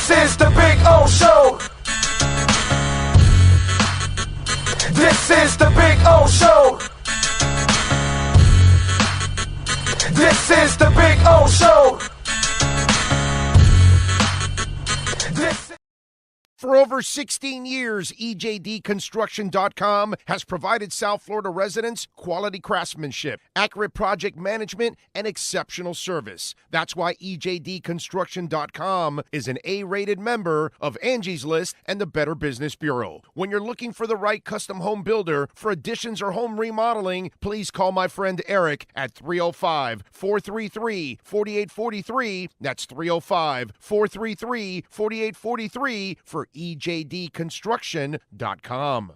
This is the Big O Show. This is the Big O Show. This is the Big O Show. For over 16 years, EJDconstruction.com has provided South Florida residents quality craftsmanship, accurate project management, and exceptional service. That's why EJDconstruction.com is an A-rated member of Angie's List and the Better Business Bureau. When you're looking for the right custom home builder for additions or home remodeling, please call my friend Eric at 305-433-4843. That's 305-433-4843 for EJDconstruction.com.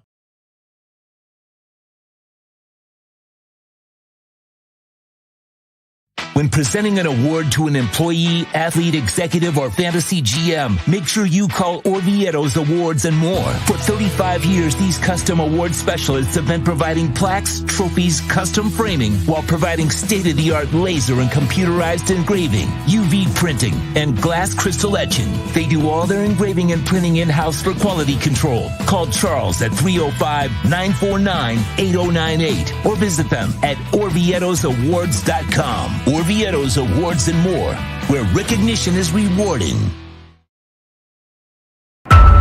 When presenting an award to an employee, athlete, executive, or fantasy GM, make sure you call Orvieto's Awards and More. For 35 years, these custom award specialists have been providing plaques, trophies, custom framing, while providing state-of-the-art laser and computerized engraving, UV printing, and glass crystal etching. They do all their engraving and printing in-house for quality control. Call Charles at 305-949-8098 or visit them at orvietosawards.com. Orvieto's Awards and More, where recognition is rewarding.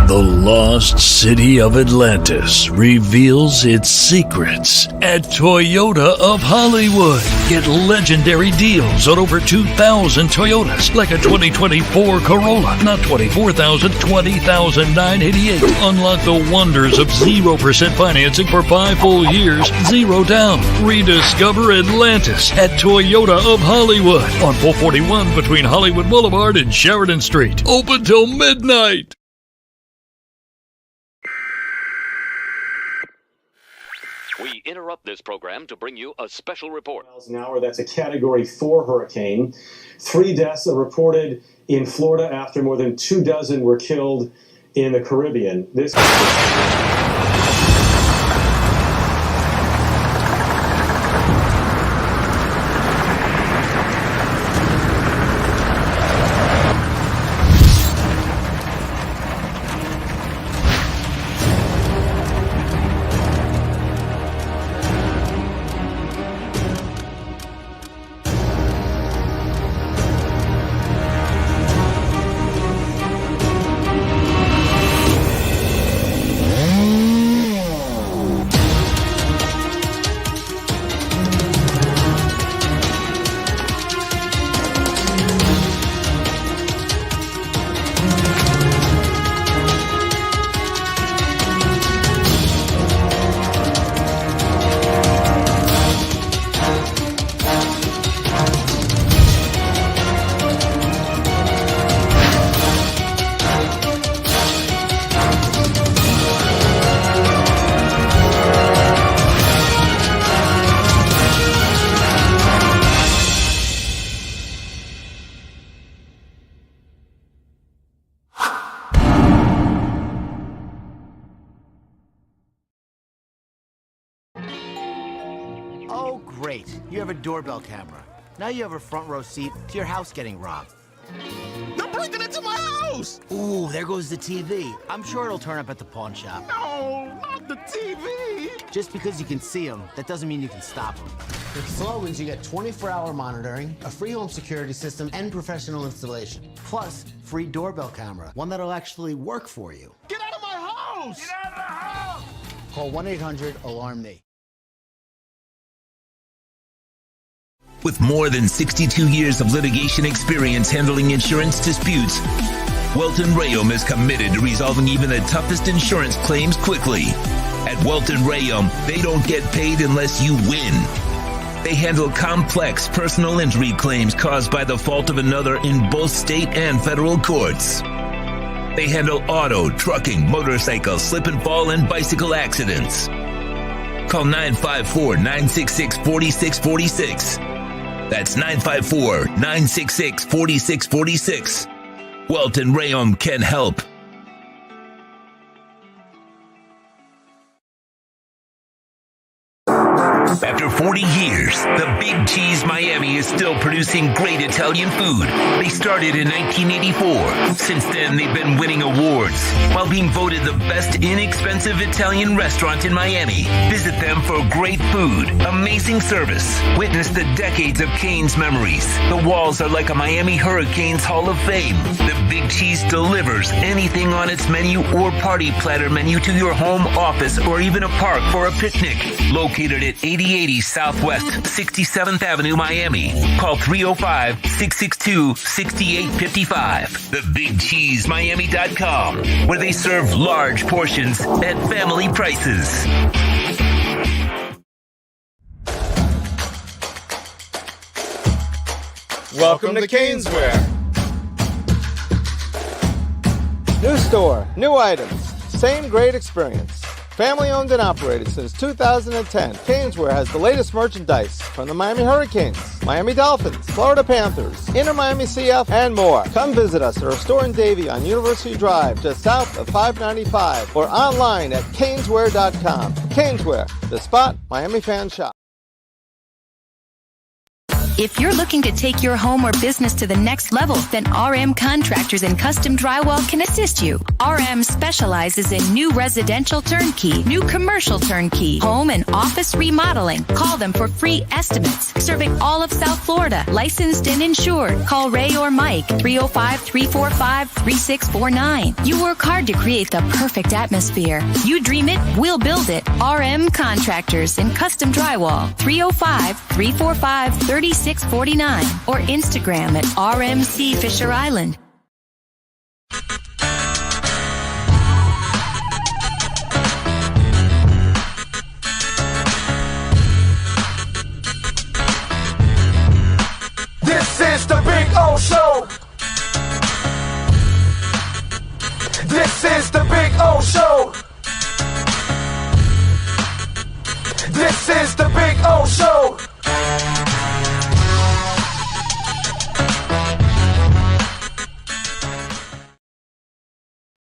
The lost city of Atlantis reveals its secrets at Toyota of Hollywood. Get legendary deals on over 2,000 Toyotas, like a 2024 Corolla, not $24,000, $20,988. Unlock the wonders of 0% financing for 5 full years, 0 down. Rediscover Atlantis at Toyota of Hollywood on 441 between Hollywood Boulevard and Sheridan Street. Open till midnight. We interrupt this program to bring you a special report. Miles an hour, that's a Category 4 hurricane. 3 deaths are reported in Florida after more than 24 were killed in the Caribbean. This Great, you have a doorbell camera. Now you have a front row seat to your house getting robbed. They're breaking into my house! Ooh, there goes the TV. I'm sure it'll turn up at the pawn shop. No, not the TV! Just because you can see them, that doesn't mean you can stop them. With Slogans, you get 24-hour monitoring, a free home security system, and professional installation. Plus, free doorbell camera, one that'll actually work for you. Get out of my house! Get out of the house! Call 1-800-ALARM-ME. With more than 62 years of litigation experience handling insurance disputes, Welton Rayom is committed to resolving even the toughest insurance claims quickly. At Welton Rayom, they don't get paid unless you win. They handle complex personal injury claims caused by the fault of another in both state and federal courts. They handle auto, trucking, motorcycle, slip and fall, and bicycle accidents. Call 954-966-4646. That's 954-966-4646. Welton Rayom can help. After 40 years, the Big Cheese Miami is still producing great Italian food. They started in 1984. Since then, they've been winning awards while being voted the best inexpensive Italian restaurant in Miami. Visit them for great food, amazing service. Witness the decades of Cane's memories. The walls are like a Miami Hurricanes Hall of Fame. The Big Cheese delivers anything on its menu or party platter menu to your home, office, or even a park for a picnic. Located at 8080 Southwest 67th Avenue, Miami. Call 305-662-6855. TheBigCheeseMiami.com, where they serve large portions at family prices. Welcome to Caneswear. New store, new items, same great experience. Family owned and operated since 2010, Caneswear has the latest merchandise from the Miami Hurricanes, Miami Dolphins, Florida Panthers, Inter Miami CF, and more. Come visit us at our store in Davie on University Drive, just south of 595, or online at caneswear.com. Caneswear, the spot Miami fans shop. If you're looking to take your home or business to the next level, then RM Contractors and Custom Drywall can assist you. RM specializes in new residential turnkey, new commercial turnkey, home and office remodeling. Call them for free estimates. Serving all of South Florida, licensed and insured. Call Ray or Mike, 305-345-3649. You work hard to create the perfect atmosphere. You dream it, we'll build it. RM Contractors and Custom Drywall, 305-345-3649. or Instagram at RMC Fisher Island. This is the Big O Show. This is the Big O Show. This is the Big O Show.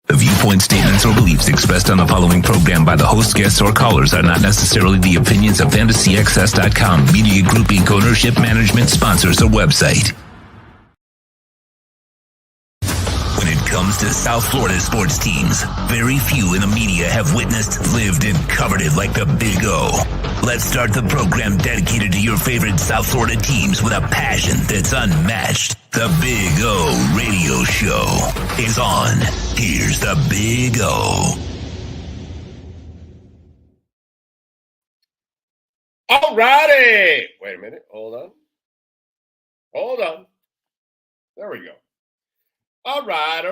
The viewpoint, statements, or beliefs expressed on the following program by the host, guests, or callers are not necessarily the opinions of FantasyAccess.com, Media Group Inc. ownership, management, sponsors, or website. When it comes to South Florida sports teams, very few in the media have witnessed, lived, and covered it like the Big O. Let's start the program dedicated to your favorite South Florida teams with a passion that's unmatched. The Big O Radio Show is on. Here's the Big O. All righty. Wait a minute. Hold on. There we go. All right.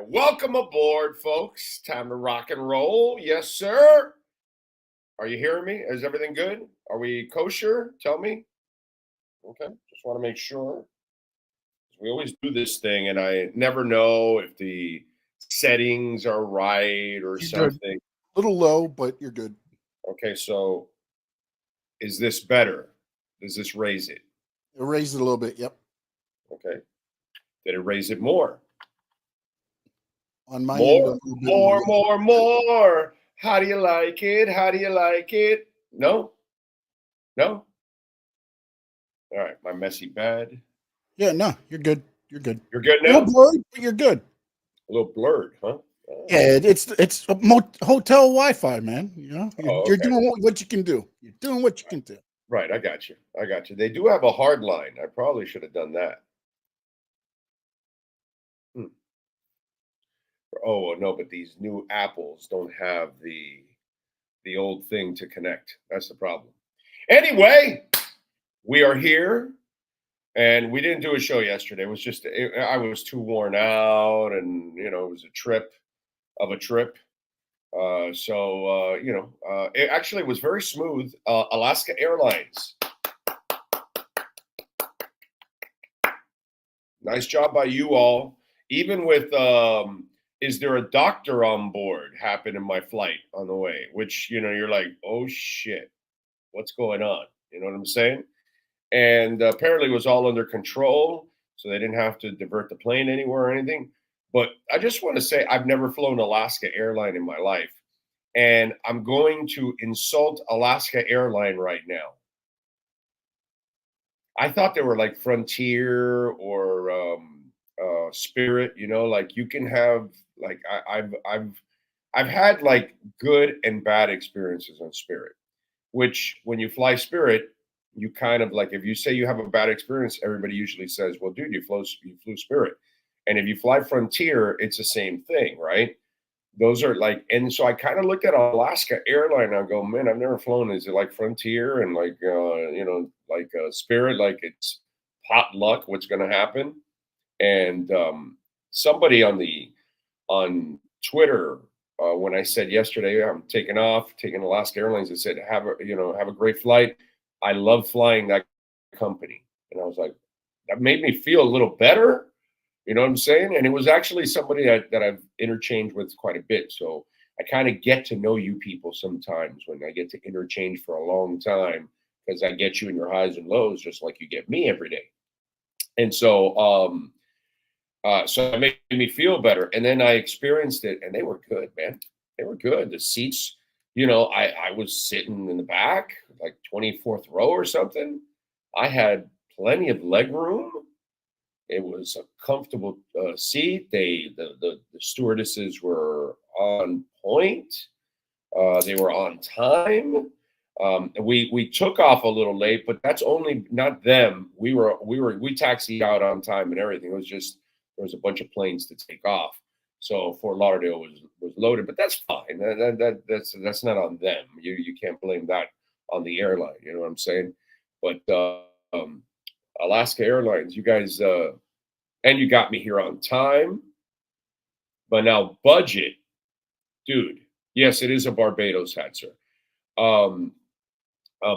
Welcome aboard, folks. Time to rock and roll. Yes, sir. Are you hearing me? Is everything good? Are we kosher? Tell me. Okay. Just want to make sure. We always do this thing, and I never know if the settings are right or something. Good. A little low, but you're good. Okay, so is this better? Does this raise it? It raised it a little bit, yep. Okay. Did it raise it more? On my more, end, more. How do you like it? No? All right, my messy bed. Yeah, no, you're good. You're good now? A little blurred, but you're good. A little blurred, huh? Yeah, it's a hotel Wi-Fi, man. You know, you're doing what you can do. You're doing what you can do. Right, I got you. They do have a hard line. I probably should have done that. Oh, no, but these new Apples don't have the old thing to connect. That's the problem. Anyway, we are here, and we didn't do a show yesterday. It was just I was too worn out, and, it was a trip. It actually was very smooth. Alaska Airlines. Nice job by you all. Even with is there a doctor on board happened in my flight on the way, which, you're like, oh shit, what's going on? You know what I'm saying? And apparently it was all under control, so they didn't have to divert the plane anywhere or anything. But I just want to say I've never flown Alaska Airline in my life. and I'm going to insult Alaska Airline right now. I thought they were like Frontier or Spirit, you know, like you can have like I've had like good and bad experiences on Spirit, which when you fly Spirit, you kind of like if you say you have a bad experience, everybody usually says, "Well, dude, you flew Spirit," and if you fly Frontier, it's the same thing, right? Those are like, and so I kind of look at Alaska Airline. I go, man, I've never flown. Is it like Frontier and like like Spirit? Like it's pot luck. What's going to happen? And somebody on Twitter when I said yesterday I'm taking Alaska Airlines, they said have a great flight. I love flying that company, and I was like, that made me feel a little better. You know what I'm saying? And it was actually somebody that I've interchanged with quite a bit. So I kind of get to know you people sometimes when I get to interchange for a long time because I get you in your highs and lows just like you get me every day. And so so it made me feel better. And then I experienced it and they were good, man. They were good. The seats, I was sitting in the back, like 24th row or something. I had plenty of leg room. It was a comfortable seat. The stewardesses were on point. They were on time. We took off a little late, but that's only not them. We taxied out on time and everything. It was just there was a bunch of planes to take off. So Fort Lauderdale was loaded, but that's fine. That's not on them. You can't blame that on the airline. You know what I'm saying? But Alaska Airlines, you guys, and you got me here on time. But now budget, dude. Yes, it is a Barbados hat, sir.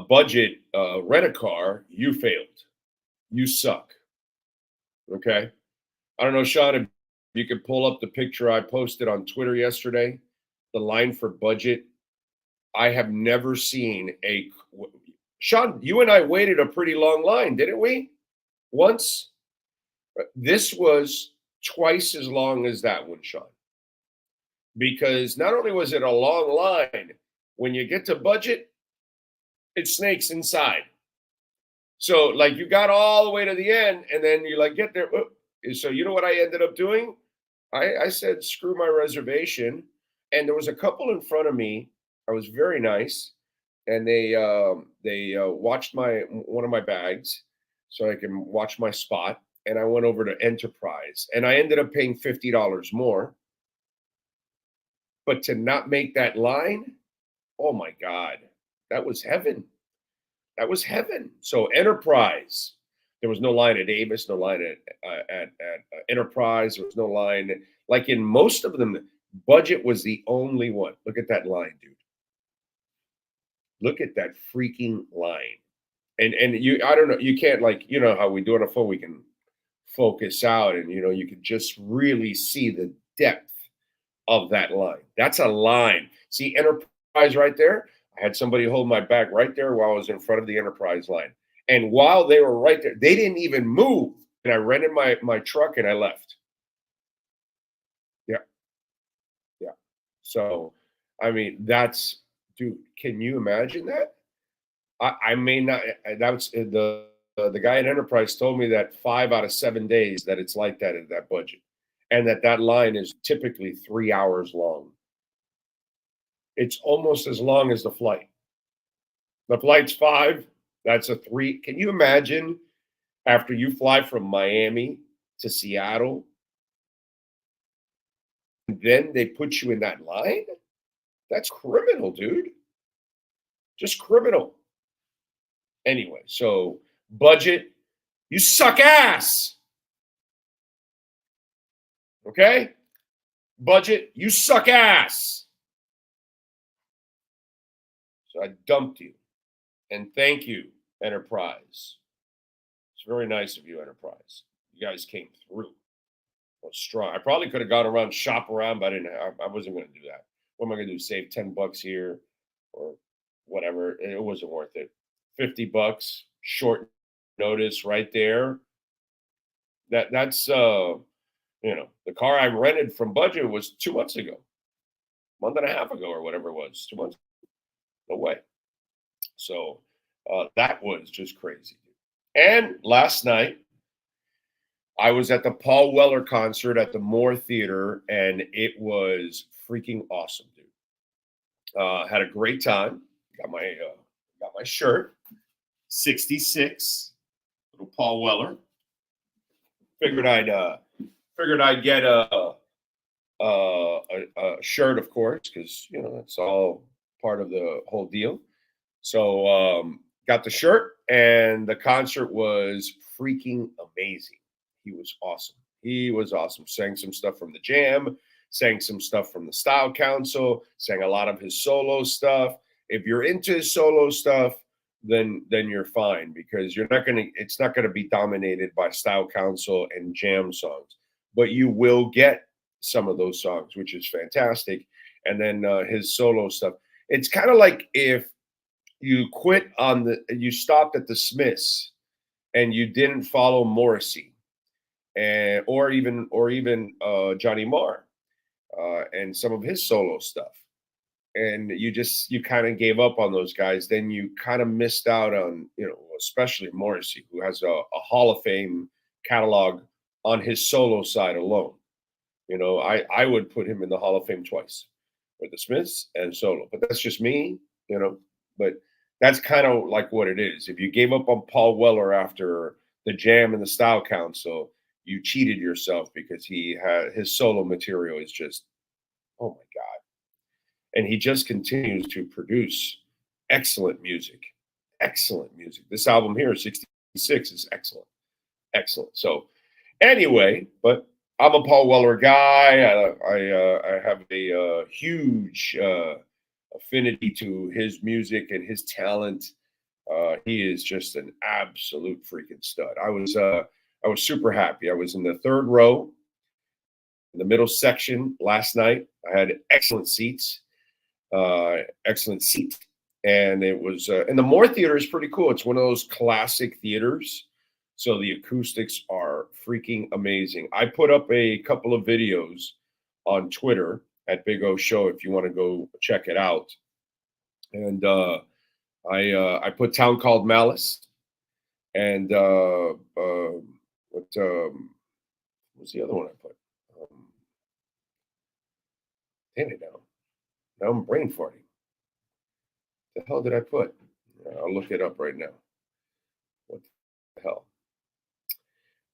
Budget, rent a car. You failed. You suck. Okay. I don't know, Sean, if you could pull up the picture I posted on Twitter yesterday. The line for budget. I have never seen Sean, you and I waited a pretty long line, didn't we? Once. This was twice as long as that one, Sean. Because not only was it a long line, when you get to budget, it snakes inside. So, like, you got all the way to the end, and then you, like, get there. So, you know what I ended up doing? I said, screw my reservation. And there was a couple in front of me. I was very nice. And they watched one of my bags so I can watch my spot. And I went over to Enterprise. And I ended up paying $50 more. But to not make that line, oh, my God, that was heaven. That was heaven. So Enterprise, there was no line at Avis, no line at Enterprise. There was no line. Like in most of them, budget was the only one. Look at that line, dude. Look at that freaking line. And I don't know, you can't, like, you know how we do it on a phone, we can focus out and, you can just really see the depth of that line. That's a line. See Enterprise right there? I had somebody hold my bag right there while I was in front of the Enterprise line. And while they were right there, they didn't even move. And I rented my truck and I left. Yeah. Yeah. So, I mean, that's, dude, can you imagine that? I may not, that was the guy at Enterprise told me that 5 out of 7 days that it's like that at that budget. And that line is typically 3 hours long. It's almost as long as the flight. The flight's 5. That's a 3. Can you imagine after you fly from Miami to Seattle, and then they put you in that line? That's criminal, dude. Just criminal. Anyway, so budget, you suck ass. Okay? Budget, you suck ass. So I dumped you. And thank you, Enterprise. It's very nice of you, Enterprise. You guys came through. I was strong. I probably could have gone around, shop around, but I wasn't going to do that. What am I going to do? Save $10 here or whatever? It wasn't worth it. $50, short notice right there. That's the car I rented from budget was 2 months ago. month and a half ago or whatever it was, 2 months. No way. So that was just crazy. And last night, I was at the Paul Weller concert at the Moore Theater, and it was freaking awesome, dude. Had a great time. Got my shirt, 66, little Paul Weller. Figured I'd get a shirt, of course, because that's all part of the whole deal. So got the shirt, and the concert was freaking amazing. He was awesome. He was awesome. Sang some stuff from the Jam, sang some stuff from the Style Council, sang a lot of his solo stuff. If you're into his solo stuff, then you're fine, because it's not gonna be dominated by Style Council and Jam songs, but you will get some of those songs, which is fantastic. And then his solo stuff. It's kind of like if you you stopped at the Smiths and you didn't follow Morrissey, or even Johnny Marr and some of his solo stuff, and you kind of gave up on those guys, then you kind of missed out on, especially Morrissey, who has a Hall of Fame catalog on his solo side alone. I would put him in the Hall of Fame twice, with the Smiths and solo, but that's just me, but that's kind of like what it is. If you gave up on Paul Weller after the Jam and the Style Council, you cheated yourself, because his solo material is just, oh my God. And he just continues to produce excellent music. Excellent music. This album here, 66, is excellent. Excellent. So anyway, but I'm a Paul Weller guy. I have a huge affinity to his music and his talent. He is just an absolute freaking stud. I was super happy. I was in the third row, in the middle section last night. I had excellent seats. And it was, and the Moore Theater is pretty cool. It's one of those classic theaters, so the acoustics are freaking amazing. I put up a couple of videos on Twitter at Big O Show if you want to go check it out. And I put Town Called Malice, and what was the other one I put? Damn it now. Now I'm brain farting. The hell did I put? I'll look it up right now. What the hell?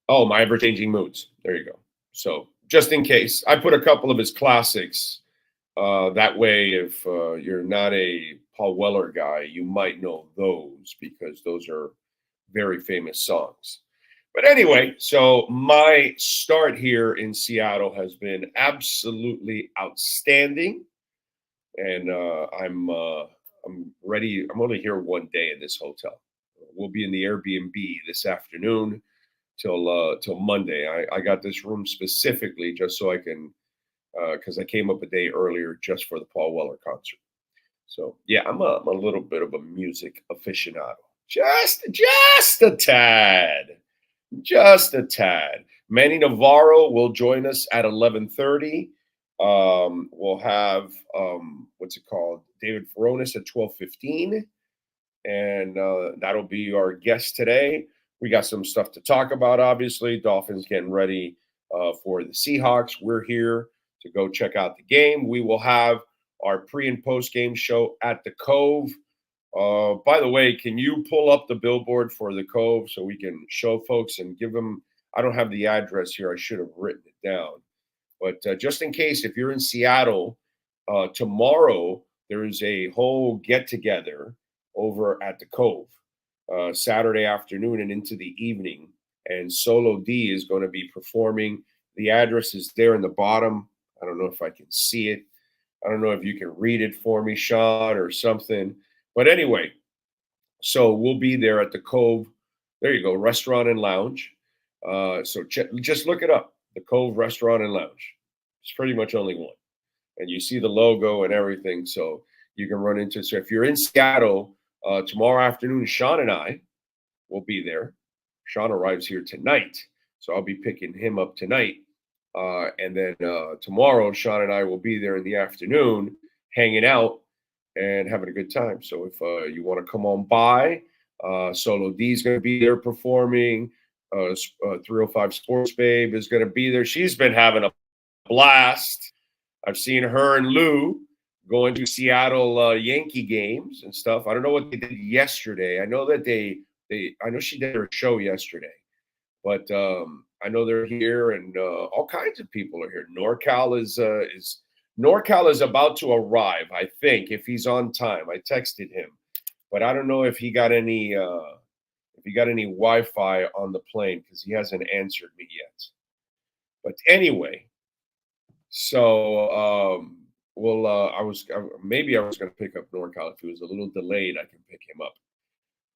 Oh, My Ever-Changing Moods. There you go. So just in case, I put a couple of his classics. That way, if you're not a Paul Weller guy, you might know those, because those are very famous songs. But anyway, so my start here in Seattle has been absolutely outstanding. And I'm ready. I'm only here one day in this hotel. We'll be in the Airbnb this afternoon till Monday. I got this room specifically just so I can, because I came up a day earlier just for the Paul Weller concert. So yeah, I'm a little bit of a music aficionado, just a tad. Manny Navarro will join us at 11:30. We'll have David Furones at 12:15, and that'll be our guest today. We got some stuff to talk about, obviously. Dolphins getting ready for the Seahawks. We're here to go check out the game. We will have our pre- and post-game show at the Cove. By the way, can you pull up the billboard for the Cove so we can show folks and give them – I don't have the address here. I should have written it down. But just in case, if you're in Seattle, tomorrow there is a whole get-together over at the Cove, Saturday afternoon and into the evening. And Solo D is going to be performing. The address is there in the bottom. I don't know if I can see it. I don't know if you can read it for me, Sean, or something. But anyway, so we'll be there at the Cove. There you go, Restaurant and Lounge. So just look it up, the Cove Restaurant and Lounge. It's pretty much only one. And you see the logo and everything, so you can run into it. So if you're in Seattle, tomorrow afternoon, Sean and I will be there. Sean arrives here tonight, so I'll be picking him up tonight. And then tomorrow, Sean and I will be there in the afternoon, hanging out and having a good time. So if you want to come on by, Solo D's going to be there performing. 305 Sports Babe is going to be there. She's been having a blast. I've seen her and Lou going to Seattle Yankee games and stuff. I don't know what they did yesterday. I know that I know she did her show yesterday, but I know they're here, and all kinds of people are here. NorCal is about to arrive, I think, if he's on time. I texted him, but I don't know if he got any Wi-Fi on the plane, because he hasn't answered me yet. But anyway, so maybe I was going to pick up NorCal. If he was a little delayed, I can pick him up,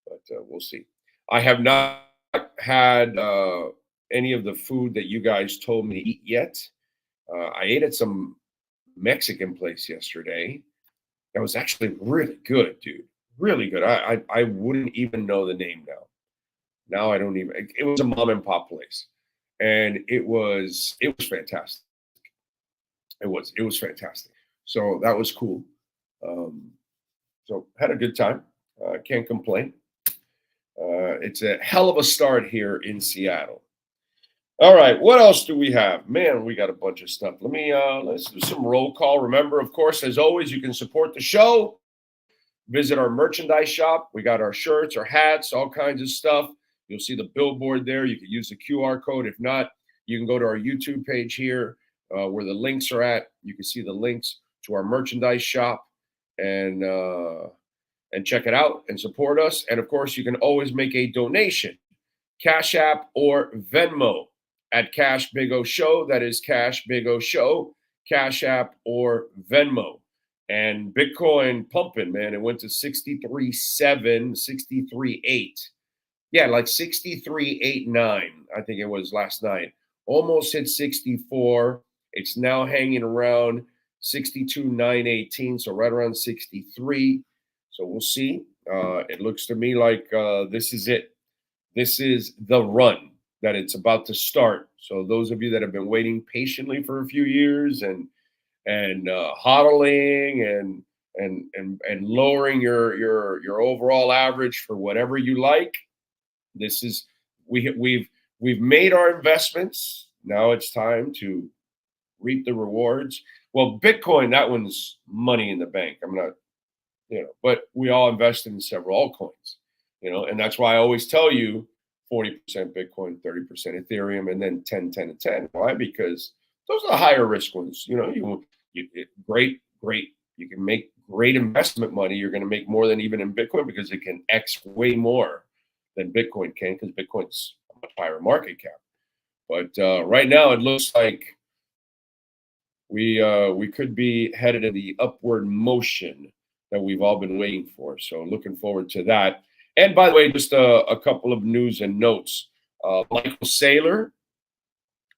but we'll see. I have not had any of the food that you guys told me to eat yet. I ate at some Mexican place yesterday. That was actually really good, dude. Really good. I wouldn't even know the name now. Now I don't even. It was a mom and pop place, and it was fantastic. It was fantastic. So that was cool. So had a good time. Can't complain. It's a hell of a start here in Seattle. All right, what else do we have? Man, we got a bunch of stuff. Let's do some roll call. Remember, of course, as always, you can support the show. Visit our merchandise shop. We got our shirts, our hats, all kinds of stuff. You'll see the billboard there. You can use the QR code. If not, you can go to our YouTube page here where the links are at. You can see the links to our merchandise shop and check it out and support us. And, of course, you can always make a donation, Cash App or Venmo at Cash Big O Show. That is Cash Big O Show, Cash App or Venmo. And Bitcoin pumping, man. It went to 63.7, 63.8. Yeah, like 63.89, I think it was last night. Almost hit 64. It's now hanging around 62.918, so right around 63. So we'll see. It looks to me like this is it. This is the run that it's about to start. So those of you that have been waiting patiently for a few years and hodling and lowering your overall average for whatever you like, this is we've made our investments. Now it's time to reap the rewards. Well, Bitcoin, that one's money in the bank. I'm not, but we all invested in several altcoins, and that's why I always tell you 40% Bitcoin, 30% Ethereum, and then 10, 10, and 10. Why? Because those are the higher risk ones. Great. You can make great investment money. You're going to make more than even in Bitcoin because it can X way more than Bitcoin can, because Bitcoin's a much higher market cap. But right now it looks like we could be headed in the upward motion that we've all been waiting for. So looking forward to that. And by the way, just a couple of news and notes. Michael Saylor,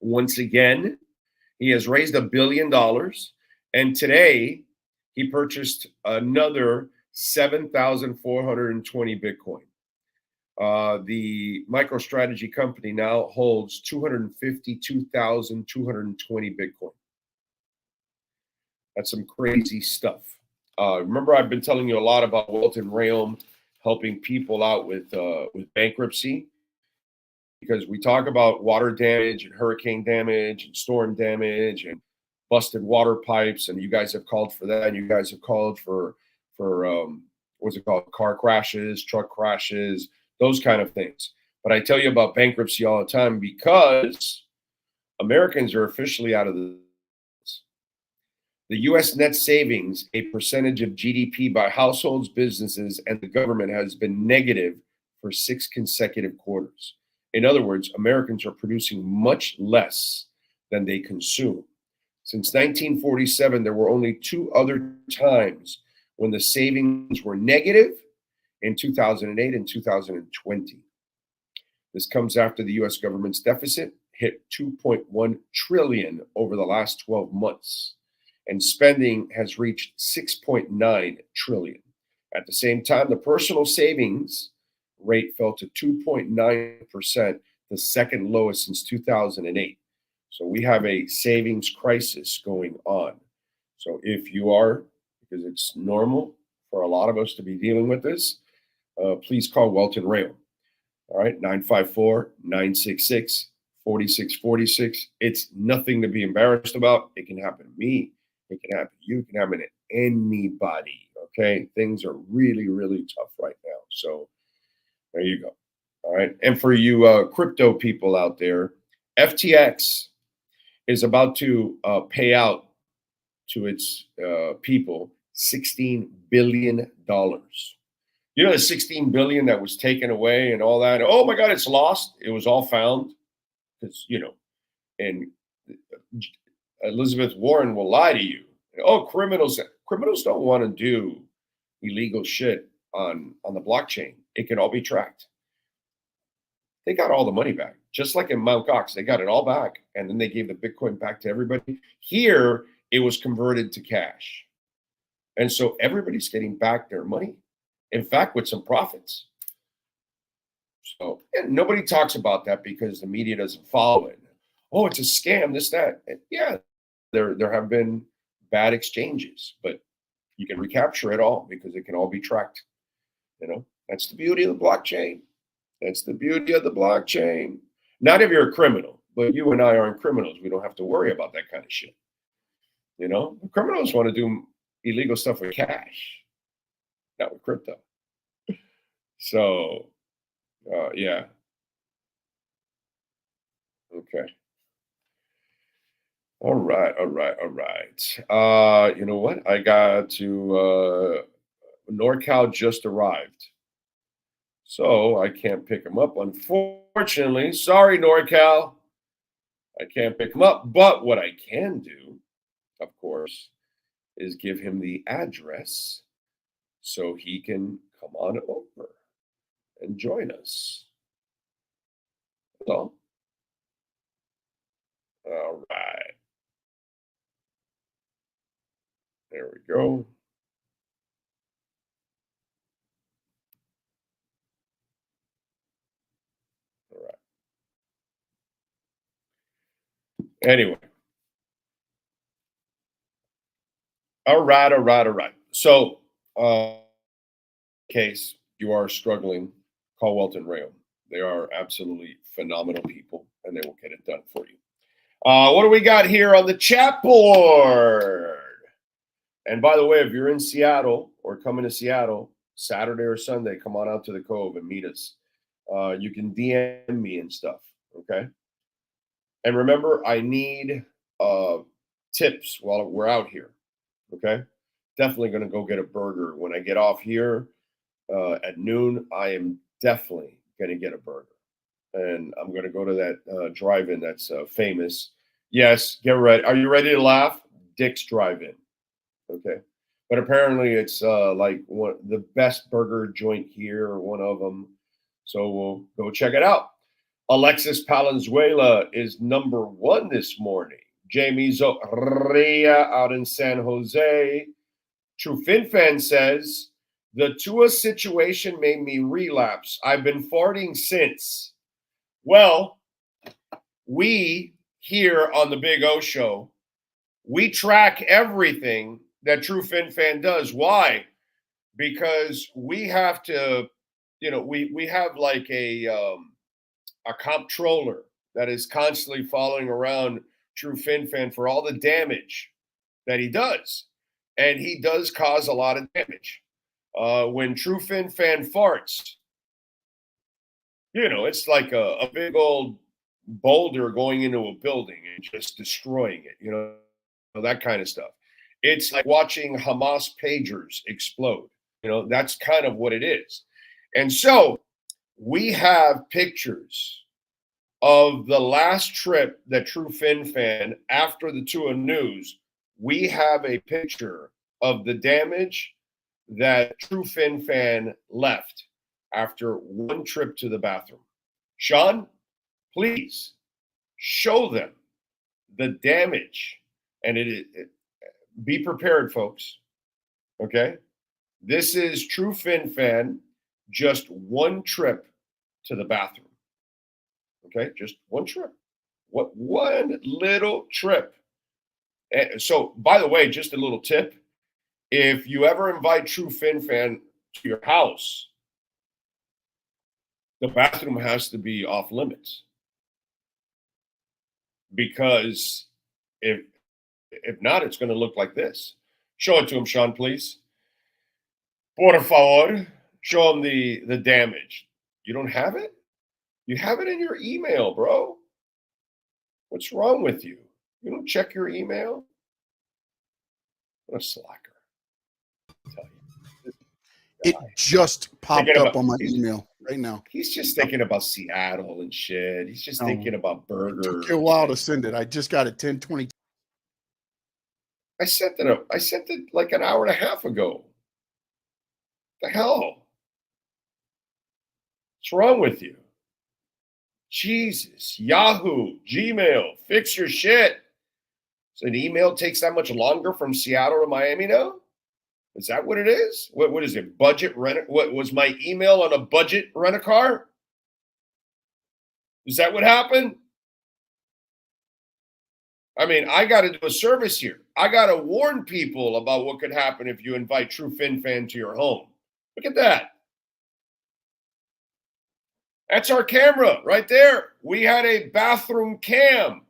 once again, he has raised $1 billion. And today he purchased another 7,420 Bitcoin. The MicroStrategy company now holds 252,220 Bitcoin. That's some crazy stuff. Remember, I've been telling you a lot about Walton Rayom helping people out with bankruptcy, because we talk about water damage and hurricane damage and storm damage and busted water pipes, and you guys have called for that, and you guys have called for what's it called, car crashes, truck crashes, those kind of things. But I tell you about bankruptcy all the time because Americans are officially out of this. The U.S. net savings, a percentage of GDP by households, businesses, and the government, has been negative for 6 consecutive quarters. In other words, Americans are producing much less than they consume. Since 1947, there were only 2 other times when the savings were negative, in 2008 and 2020. This comes after the U.S. government's deficit hit $2.1 trillion over the last 12 months, and spending has reached $6.9 trillion. At the same time, the personal savings rate fell to 2.9%, the second lowest since 2008. So we have a savings crisis going on. So if you are, because it's normal for a lot of us to be dealing with this, please call Welton Rail. All right, 954-966-4646. It's nothing to be embarrassed about. It can happen to me. It can happen to you. It can happen to anybody. Okay, things are really, really tough right now. So there you go. All right, and for you crypto people out there, FTX is about to pay out to its people $16 billion. You know the $16 billion that was taken away and all that? Oh my God, it's lost. It was all found. Because, and Elizabeth Warren will lie to you. Oh, criminals don't want to do illegal shit on the blockchain. It can all be tracked. They got all the money back. Just like in Mt. Gox, they got it all back. And then they gave the Bitcoin back to everybody. Here, it was converted to cash. And so everybody's getting back their money. In fact, with some profits. So and nobody talks about that because the media doesn't follow it. Oh, it's a scam, this, that. And yeah, there have been bad exchanges, but you can recapture it all because it can all be tracked. That's the beauty of the blockchain. That's the beauty of the blockchain. Not if you're a criminal, but you and I aren't criminals. We don't have to worry about that kind of shit. Criminals want to do illegal stuff with cash, not with crypto. So, yeah. Okay. All right. You know what? I got to NorCal just arrived. So I can't pick him up, unfortunately. Sorry, NorCal. I can't pick him up. But what I can do, of course, is give him the address so he can come on over and join us. So, all right. There we go. All right. Anyway. All right. So, in case you are struggling, call Welton Rail. They are absolutely phenomenal people, and they will get it done for you. What do we got here on the chat board? And by the way, if you're in Seattle or coming to Seattle, Saturday or Sunday, come on out to the Cove and meet us. You can DM me and stuff, okay? And remember, I need tips while we're out here, okay? Definitely going to go get a burger. When I get off here at noon, I am definitely going to get a burger. And I'm going to go to that drive-in that's famous. Yes, get ready. Are you ready to laugh? Dick's Drive-In. Okay. But apparently it's like the best burger joint here, or one of them. So we'll go check it out. Alexis Palenzuela is number 1 this morning. Jamie Zorria out in San Jose. True Fin Fan says, the Tua situation made me relapse. I've been farting since. Well, we here on the Big O Show, we track everything that True Fin Fan does. Why? Because we have to, we have like a comptroller that is constantly following around True Fin Fan for all the damage that he does. And he does cause a lot of damage. When True Fin Fan farts, it's like a big old boulder going into a building and just destroying it, that kind of stuff. It's like watching Hamas pagers explode. That's kind of what it is. And so we have pictures of the last trip that True Fin Fan, after the Tua news, we have a picture of the damage that True Fin Fan left after one trip to the bathroom. Sean, please show them the damage. And be prepared, folks. Okay? This is True Fin Fan, just one trip to the bathroom. Okay? Just one trip. What one little trip. So, by the way, just a little tip. If you ever invite True Fin Fan to your house, the bathroom has to be off limits. Because if not, it's going to look like this. Show it to him, Sean, please. Por favor. Show him the damage. You don't have it? You have it in your email, bro. What's wrong with you? You don't check your email? What a slacker. I'll tell you. It just popped up on my email right now. He's just thinking about Seattle and shit. He's just thinking about burgers. It took you a while to send it. I just got it 10:20. I sent it like an hour and a half ago. The hell? What's wrong with you? Jesus, Yahoo, Gmail, fix your shit. So an email takes that much longer from Seattle to Miami now? Is that what it is? What is it? Budget rent? What was my email on a budget rent a car? Is that what happened? I mean, I got to do a service here. I got to warn people about what could happen if you invite True Fin Fan to your home. Look at that. That's our camera right there. We had a bathroom cam.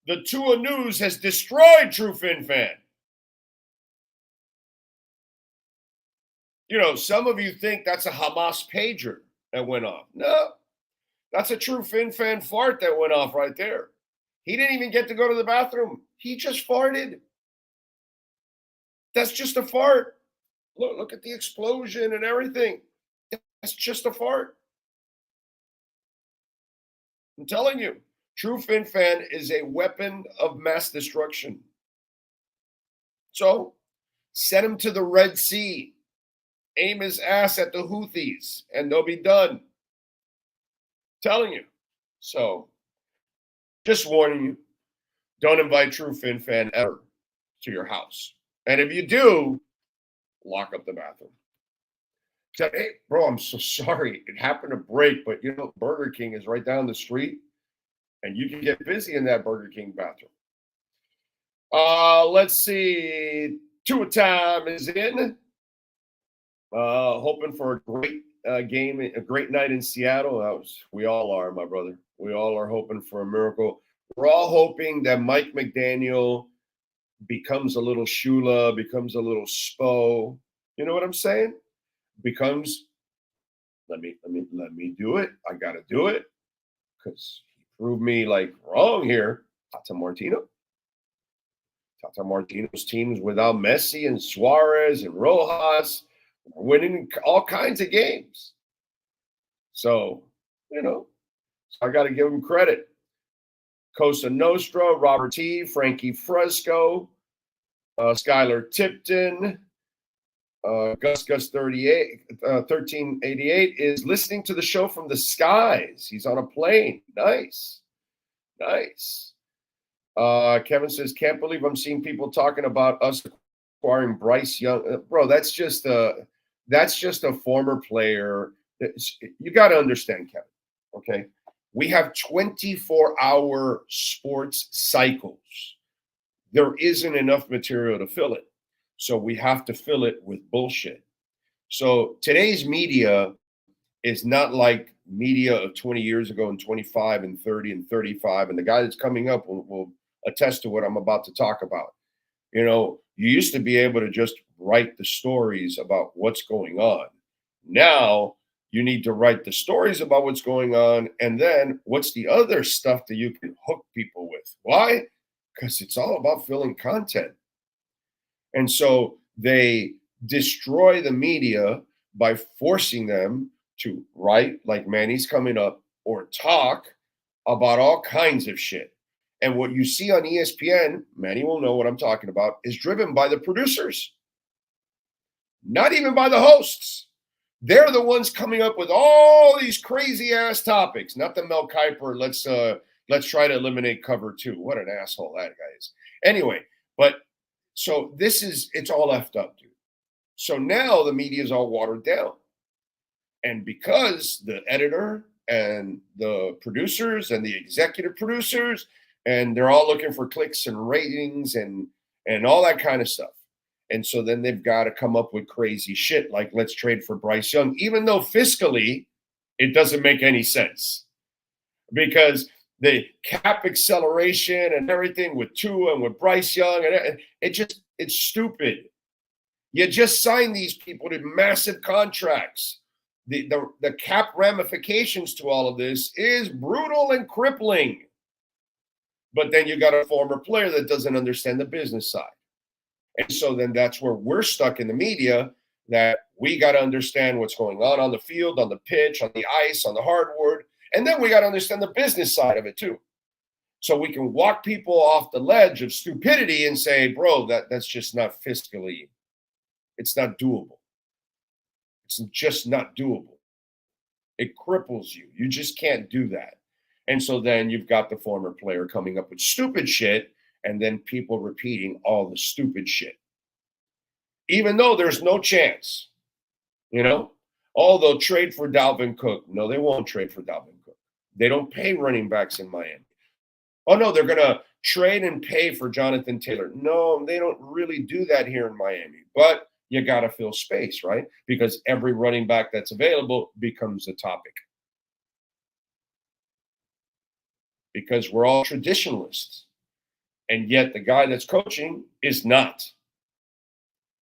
The Tua news has destroyed True Fin Fan. You know, some of you think that's a Hamas pager that went off. No, that's a True Fin Fan fart that went off right there. He didn't even get to go to the bathroom. He just farted. That's just a fart. Look at the explosion and everything. That's just a fart. I'm telling you, True Fin Fan is a weapon of mass destruction. So, send him to the Red Sea. Aim his ass at the Houthis, and they'll be done. I'm telling you. So, just warning you, don't invite True Fin Fan ever to your house. And if you do, lock up the bathroom. Say, hey, bro, I'm so sorry. It happened to break, but you know, Burger King is right down the street, and you can get busy in that Burger King bathroom. Let's see. Tua time is in. Hoping for a great game, a great night in Seattle. We all are, my brother. We all are hoping for a miracle. We're all hoping that Mike McDaniel becomes a little Shula, becomes a little Spo. You know what I'm saying? Becomes, let me do it. I got to do it because he proved me like wrong here. Tata Martino's teams without Messi and Suarez and Rojas are winning all kinds of games. So, you know, I got to give him credit. Cosa Nostra, Robert T., Frankie Fresco, Skylar Tipton, Gus 1388 is listening to the show from the skies. He's on a plane. Nice. Kevin says, can't believe I'm seeing people talking about us acquiring Bryce Young. Bro, that's just a former player. You got to understand, Kevin, okay? We have 24-hour sports cycles. There isn't enough material to fill it. So we have to fill it with bullshit. So today's media is not like media of 20 years ago and 25 and 30 and 35. And the guy that's coming up will attest to what I'm about to talk about. You know, you used to be able to just write the stories about what's going on. Now you need to write the stories about what's going on. And then what's the other stuff that you can hook people with? Why? Because it's all about filling content. And so they destroy the media by forcing them to write like Manny's coming up or talk about all kinds of shit. And what you see on ESPN, Manny will know what I'm talking about, is driven by the producers, not even by the hosts. They're the ones coming up with all these crazy ass topics. Not the Mel Kiper, let's try to eliminate cover 2. What an asshole that guy is. Anyway, but so it's all effed up, dude. So now the media is all watered down. And because the editor and the producers and the executive producers, and they're all looking for clicks and ratings and all that kind of stuff. And so then they've got to come up with crazy shit like let's trade for Bryce Young, even though fiscally it doesn't make any sense because the cap acceleration and everything with Tua and with Bryce Young, and it's stupid. You just sign these people to massive contracts. The cap ramifications to all of this is brutal and crippling. But then you got a former player that doesn't understand the business side. And so then that's where we're stuck in the media, that we got to understand what's going on the field, on the pitch, on the ice, on the hardwood. And then we got to understand the business side of it too. So we can walk people off the ledge of stupidity and say, bro, that's just not fiscally, it's not doable. It's just not doable. It cripples you. You just can't do that. And so then you've got the former player coming up with stupid shit and then people repeating all the stupid shit. Even though there's no chance, Oh, they'll trade for Dalvin Cook. No, they won't trade for Dalvin Cook. They don't pay running backs in Miami. Oh, no, they're going to trade and pay for Jonathan Taylor. No, they don't really do that here in Miami. But you got to fill space, right? Because every running back that's available becomes a topic. Because we're all traditionalists. And yet the guy that's coaching is not.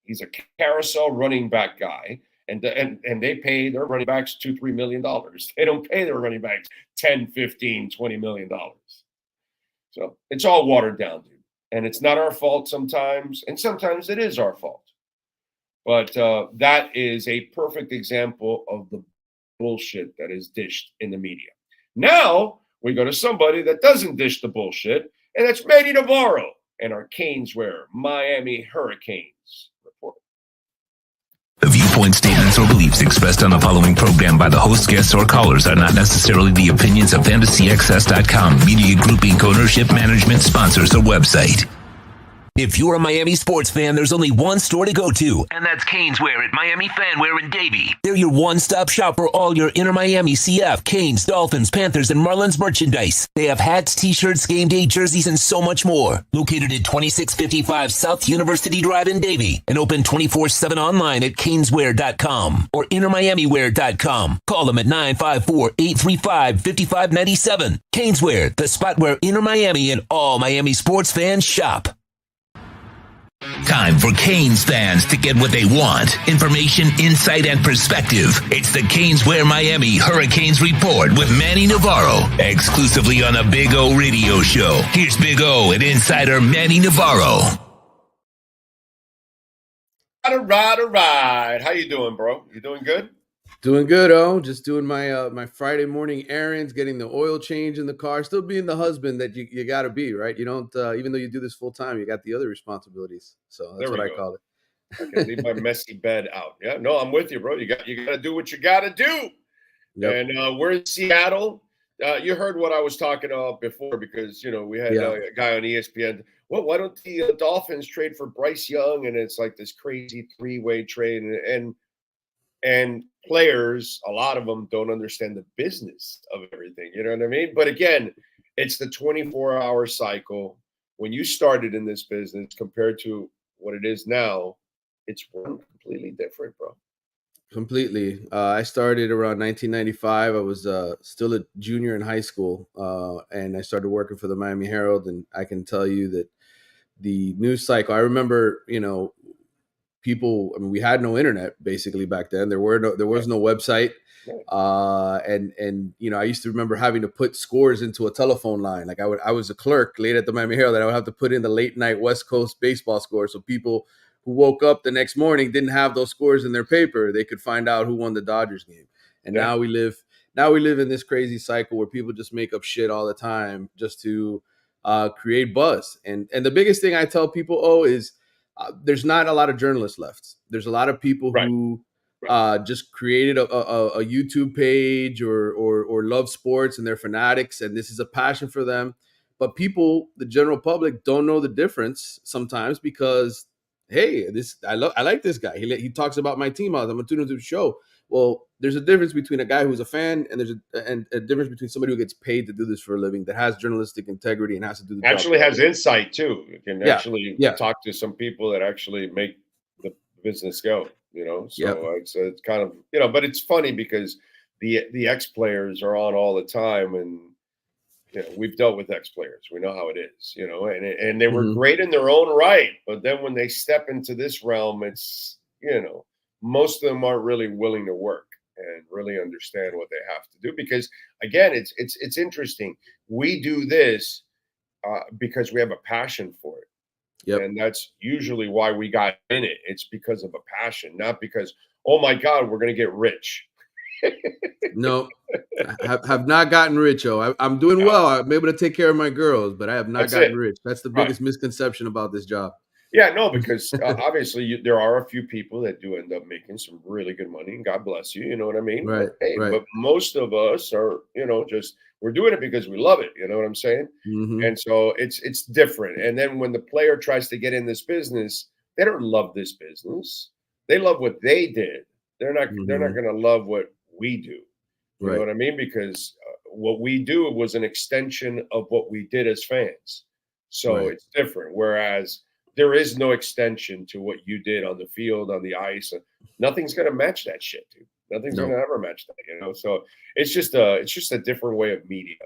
He's a carousel running back guy. And they pay their running backs $2-3 million. They don't pay their running backs $10, $15, $20 million. So it's all watered down, dude. And it's not our fault sometimes. And sometimes it is our fault. But that is a perfect example of the bullshit that is dished in the media. Now we go to somebody that doesn't dish the bullshit, and that's Manny Navarro and our Canes wearer, Miami Hurricanes report. The viewpoint, statements, or beliefs expressed on the following program by the host, guests, or callers are not necessarily the opinions of FantasyXS.com, Media Group Inc., ownership, management, sponsors, or website. If you're a Miami sports fan, there's only one store to go to, and that's Canes Wear at Miami Fanwear in Davie. They're your one-stop shop for all your inner Miami CF, Canes, Dolphins, Panthers, and Marlins merchandise. They have hats, t-shirts, game day jerseys, and so much more. Located at 2655 South University Drive in Davie, and open 24/7 online at caneswear.com or innermiamiwear.com. Call them at 954-835-5597. Canes Wear, the spot where inner Miami and all Miami sports fans shop. Time for Canes fans to get what they want. Information, insight, and perspective. It's the Canes Wear Miami Hurricanes Report with Manny Navarro. Exclusively on the Big O Radio Show. Here's Big O and insider Manny Navarro. All right. How you doing, bro? You doing good? Doing good, just doing my my Friday morning errands, getting the oil change in the car, still being the husband that you got to be, right? You don't, even though you do this full time, you got the other responsibilities. So that's what I call it. I can leave my messy bed out. Yeah, no, I'm with you, bro. You got to do what you got to do. Yep. And we're in Seattle. You heard what I was talking about before because, we had a guy on ESPN. Well, why don't the Dolphins trade for Bryce Young? And it's like this crazy three-way trade. And players, a lot of them don't understand the business of everything. You know what I mean? But again, it's the 24-hour cycle. When you started in this business compared to what it is now, it's run completely different, bro. Completely. I started around 1995. I was still a junior in high school, and I started working for the Miami Herald. And I can tell you that the news cycle, I remember, people, we had no internet basically back then. There was no website. And I used to remember having to put scores into a telephone line. Like I was a clerk late at the Miami Herald that I would have to put in the late night West Coast baseball scores. So people who woke up the next morning didn't have those scores in their paper. They could find out who won the Dodgers game. And now we live in this crazy cycle where people just make up shit all the time just to create buzz. And the biggest thing I tell people, is there's not a lot of journalists left. There's a lot of people who just created a YouTube page or love sports and they're fanatics and this is a passion for them. But people, the general public, don't know the difference sometimes because, hey, I like this guy. He talks about my team. I'm going to tune into the show. Well, there's a difference between a guy who's a fan and there's a difference between somebody who gets paid to do this for a living, that has journalistic integrity and has to do the job. Actually has insight too. You can actually Yeah. talk to some people that actually make the business go, you know. So it's kind of, you know, but it's funny because the ex-players are on all the time, and you know, we've dealt with ex-players. We know how it is, you know, and they were great in their own right, but then when they step into this realm, it's, you know, most of them aren't really willing to work and really understand what they have to do, because again, it's interesting. We do this because we have a passion for it. Yep. And that's usually why we got in it. It's because of a passion, not because, oh my God, we're going to get rich. No, I have not gotten rich. I'm doing well. I'm able to take care of my girls, but I have not gotten rich. That's the biggest misconception about this job. Yeah, no, because obviously there are a few people that do end up making some really good money, and God bless you. You know what I mean? Right. But most of us are, you know, just we're doing it because we love it. You know what I'm saying? Mm-hmm. And so it's different. And then when the player tries to get in this business, they don't love this business. They love what they did. They're not going to love what we do. You know what I mean? Because what we do was an extension of what we did as fans. So it's different. Whereas there is no extension to what you did on the field, on the ice. Nothing's going to match that shit, dude. Nothing's going to ever match that, you know? So it's just a different way of media.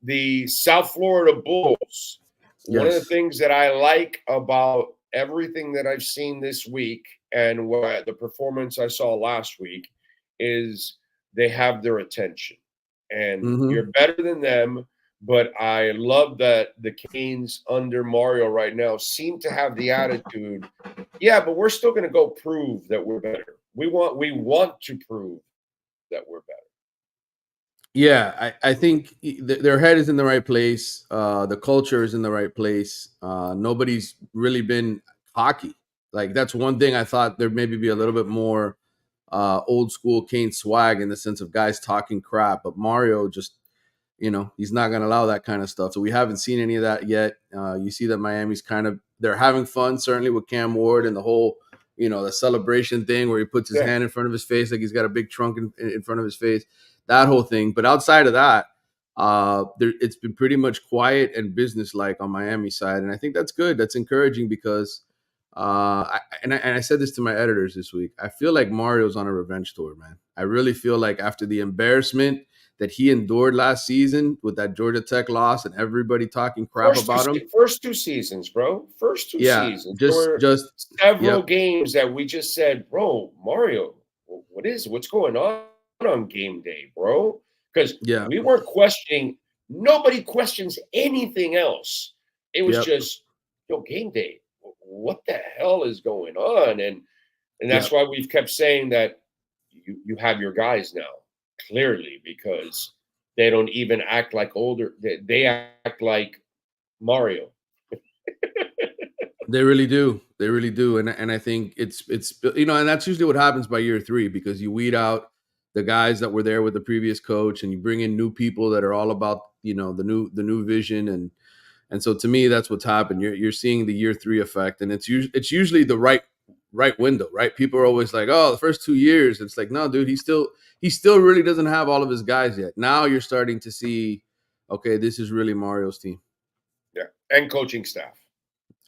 The South Florida Bulls, one of the things that I like about everything that I've seen this week and what the performance I saw last week is they have their attention. And you're better than them. But I love that the Canes under Mario right now seem to have the attitude, yeah, but we're still going to go prove that we're better. We want to prove that we're better. Yeah, I think their head is in the right place. The culture is in the right place. Nobody's really been cocky. Like, that's one thing I thought there maybe be a little bit more old school Kane swag in the sense of guys talking crap. But Mario just, you know, he's not going to allow that kind of stuff. So we haven't seen any of that yet. You see that Miami's they're having fun, certainly with Cam Ward and the whole, you know, the celebration thing where he puts his hand in front of his face like he's got a big trunk in front of his face, that whole thing. But outside of that, it's been pretty much quiet and businesslike on Miami side. And I think that's good. That's encouraging because I said this to my editors this week. I feel like Mario's on a revenge tour, man. I really feel like after the embarrassment that he endured last season with that Georgia Tech loss and everybody talking crap about him. First 2 seasons, bro. First two seasons. Just several games that we just said, bro, Mario, what's going on game day, bro? Because we weren't questioning. Nobody questions anything else. It was just, game day. What the hell is going on? And that's why we've kept saying that you have your guys now. Clearly, because they don't even act like older. They act like Mario. They really do. They really do. And I think it's you know, and that's usually what happens by year 3, because you weed out the guys that were there with the previous coach and you bring in new people that are all about, you know, the new vision. And so to me, that's what's happened. You're seeing the year 3 effect, and it's usually the right window, right? People are always like, oh, the first 2 years. It's like, no, dude, he still really doesn't have all of his guys yet. Now you're starting to see, okay, this is really Mario's team. Yeah, and coaching staff.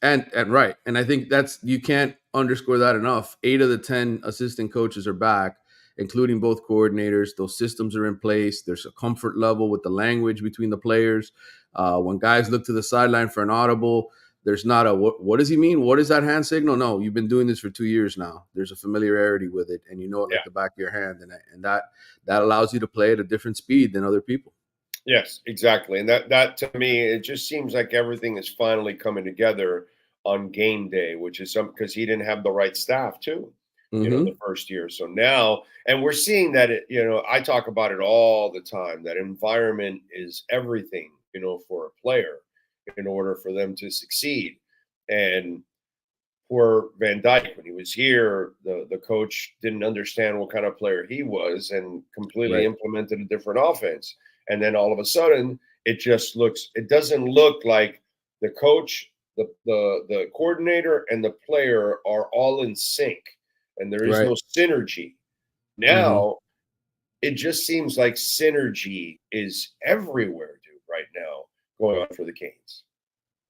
And right. And I think you can't underscore that enough. 8 of the 10 assistant coaches are back, including both coordinators. Those systems are in place. There's a comfort level with the language between the players. When guys look to the sideline for an audible, there's not a, what does he mean? What is that hand signal? No, you've been doing this for 2 years now. There's a familiarity with it, and you know it like the back of your hand. And that allows you to play at a different speed than other people. Yes, exactly. And that to me, it just seems like everything is finally coming together on game day, which is because he didn't have the right staff too, you know, the first year. So now, and we're seeing that, I talk about it all the time, that environment is everything, you know, for a player in order for them to succeed. And poor Van Dyke, when he was here, the coach didn't understand what kind of player he was and completely implemented a different offense. And then all of a sudden, it doesn't look like the coach, the coordinator, and the player are all in sync, and there is no synergy. Now it just seems like synergy is everywhere, dude, right now going on for the Canes.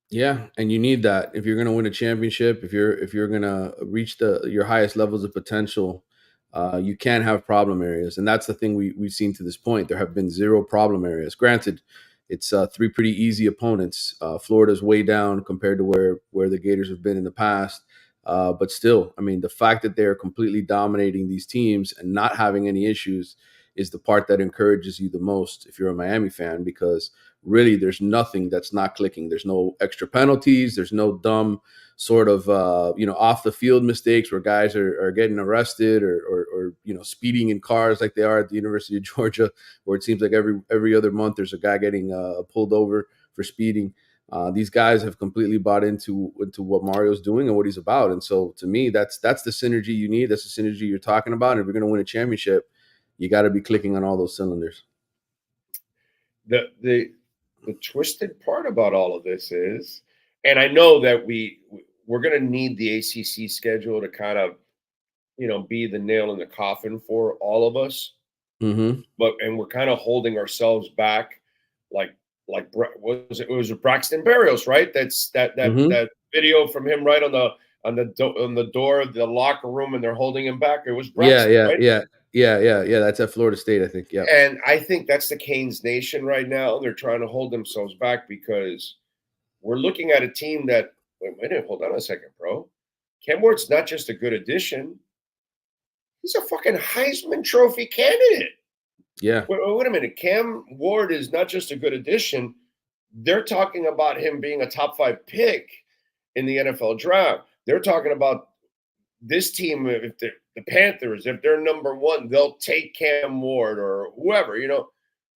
Yeah, and you need that if you're going to win a championship. If you're going to reach your highest levels of potential, you can't have problem areas, and that's the thing we've seen to this point. There have been 0 problem areas. Granted, it's 3 pretty easy opponents. Florida's way down compared to where the Gators have been in the past, but still, I mean, the fact that they're completely dominating these teams and not having any issues is the part that encourages you the most if you're a Miami fan, because really there's nothing that's not clicking. There's no extra penalties. There's no dumb sort of, off the field mistakes where guys are getting arrested or speeding in cars like they are at the University of Georgia, where it seems like every other month there's a guy getting pulled over for speeding. These guys have completely bought into what Mario's doing and what he's about. And so to me, that's the synergy you need. That's the synergy you're talking about. And if you're going to win a championship, you got to be clicking on all those cylinders. The twisted part about all of this is, and I know that we're going to need the ACC schedule to kind of, be the nail in the coffin for all of us. Mm-hmm. And we're kind of holding ourselves back, like it was Braxton Berrios, right? That video from him right on the door of the locker room, and they're holding him back. It was Braxton, right? Yeah. That's at Florida State, I think. Yeah. And I think that's the Canes nation right now. They're trying to hold themselves back because we're looking at a team that, wait a minute, hold on a second, bro. Cam Ward's not just a good addition. He's a fucking Heisman Trophy candidate. Yeah. Wait a minute. Cam Ward is not just a good addition. They're talking about him being a top 5 pick in the NFL draft. They're talking about this team, if the Panthers, if they're number 1, they'll take Cam Ward or whoever.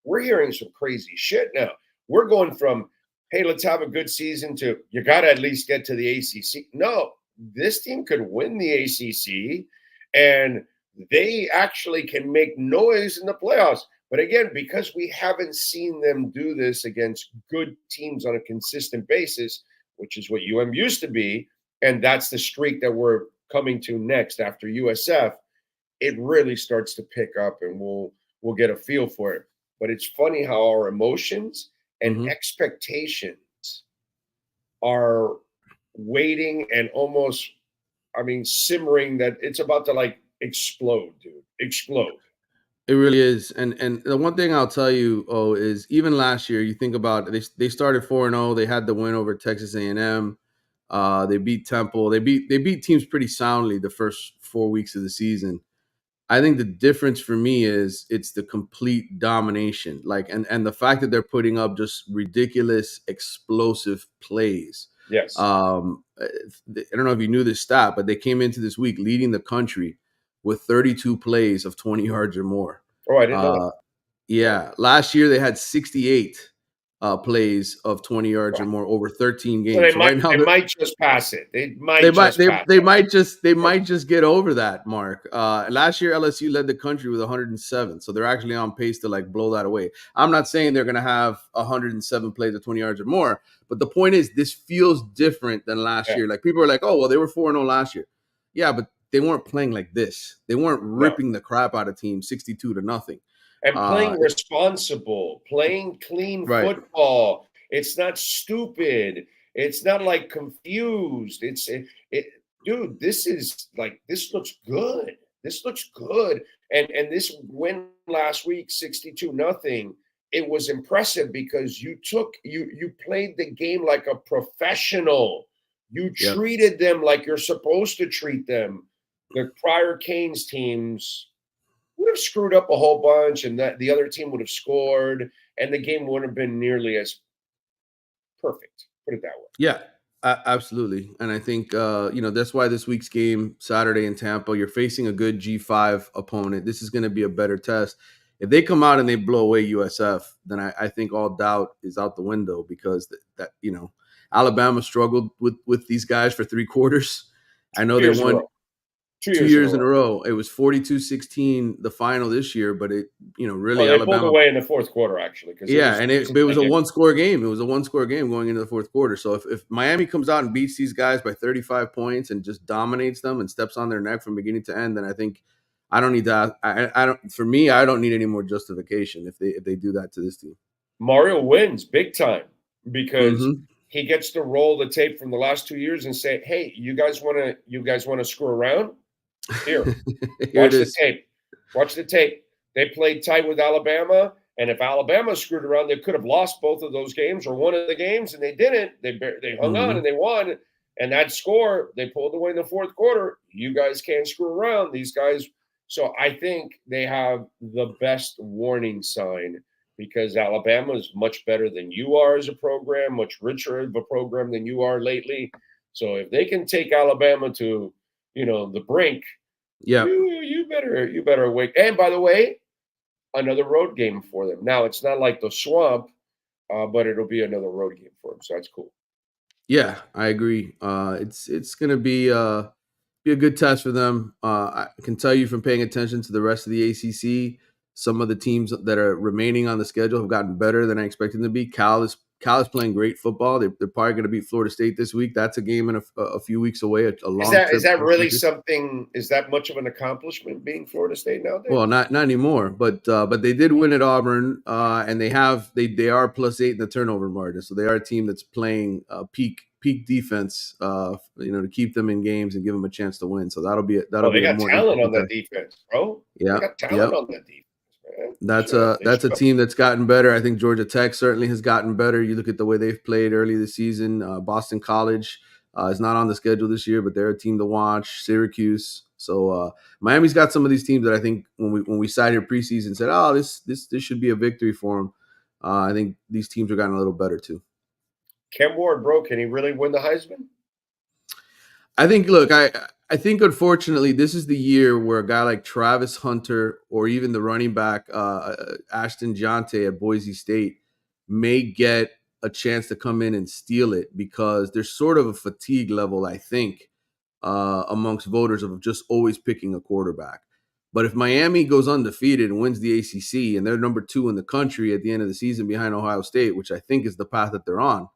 We're hearing some crazy shit now. We're going from, hey, let's have a good season to you got to at least get to the ACC. No, this team could win the ACC, and they actually can make noise in the playoffs. But again, because we haven't seen them do this against good teams on a consistent basis, which is what UM used to be, and that's the streak that we're coming to next after USF, it really starts to pick up, and we'll get a feel for it. But it's funny how our emotions and expectations are waiting and almost, simmering that it's about to explode, dude. Explode. It really is. And the one thing I'll tell you, is even last year, you think about they started 4-0. They had the win over Texas A&M. They beat Temple. They beat teams pretty soundly the first 4 weeks of the season. I think the difference for me is it's the complete domination, and the fact that they're putting up just ridiculous, explosive plays. Yes. I don't know if you knew this stat, but they came into this week leading the country with 32 plays of 20 yards or more. Oh, I didn't know that. Yeah. Last year they had 68 plays of 20 yards or more over 13 games. So they might just pass it. They might just get over that mark. Last year LSU led the country with 107, so they're actually on pace to blow that away. I'm not saying they're going to have 107 plays of 20 yards or more, but the point is this feels different than last year. People are like, oh well, they were 4-0 last year. Yeah, but they weren't playing like this. They weren't ripping the crap out of teams 62-0. And playing responsible, playing clean football. It's not stupid. It's not confused. Dude, this looks good. This looks good. And this win last week, 62-0, it was impressive because you played the game like a professional. You treated them like you're supposed to treat them. The prior Canes teams would have screwed up a whole bunch, and that the other team would have scored, and the game wouldn't have been nearly as perfect. Put it that way. Yeah, absolutely. And I think that's why this week's game Saturday in Tampa, you're facing a good G5 opponent. This is going to be a better test. If they come out and they blow away USF, then I think all doubt is out the window, because that Alabama struggled with these guys for 3 quarters. I know they won. 2 years in a row. It was 42-16 the final this year, but it really they Alabama pulled away in the fourth quarter actually. It was a 1-score game. It was a 1-score game going into the fourth quarter. So if Miami comes out and beats these guys by 35 points and just dominates them and steps on their neck from beginning to end, then I think I don't need that. I don't. For me, I don't need any more justification if they do that to this team. Mario wins big time because Mhm. he gets to roll the tape from the last 2 years and say, "Hey, you guys want to screw around? Here, Here watch it the is. tape. Watch the tape. They played tight with Alabama, and if Alabama screwed around, they could have lost both of those games or one of the games, and they didn't. They hung on Mhm. and they won. And that score, they pulled away in the fourth quarter. You guys can't screw around. These guys." So I think they have the best warning sign because Alabama is much better than you are as a program, much richer of a program than you are lately. So if they can take Alabama to, the brink, Yeah. you better wait. And by the way, another road game for them. Now it's not like the swamp, but it'll be another road game for them. So that's cool. Yeah, I agree. It's gonna be a good test for them. I can tell you from paying attention to the rest of the ACC, some of the teams that are remaining on the schedule have gotten better than I expected them to be. Cal is playing great football. They're probably going to beat Florida State this week. That's a game in a few weeks away. A long trip. Is that really something? Is that much of an accomplishment being Florida State nowadays? Well, not anymore, but they did win at Auburn, and they are +8 in the turnover margin, so they are a team that's playing peak defense, to keep them in games and give them a chance to win. So that'll be they got more talent on interesting that defense, bro. Yeah, They got talent on that defense, man. That's a team that's gotten better. I think Georgia Tech certainly has gotten better. You look at the way they've played early this season. Boston College is not on the schedule this year, but they're a team to watch. Syracuse. So Miami's got some of these teams that I think when we sat here preseason said, oh, this should be a victory for them. I think these teams are gotten a little better too. Ken Ward, bro, can he really win the Heisman? I think. Look, I think unfortunately this is the year where a guy like Travis Hunter or even the running back Ashton Jante at Boise State may get a chance to come in and steal it because there's sort of a fatigue level, I think, amongst voters of just always picking a quarterback. But if Miami goes undefeated and wins the ACC and they're number 2 in the country at the end of the season behind Ohio State, which I think is the path that they're on,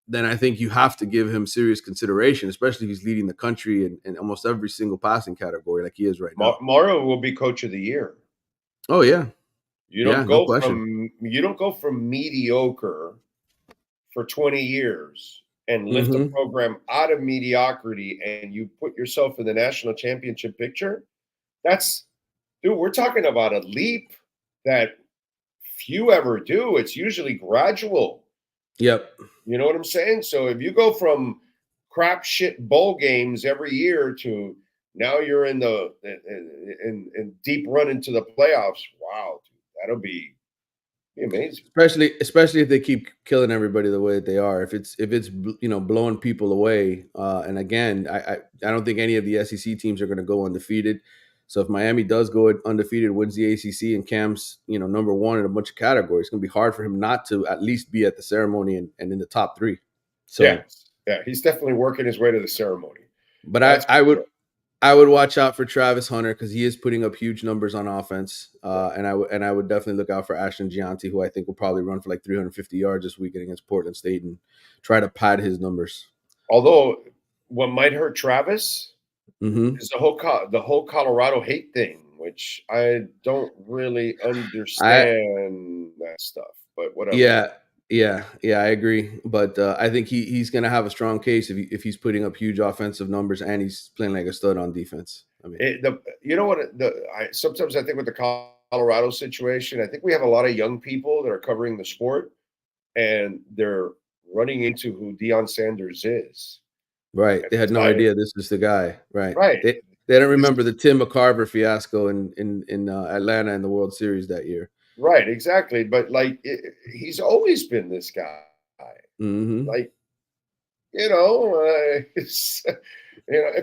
then I think you have to give him serious consideration, especially if he's leading the country in almost every single passing category like he is right now. Mario will be coach of the year. Oh yeah. You don't go from mediocre for 20 years and lift a program out of mediocrity and you put yourself in the national championship picture. We're talking about a leap that few ever do. It's usually gradual. Yep. You know what I'm saying? So if you go from crap shit bowl games every year to now you're in the in deep run into the playoffs, wow, dude, that'll be amazing. Especially if they keep killing everybody the way that they are. If it's blowing people away. And again, I don't think any of the SEC teams are going to go undefeated. So if Miami does go undefeated, wins the ACC, and Cam's number 1 in a bunch of categories, it's going to be hard for him not to at least be at the ceremony and in the top 3. So yeah, he's definitely working his way to the ceremony. But I would watch out for Travis Hunter because he is putting up huge numbers on offense, and I would definitely look out for Ashton Gianti, who I think will probably run for like 350 yards this weekend against Portland State and try to pad his numbers. Although what might hurt Travis is the whole Colorado hate thing, which I don't really understand that stuff. But whatever. Yeah, I agree. But I think he's going to have a strong case if he's putting up huge offensive numbers and he's playing like a stud on defense. I mean, sometimes I think with the Colorado situation, I think we have a lot of young people that are covering the sport, and they're running into who Deion Sanders is. Right. They had no idea this was the guy. Right. Right. They don't remember the Tim McCarver fiasco in Atlanta in the World Series that year. Right. Exactly. But he's always been this guy. Mm-hmm. If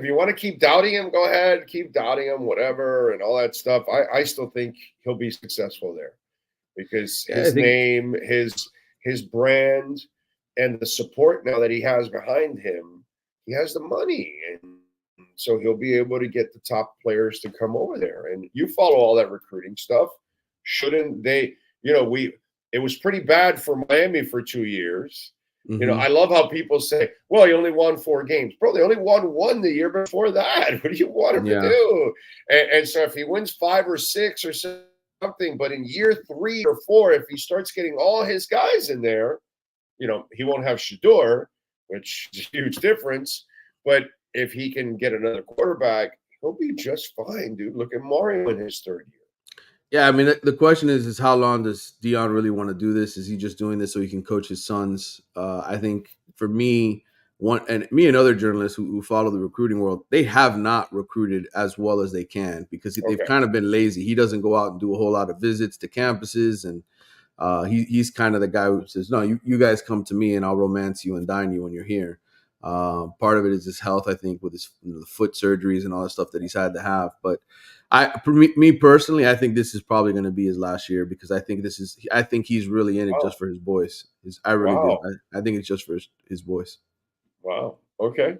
you want to keep doubting him, go ahead, keep doubting him, whatever, and all that stuff. I still think he'll be successful there because his name, his brand, and the support now that he has behind him. He has the money, and so he'll be able to get the top players to come over there. And you follow all that recruiting stuff. Shouldn't they? It was pretty bad for Miami for 2 years, You know, I love how people say, well, he only won 4 games. Bro, they only won 1 the year before that. What do you want him to do? And so if he wins 5 or 6 or something, but in year 3 or 4, if he starts getting all his guys in there, you know, he won't have Shador, which is a huge difference. But if he can get another quarterback, he'll be just fine, dude. Look at Mario in his 3rd year. Yeah, I mean, the question is how long does Dion really want to do this? Is he just doing this so he can coach his sons? I think for me, me and other journalists who follow the recruiting world, they have not recruited as well as they can because they've kind of been lazy. He doesn't go out and do a whole lot of visits to campuses, and he's kind of the guy who says, no, you guys come to me and I'll romance you and dine you when you're here. Part of it is his health, I think, with his the foot surgeries and all the stuff that he's had to have. But for me personally, I think this is probably going to be his last year because I think he's really in it just for his boys. I really do. I think it's just for his boys. Wow. Okay.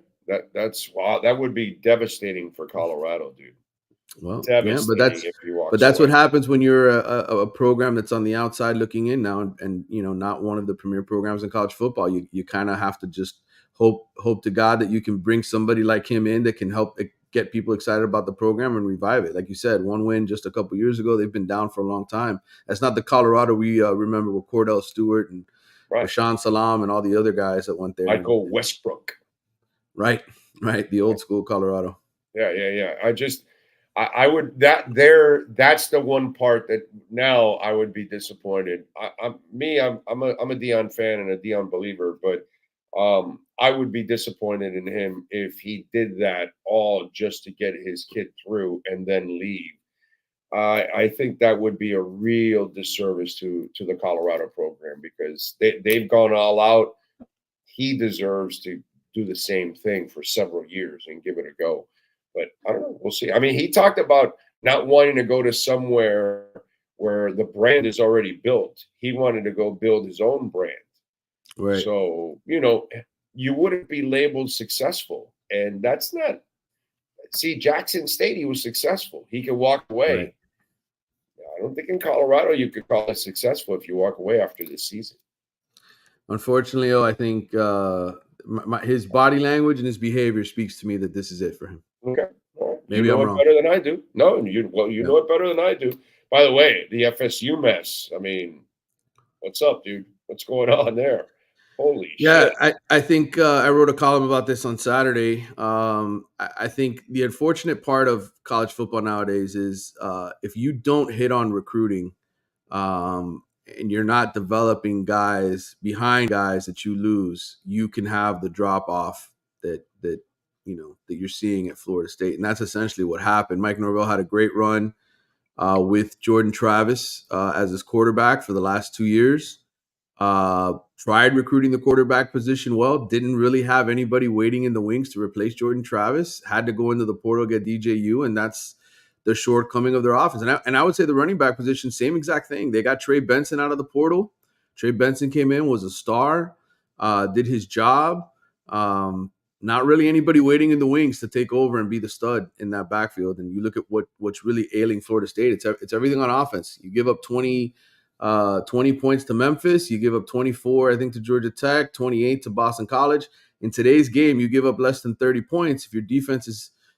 That's wow. That would be devastating for Colorado, dude. Well, yeah, but that's what happens when you're a program that's on the outside looking in now, and you know, not one of the premier programs in college football. You kind of have to just hope to God that you can bring somebody like him in that can help get people excited about the program and revive it. Like you said, 1 win just a couple years ago. They've been down for a long time. That's not the Colorado we remember with Cordell Stewart and Rashawn Salam and all the other guys that went there. Michael Westbrook. Right. The old school Colorado. Yeah. I would that's the one part that now I would be disappointed. I'm a Dion fan and a Dion believer, but I would be disappointed in him if he did that all just to get his kid through and then leave. I think that would be a real disservice to the Colorado program because they've gone all out. He deserves to do the same thing for several years and give it a go. But I don't know. We'll see. I mean, he talked about not wanting to go to somewhere where the brand is already built. He wanted to go build his own brand. Right. So, you know, you wouldn't be labeled successful. And that's not – see, Jackson State, he was successful. He could walk away. Right. I don't think in Colorado you could call it successful if you walk away after this season. Unfortunately, I think his body language and his behavior speaks to me that this is it for him. Okay. Well, maybe you know I'm it wrong. Better than I do. No, you know it better than I do. By the way, the FSU mess. I mean, what's up, dude? What's going on there? Holy shit. I think I wrote a column about this on Saturday. I think the unfortunate part of college football nowadays is if you don't hit on recruiting and you're not developing guys behind guys that you lose, you can have the drop off that you're seeing at Florida State. And that's essentially what happened. Mike Norvell had a great run with Jordan Travis as his quarterback for the last 2 years. Tried recruiting the quarterback position well, didn't really have anybody waiting in the wings to replace Jordan Travis, had to go into the portal, get DJU, and that's the shortcoming of their offense. And I would say the running back position, same exact thing. They got Trey Benson out of the portal. Trey Benson came in, was a star, did his job. Not really anybody waiting in the wings to take over and be the stud in that backfield. And you look at what's really ailing Florida State. It's everything on offense. You give up 20 points to Memphis. You give up 24, I think, to Georgia Tech, 28 to Boston College. In today's game, you give up less than 30 points. If your defense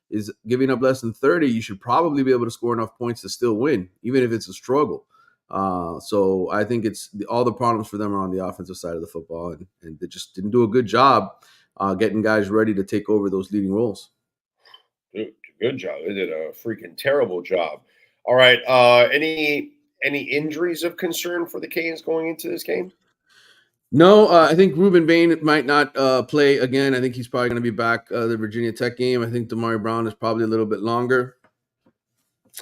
is giving up less than 30, you should probably be able to score enough points to still win, even if it's a struggle. So I think all the problems for them are on the offensive side of the football, and they just didn't do a good job getting guys ready to take over those leading roles. Dude, good job. They did a freaking terrible job. All right. Any injuries of concern for the Canes going into this game? No, I think Ruben Bain might not play again. I think he's probably going to be back the Virginia Tech game. I think Damari Brown is probably a little bit longer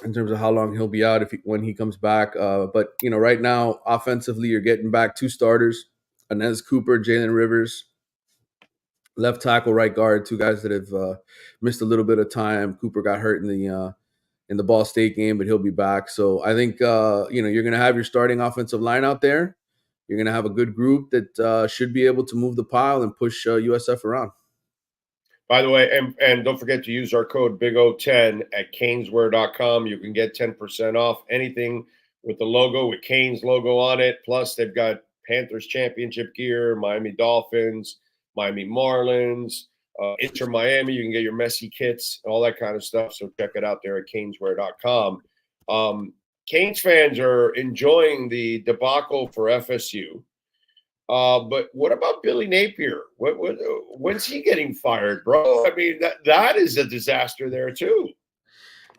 in terms of how long he'll be out when he comes back. But, right now, offensively, you're getting back 2 starters, Inez Cooper, Jalen Rivers, left tackle, right guard, 2 guys that have missed a little bit of time. Cooper got hurt in the Ball State game, but he'll be back. So I think, you're going to have your starting offensive line out there. You're going to have a good group that should be able to move the pile and push USF around. By the way, and don't forget to use our code BIGO10 at caneswear.com. You can get 10% off anything with the logo, with Canes logo on it. Plus, they've got Panthers championship gear, Miami Dolphins, Miami Marlins, Inter Miami. You can get your Messi kits and all that kind of stuff. So check it out there at caneswear.com. Canes fans are enjoying the debacle for FSU. But what about Billy Napier? When's he getting fired, bro? I mean, that is a disaster there too.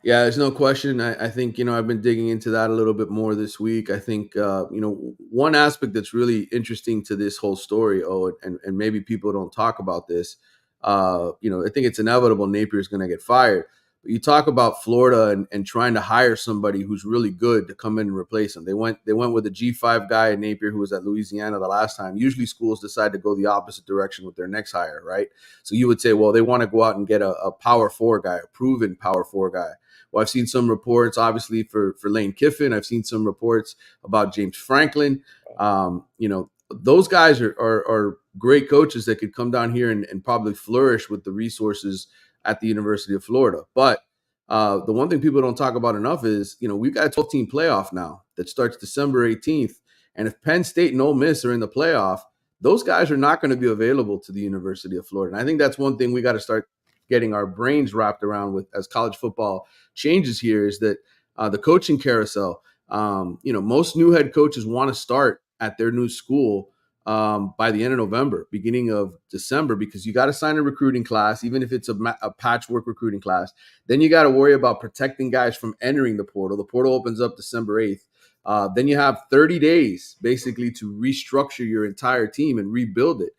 Yeah, there's no question. I think, I've been digging into that a little bit more this week. I think, one aspect that's really interesting to this whole story, and maybe people don't talk about this, I think it's inevitable Napier's going to get fired. But you talk about Florida and trying to hire somebody who's really good to come in and replace him. They went with a G5 guy in Napier who was at Louisiana the last time. Usually schools decide to go the opposite direction with their next hire, right? So you would say, well, they want to go out and get a Power 4 guy, a proven Power 4 guy. Well, I've seen some reports, obviously, for Lane Kiffin. I've seen some reports about James Franklin. Those guys are great coaches that could come down here and probably flourish with the resources at the University of Florida. But the one thing people don't talk about enough is, we've got a 12-team playoff now that starts December 18th. And if Penn State and Ole Miss are in the playoff, those guys are not going to be available to the University of Florida. And I think that's one thing we got to start getting our brains wrapped around with as college football changes here, is that the coaching carousel, most new head coaches want to start at their new school by the end of November, beginning of December, because you got to sign a recruiting class, even if it's a patchwork recruiting class. Then you got to worry about protecting guys from entering the portal. The portal opens up December 8th. Then you have 30 days basically to restructure your entire team and rebuild it.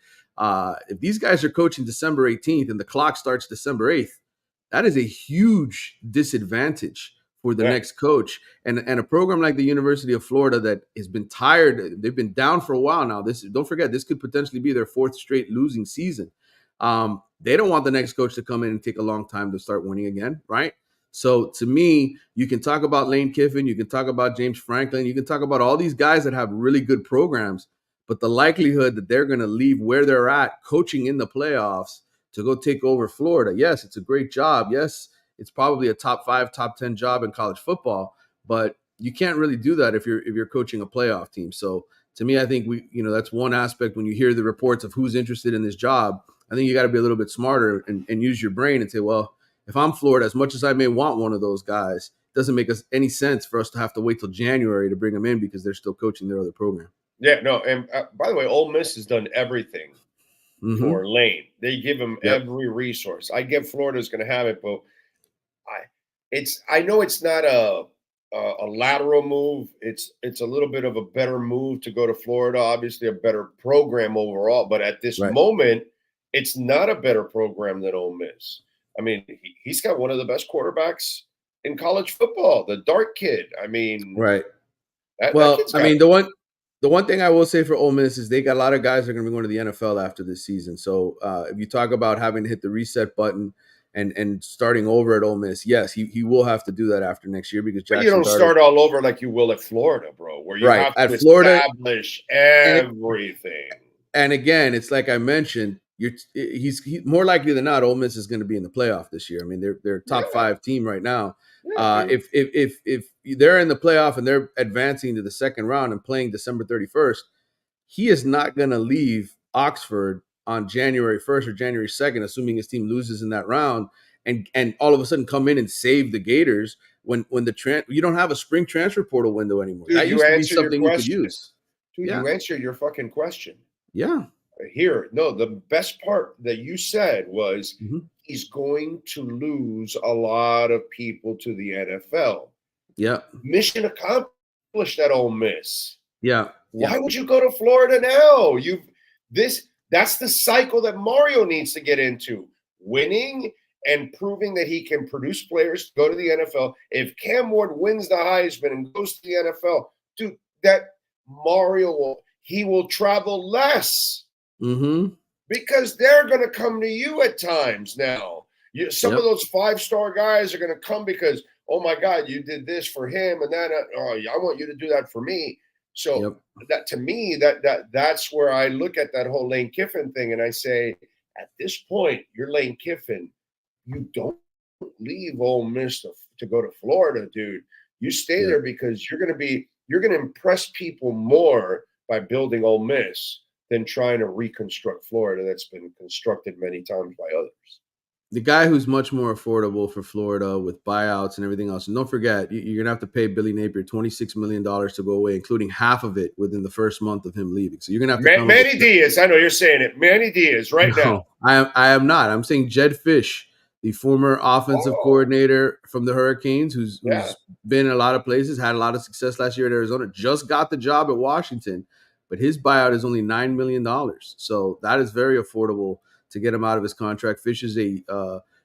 If these guys are coaching December 18th and the clock starts December 8th, that is a huge disadvantage for the next coach. And a program like the University of Florida that has been tired, they've been down for a while now. Don't forget, this could potentially be their 4th straight losing season. They don't want the next coach to come in and take a long time to start winning again, right? So to me, you can talk about Lane Kiffin, you can talk about James Franklin, you can talk about all these guys that have really good programs, but the likelihood that they're going to leave where they're at coaching in the playoffs to go take over Florida, yes, it's a great job. Yes, it's probably a top 5, top 10 job in college football, but you can't really do that if you're coaching a playoff team. So to me, I think that's one aspect when you hear the reports of who's interested in this job. I think you got to be a little bit smarter and use your brain and say, well, if I'm Florida, as much as I may want one of those guys, it doesn't make any sense for us to have to wait till January to bring them in because they're still coaching their other program. Yeah, no, and by the way, Ole Miss has done everything for Lane. They give him every resource. I get Florida's going to have it, but I know it's not a lateral move. It's a little bit of a better move to go to Florida. Obviously, a better program overall, but at this moment, it's not a better program than Ole Miss. I mean, he's got one of the best quarterbacks in college football, the Dart kid. I mean, right. The one thing I will say for Ole Miss is they got a lot of guys that are going to be going to the NFL after this season. So if you talk about having to hit the reset button and starting over at Ole Miss, yes, he will have to do that after next year because Jackson. But you don't start all over like you will at Florida, bro, where you have to at Florida, establish everything. And again, it's like I mentioned, he's more likely than not, Ole Miss is going to be in the playoff this year. I mean, they're a top 5 team right now. If they're in the playoff and they're advancing to the second round and playing December 31st, he is not going to leave Oxford on January 1st or January 2nd, assuming his team loses in that round, and all of a sudden come in and save the Gators when you don't have a spring transfer portal window anymore. Dude, that used to be something you could use. Dude, you answered your fucking question. Yeah. The best part that you said was he's going to lose a lot of people to the NFL. Yeah. Mission accomplished at Ole Miss. Yeah. Why would you go to Florida now? That's the cycle that Mario needs to get into. Winning and proving that he can produce players to go to the NFL. If Cam Ward wins the Heisman and goes to the NFL, dude, that Mario will travel less. Because they're going to come to you at times now. Some of those 5-star guys are going to come because, oh my God, you did this for him and that. I want you to do that for me. So that to me, that's where I look at that whole Lane Kiffin thing and I say, at this point, you're Lane Kiffin. You don't leave Ole Miss to go to Florida, dude. You stay there because you're going to impress people more by building Ole Miss than trying to reconstruct Florida that's been constructed many times by others. The guy who's much more affordable for Florida with buyouts and everything else. And don't forget, you're going to have to pay Billy Napier $26 million to go away, including half of it within the first month of him leaving. So you're going to have to Manny Diaz. I know you're saying it. Manny Diaz now. I am not. I'm saying Jed Fish, the former offensive coordinator from the Hurricanes, who's been in a lot of places, had a lot of success last year at Arizona, just got the job at Washington, but his buyout is only $9 million. So that is very affordable to get him out of his contract. Fish is a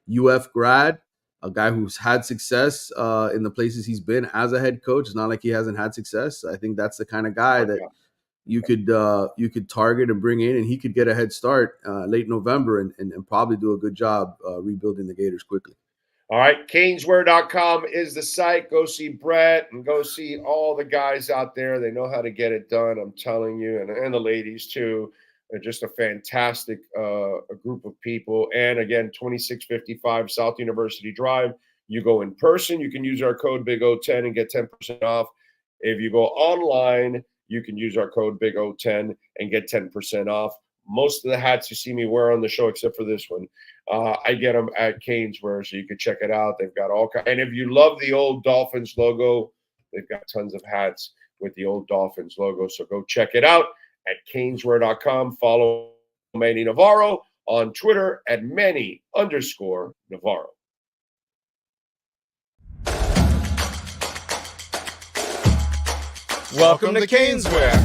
UF grad, a guy who's had success in the places he's been as a head coach. It's not like he hasn't had success. I think that's the kind of guy that you could target and bring in, and he could get a head start late November and probably do a good job rebuilding the Gators quickly. All right, caneswear.com is the site. Go see Brett and go see all the guys out there. They know how to get it done, I'm telling you, and the ladies too. They're just a fantastic a group of people. And again, 2655 South University Drive. You go in person, you can use our code BIG010 and get 10% off. If you go online, you can use our code BIG010 and get 10% off. Most of the hats you see me wear on the show, except for this one, I get them at Caneswear, so you can check it out. They've got all kinds. And if you love the old Dolphins logo, they've got tons of hats with the old Dolphins logo. So go check it out at caneswear.com. Follow Manny Navarro on Twitter at Manny_Navarro. Welcome to Caneswear.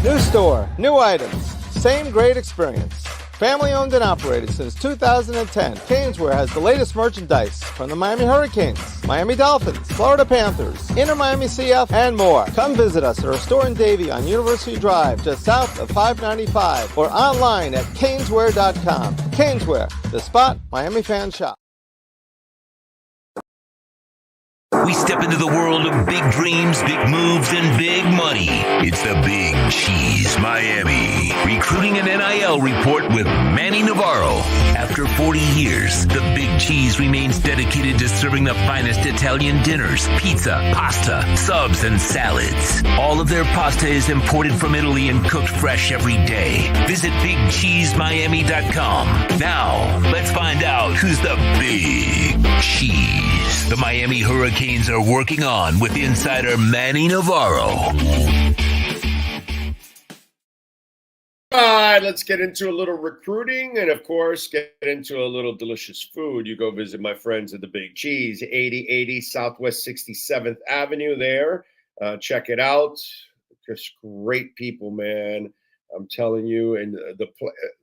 New store, new items, same great experience. Family owned and operated since 2010, Caneswear has the latest merchandise from the Miami Hurricanes, Miami Dolphins, Florida Panthers, Inter Miami CF, and more. Come visit us at our store in Davie on University Drive, just south of 595, or online at caneswear.com. Caneswear, the spot Miami fans shop. We step into the world of big dreams, big moves, and big money. It's the Big Cheese Miami Recruiting and NIL Report with Manny Navarro. After 40 years, the Big Cheese remains dedicated to serving the finest Italian dinners, pizza, pasta, subs, and salads. All of their pasta is imported from Italy and cooked fresh every day. Visit BigCheeseMiami.com. Now, let's find out who's the Big Cheese the Miami Hurricanes are working on with insider Manny Navarro. All right, let's get into a little recruiting and, of course, get into a little delicious food. You go visit my friends at the Big Cheese, 8080 Southwest 67th Avenue there. Check it out. Just great people, man. I'm telling you. And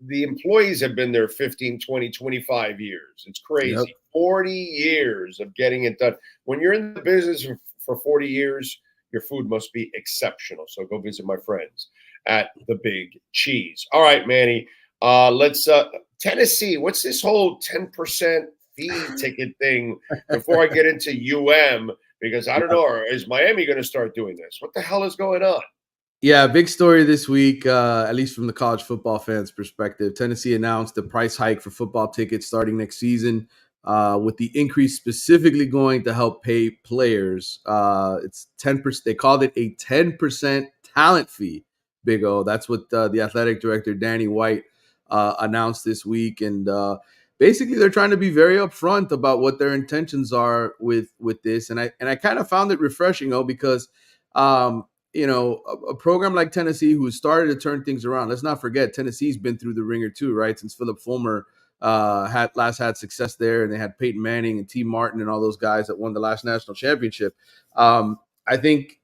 the employees have been there 15, 20, 25 years. It's crazy. Yep. 40 years of getting it done. When you're in the business for 40 years, your food must be exceptional. So go visit my friends at the Big Cheese. All right, Manny. Let's Tennessee. What's this whole 10% fee ticket thing before I get into UM? Because I don't know, is Miami going to start doing this? What the hell is going on? Yeah, big story this week, at least from the college football fans' perspective. Tennessee announced a price hike for football tickets starting next season, with the increase specifically going to help pay players. It's 10%. They called it a 10% talent fee, Big O. That's what the athletic director, Danny White, announced this week. And basically, they're trying to be very upfront about what their intentions are with this. And I kind of found it refreshing, because a program like Tennessee, who started to turn things around. Let's not forget, Tennessee's been through the ringer too, right? Since Philip Fulmer had success there, and they had Peyton Manning and T. Martin and all those guys that won the last national championship. I think,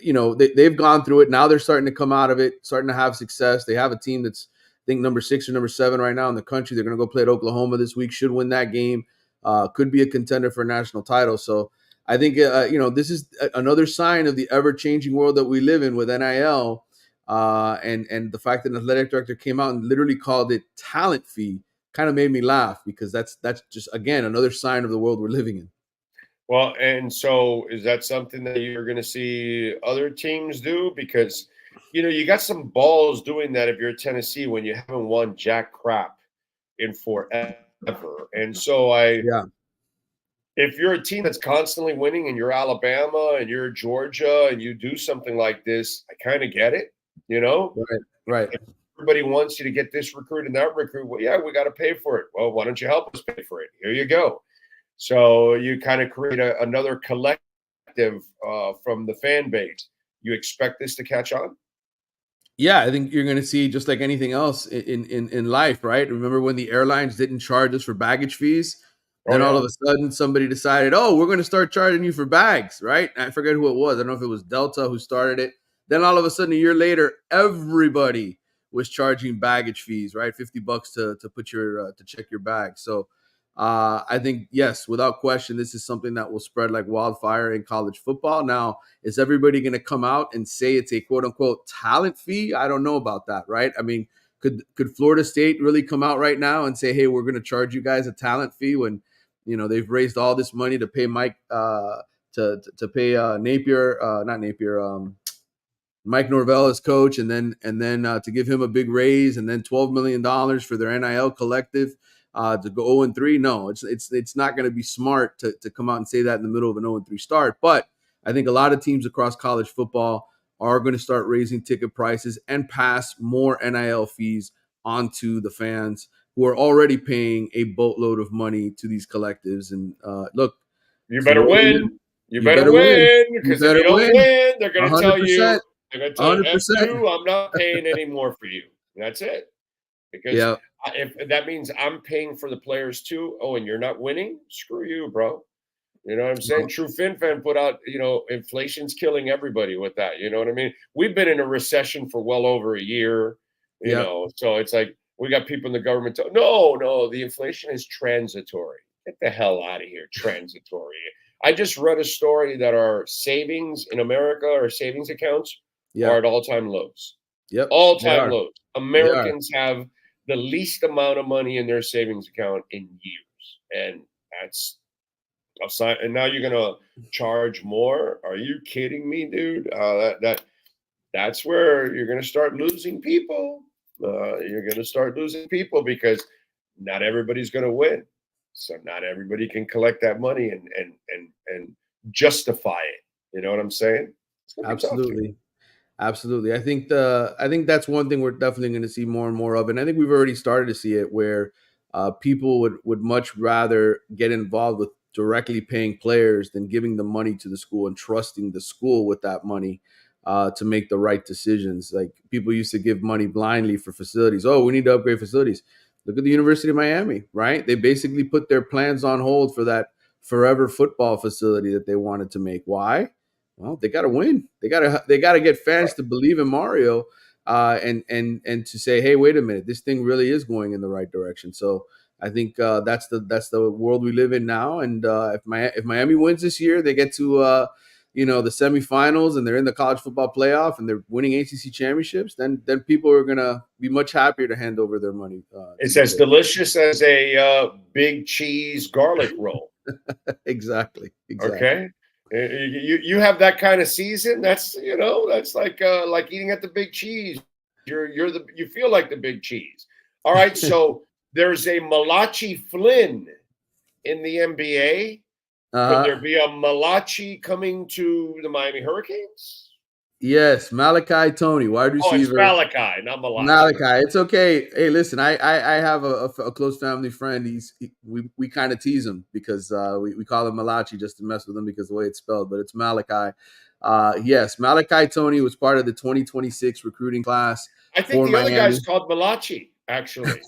they've gone through it. Now they're starting to come out of it, starting to have success. They have a team that's, I think, number 6 or number 7 right now in the country. They're going to go play at Oklahoma this week, should win that game, could be a contender for a national title. So I think, this is another sign of the ever-changing world that we live in with NIL, and the fact that an athletic director came out and literally called it talent fee kind of made me laugh, because that's just, again, another sign of the world we're living in. Well, and so is that something that you're going to see other teams do? Because, you got some balls doing that if you're Tennessee when you haven't won jack crap in forever. And so if you're a team that's constantly winning and you're Alabama and you're Georgia and you do something like this, I kind of get it, you know? Right. If everybody wants you to get this recruit and that recruit, well, yeah, we got to pay for it. Well, why don't you help us pay for it? Here you go. So you kind of create another collective from the fan base. You expect this to catch on? Yeah, I think you're going to see, just like anything else in life, right? Remember when the airlines didn't charge us for baggage fees? Then all of a sudden somebody decided, oh, we're going to start charging you for bags, right? I forget who it was. I don't know if it was Delta who started it. Then all of a sudden, a year later, everybody was charging baggage fees, right? $50 to put your to check your bag. So I think, yes, without question, this is something that will spread like wildfire in college football. Now, is everybody going to come out and say it's a quote unquote talent fee? I don't know about that, right? I mean, could Florida State really come out right now and say, hey, we're going to charge you guys a talent fee when, you know, they've raised all this money to pay Mike to pay Mike Norvell as coach, and then to give him a big raise, and then $12 million for their NIL collective to go 0-3. No, it's not going to be smart to come out and say that in the middle of an 0-3 start. But I think a lot of teams across college football are going to start raising ticket prices and pass more NIL fees onto the fans who are already paying a boatload of money to these collectives. And look, you better win. You better win, because if you don't win, they're going to tell you, they're going to tell you, F2, I'm not paying any more for you. That's it. Because if that means I'm paying for the players too. Oh, and you're not winning? Screw you, bro. You know what I'm saying? True FinFan put out, you know, inflation's killing everybody with that. You know what I mean? We've been in a recession for well over a year, you know, so it's like, we got people in the government. No, the inflation is transitory. Get the hell out of here. Transitory. I just read a story that our savings in America, our savings accounts, are at all-time lows. Yep. All-time lows. Americans have the least amount of money in their savings account in years. And that's a sign. And now you're going to charge more? Are you kidding me, dude? That's where you're going to start losing people. You're going to start losing people because not everybody's going to win. So not everybody can collect that money and justify it. You know what I'm saying? Absolutely. I think that's one thing we're definitely going to see more and more of. And I think we've already started to see it where people would much rather get involved with directly paying players than giving the money to the school and trusting the school with that money to make the right decisions. Like people used to give money blindly for facilities. Oh, we need to upgrade facilities. Look at the University of Miami, right? They basically put their plans on hold for that forever football facility that they wanted to make. Why? Well, they got to win. They got to get fans to believe in Mario and to say, hey, wait a minute, this thing really is going in the right direction. So I think that's the world we live in now. And if Miami wins this year, they get to the semifinals and they're in the college football playoff and they're winning ACC championships, then people are going to be much happier to hand over their money. It's as delicious as a big cheese garlic roll. Exactly. Okay. You have that kind of season. That's like eating at the big cheese. You feel like the big cheese. All right. So there's a Malachi Flynn in the NBA. Could there be a Malachi coming to the Miami Hurricanes? Yes, Malachi Tony, wide receiver. Oh, it's Malachi, not Malachi. Malachi, it's okay. Hey, listen, I have a close family friend. We kind of tease him because we call him Malachi just to mess with him because of the way it's spelled, but it's Malachi. Yes, Malachi Tony was part of the 2026 recruiting class. I think the other guy's called Malachi. Actually,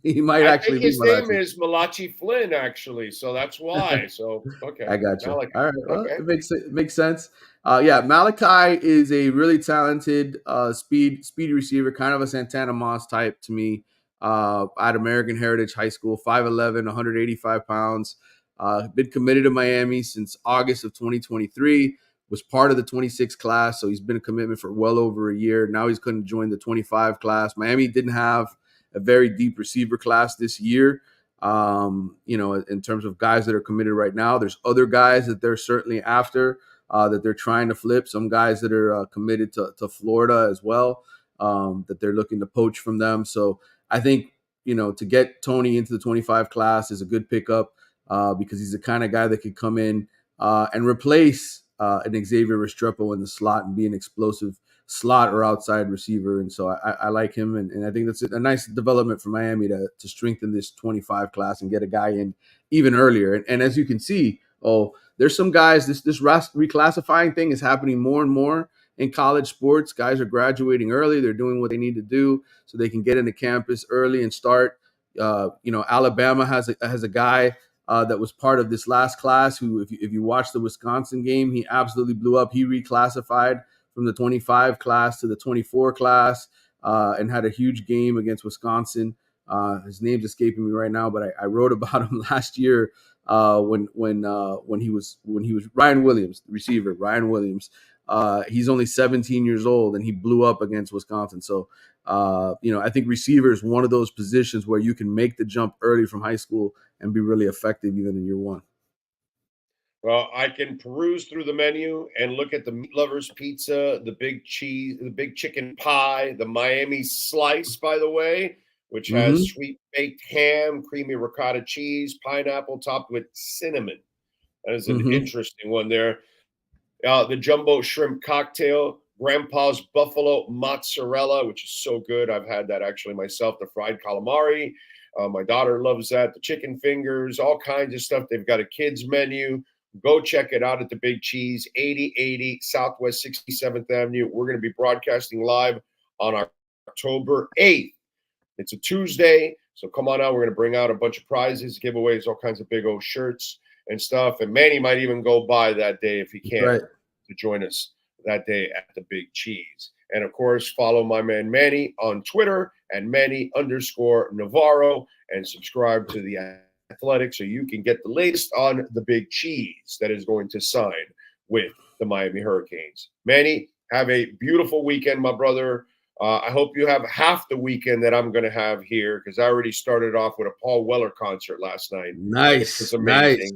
he might actually. His name is Malachi Flynn. Actually, so that's why. So okay, I got you. Malachi. All right, well, it makes sense. Yeah, Malachi is a really talented speed receiver, kind of a Santana Moss type to me. At American Heritage High School, 5'11", 185 pounds. Been committed to Miami since August of 2023. Was part of the 26 class, so he's been a commitment for well over a year. Now he's going to join the 25 class. Miami didn't have a very deep receiver class this year. In terms of guys that are committed right now, there's other guys that they're certainly after that they're trying to flip. Some guys that are committed to Florida as well, that they're looking to poach from them. So I think, to get Tony into the 25 class is a good pickup. because he's the kind of guy that could come in and replace an Xavier Restrepo in the slot and be an explosive slot or outside receiver. And so I like him. And I think that's a nice development for Miami to strengthen this 25 class and get a guy in even earlier. And as you can see, there's some guys, this reclassifying thing is happening more and more in college sports. Guys are graduating early. They're doing what they need to do so they can get into campus early and start. Alabama has a guy that was part of this last class who, if you watch the Wisconsin game, he absolutely blew up. He reclassified from the 25 class to the 24 class and had a huge game against Wisconsin. His name's escaping me right now, but I wrote about him last year when he was Ryan Williams, the receiver, Ryan Williams. He's only 17 years old and he blew up against Wisconsin. So, I think receiver is one of those positions where you can make the jump early from high school and be really effective even in year one. Well, I can peruse through the menu and look at the Meat Lovers Pizza, the big cheese, the big chicken pie, the Miami slice, by the way, which has sweet baked ham, creamy ricotta cheese, pineapple topped with cinnamon. That is an interesting one there. The jumbo shrimp cocktail, Grandpa's buffalo mozzarella, which is so good. I've had that actually myself. The fried calamari. My daughter loves that. The chicken fingers, all kinds of stuff. They've got a kids menu. Go check it out at the Big Cheese, 8080 Southwest 67th Avenue. We're going to be broadcasting live on October 8th. It's a Tuesday, so come on out. We're going to bring out a bunch of prizes, giveaways, all kinds of big old shirts and stuff. And Manny might even go by that day if he can to join us that day at the Big Cheese. And, of course, follow my man Manny on Twitter at Manny_Navarro and subscribe to the Athletic so you can get the latest on the Big Cheese that is going to sign with the Miami Hurricanes. Manny, have a beautiful weekend, my brother. I hope you have half the weekend that I'm going to have here because I already started off with a Paul Weller concert last night. Nice. It's amazing. Nice.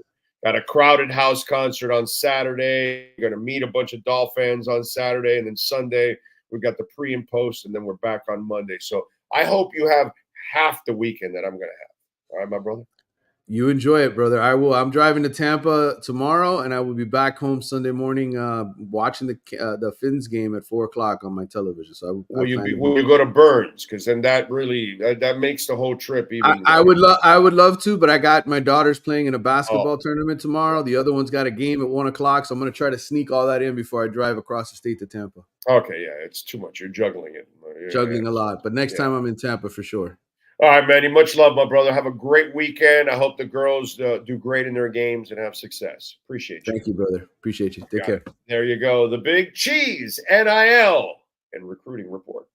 Got a Crowded House concert on Saturday. Going to meet a bunch of Dolphins on Saturday. And then Sunday, we got the pre and post, and then we're back on Monday. So I hope you have half the weekend that I'm going to have. All right, my brother? You enjoy it, brother. I will. I'm driving to Tampa tomorrow, and I will be back home Sunday morning watching the Fins game at 4:00 on my television. So will you go to Burns? Because then that really that makes the whole trip even. I would love to, but I got my daughter's playing in a basketball tournament tomorrow. The other one's got a game at 1:00, so I'm going to try to sneak all that in before I drive across the state to Tampa. Okay, yeah, it's too much. You're juggling it. Juggling a lot, but next time I'm in Tampa for sure. All right, Manny. Much love, my brother. Have a great weekend. I hope the girls do great in their games and have success. Appreciate you. Thank you, brother. Appreciate you. Take care. There you go. The Big Cheese, NIL, and Recruiting Report.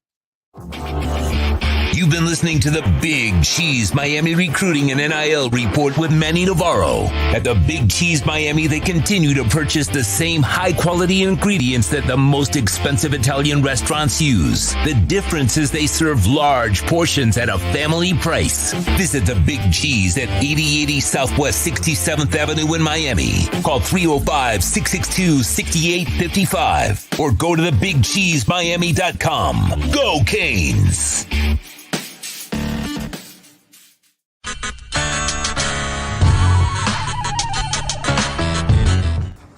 You've been listening to the Big Cheese Miami Recruiting and NIL Report with Manny Navarro. At the Big Cheese Miami, they continue to purchase the same high-quality ingredients that the most expensive Italian restaurants use. The difference is they serve large portions at a family price. Visit the Big Cheese at 8080 Southwest 67th Avenue in Miami. Call 305-662-6855 or go to thebigcheesemiami.com. Go Canes!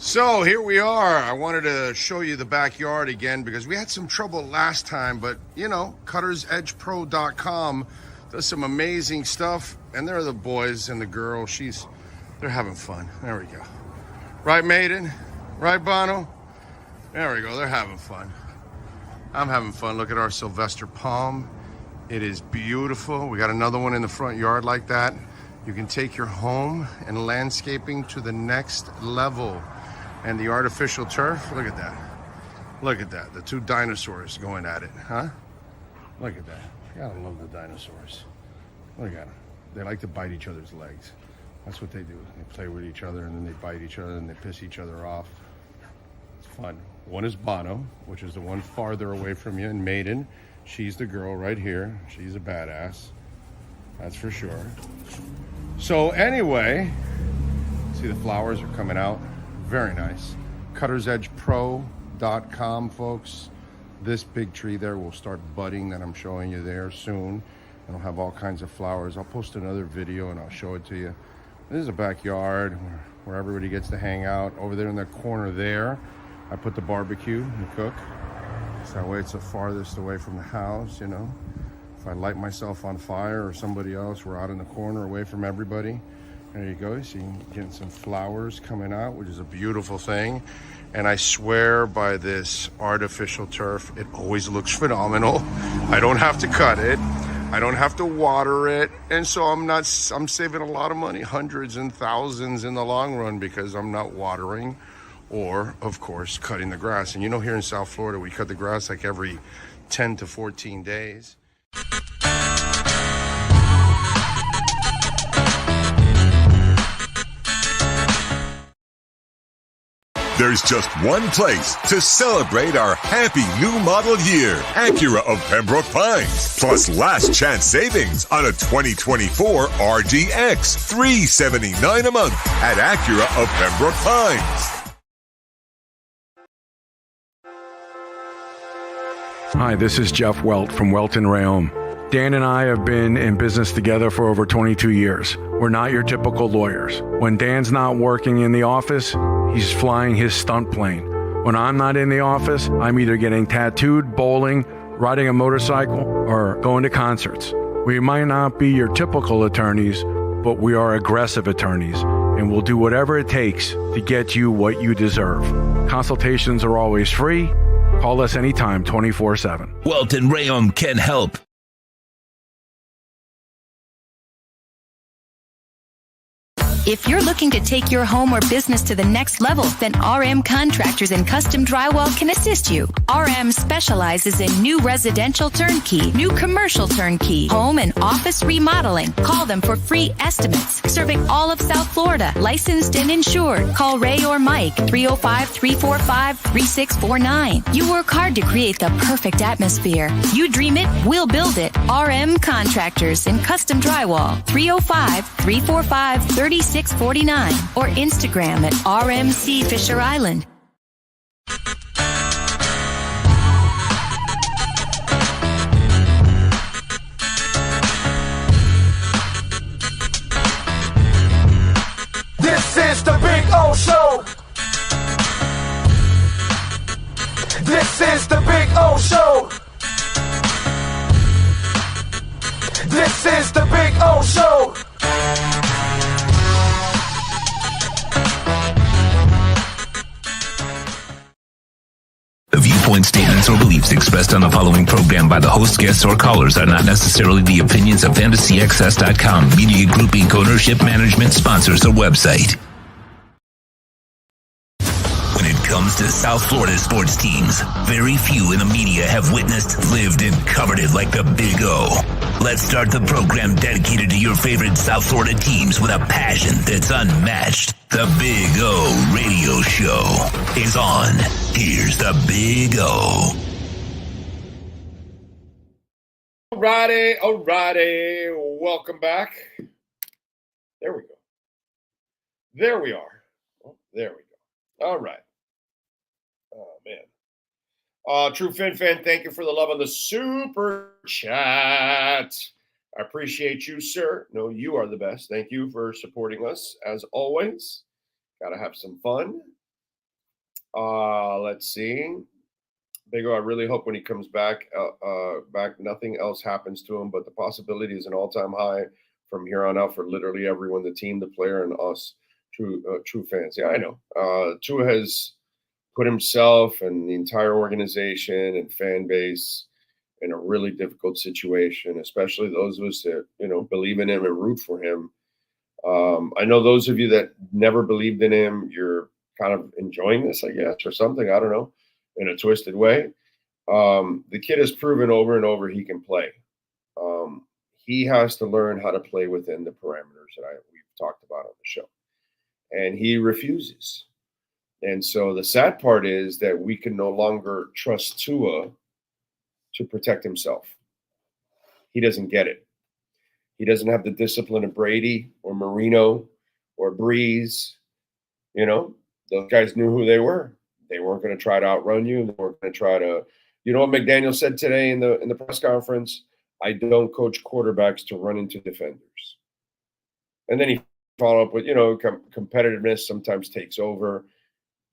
So here we are. I wanted to show you the backyard again because we had some trouble last time, but cuttersedgepro.com does some amazing stuff, and there are the boys and the girl. They're having fun. There we go. Right, Maiden? Right, Bono? There we go. They're having fun. I'm having fun. Look at our Sylvester palm. It is beautiful. We got another one in the front yard like that. You can take your home and landscaping to the next level. And the artificial turf, look at that. Look at that. The two dinosaurs going at it, huh? Look at that. Gotta love the dinosaurs. Look at them. They like to bite each other's legs. That's what they do. They play with each other, and then they bite each other, and they piss each other off. It's fun. One is Bono, which is the one farther away from you, and Maiden. She's the girl right here. She's a badass. That's for sure. So anyway, see the flowers are coming out. Very nice. cuttersedgepro.com, folks. This big tree there will start budding that I'm showing you there soon. It'll have all kinds of flowers. I'll post another video and I'll show it to you. This is a backyard where everybody gets to hang out. Over there in the corner there, I put the barbecue and cook. So that way it's the farthest away from the house, you know. If I light myself on fire or somebody else, we're out in the corner away from everybody. There you go. So you're getting some flowers coming out, which is a beautiful thing. And I swear by this artificial turf, it always looks phenomenal. I don't have to cut it. I don't have to water it. And so I'm saving a lot of money, hundreds and thousands in the long run, because I'm not watering or, of course, cutting the grass. And you know, here in South Florida, we cut the grass like every 10 to 14 days. There's just one place to celebrate our happy new model year. Acura of Pembroke Pines. Plus last chance savings on a 2024 RDX. $379 a month at Acura of Pembroke Pines. Hi, this is Jeff Welt from Welton Rayom. Dan and I have been in business together for over 22 years. We're not your typical lawyers. When Dan's not working in the office, he's flying his stunt plane. When I'm not in the office, I'm either getting tattooed, bowling, riding a motorcycle, or going to concerts. We might not be your typical attorneys, but we are aggressive attorneys, and we'll do whatever it takes to get you what you deserve. Consultations are always free. Call us anytime, 24/7. Welton Rayom can help. If you're looking to take your home or business to the next level, then RM Contractors and Custom Drywall can assist you. RM specializes in new residential turnkey, new commercial turnkey, home and office remodeling. Call them for free estimates. Serving all of South Florida, licensed and insured. Call Ray or Mike, 305-345-3649. You work hard to create the perfect atmosphere. You dream it, we'll build it. RM Contractors and Custom Drywall, 305-345-3649. or Instagram at RMC Fisher Island. This is the Big O Show. This is the Big O Show. This is the Big O Show. The viewpoint statements or beliefs expressed on the following program by the host, guests, or callers are not necessarily the opinions of FantasyAccess.com, Media Group Inc. ownership, management, sponsors, or website. When it comes to South Florida sports teams, very few in the media have witnessed, lived, and covered it like the Big O. Let's start the program dedicated to your favorite South Florida teams with a passion that's unmatched. The Big O Radio Show is on. Here's the Big O. Alrighty. Welcome back. There we go. There we are. Oh, there we go. All right. Oh, man. True Fin Fan, thank you for the love on the super chat. I appreciate you, sir. No, you are the best. Thank you for supporting us, as always. Got to have some fun. Let's see. Big O, I really hope when he comes back, nothing else happens to him, but the possibility is an all-time high from here on out for literally everyone, the team, the player, and us, true fans. Yeah, I know. Tua has put himself and the entire organization and fan base in a really difficult situation, especially those of us that, believe in him and root for him. I know those of you that never believed in him, you're kind of enjoying this, I guess, or something. I don't know, in a twisted way. The kid has proven over and over he can play. He has to learn how to play within the parameters that we've talked about on the show. And he refuses. And so the sad part is that we can no longer trust Tua to protect himself. He doesn't get it. He doesn't have the discipline of Brady or Marino or Breeze. Those guys knew who they were. They weren't going to try to outrun you. They weren't going to try to, what McDaniel said today in the press conference? I don't coach quarterbacks to run into defenders. And then he follow up with, competitiveness sometimes takes over.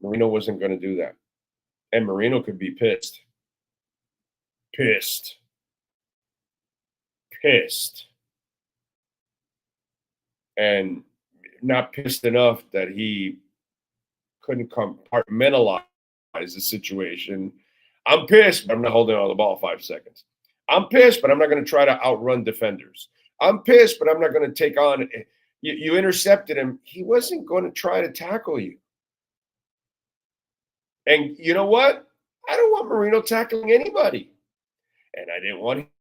Marino wasn't going to do that. And Marino could be pissed. Pissed. And not pissed enough that he couldn't compartmentalize the situation. I'm pissed, but I'm not holding on the ball 5 seconds. I'm pissed, but I'm not going to try to outrun defenders. I'm pissed, but I'm not going to take on. You intercepted him. He wasn't going to try to tackle you. And you know what? I don't want Marino tackling anybody. And I didn't want him to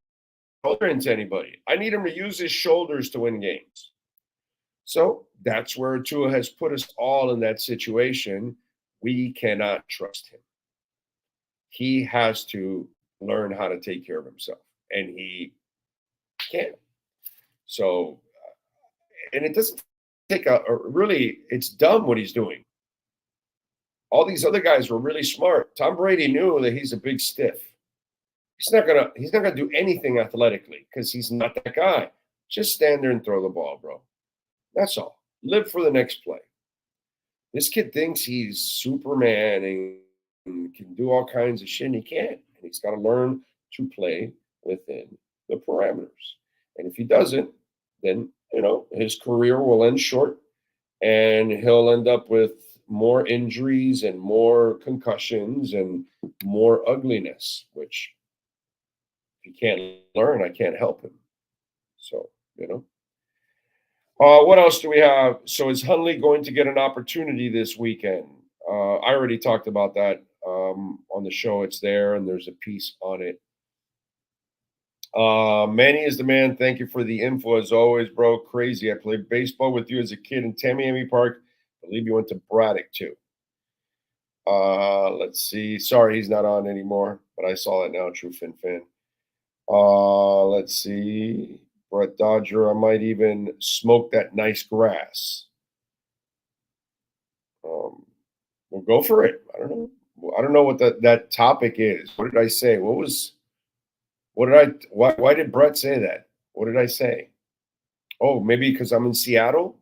shoulder into anybody. I need him to use his shoulders to win games. So that's where Tua has put us all in that situation. We cannot trust him. He has to learn how to take care of himself, and he can't. So, and it doesn't take really, it's dumb what he's doing. All these other guys were really smart. Tom Brady knew that he's a big stiff. He's not gonna do anything athletically because he's not that guy. Just stand there and throw the ball, bro. That's all. Live for the next play. This kid thinks he's Superman and can do all kinds of shit, and he can't. And he's got to learn to play within the parameters. And if he doesn't, then, his career will end short, and he'll end up with more injuries and more concussions and more ugliness, which if he can't learn, I can't help him. So, what else do we have? So is Hundley going to get an opportunity this weekend? I already talked about that on the show. It's there, and there's a piece on it. Manny is the man. Thank you for the info as always, bro. Crazy. I played baseball with you as a kid in Tamiami Park. I believe you went to Braddock too. Let's see. Sorry, he's not on anymore, but I saw it now. True Fin. Let's see. Brett Dodger, I might even smoke that nice grass. We'll go for it. I don't know what that topic is. What did I say? Why did Brett say that? What did I say? Oh, maybe because I'm in Seattle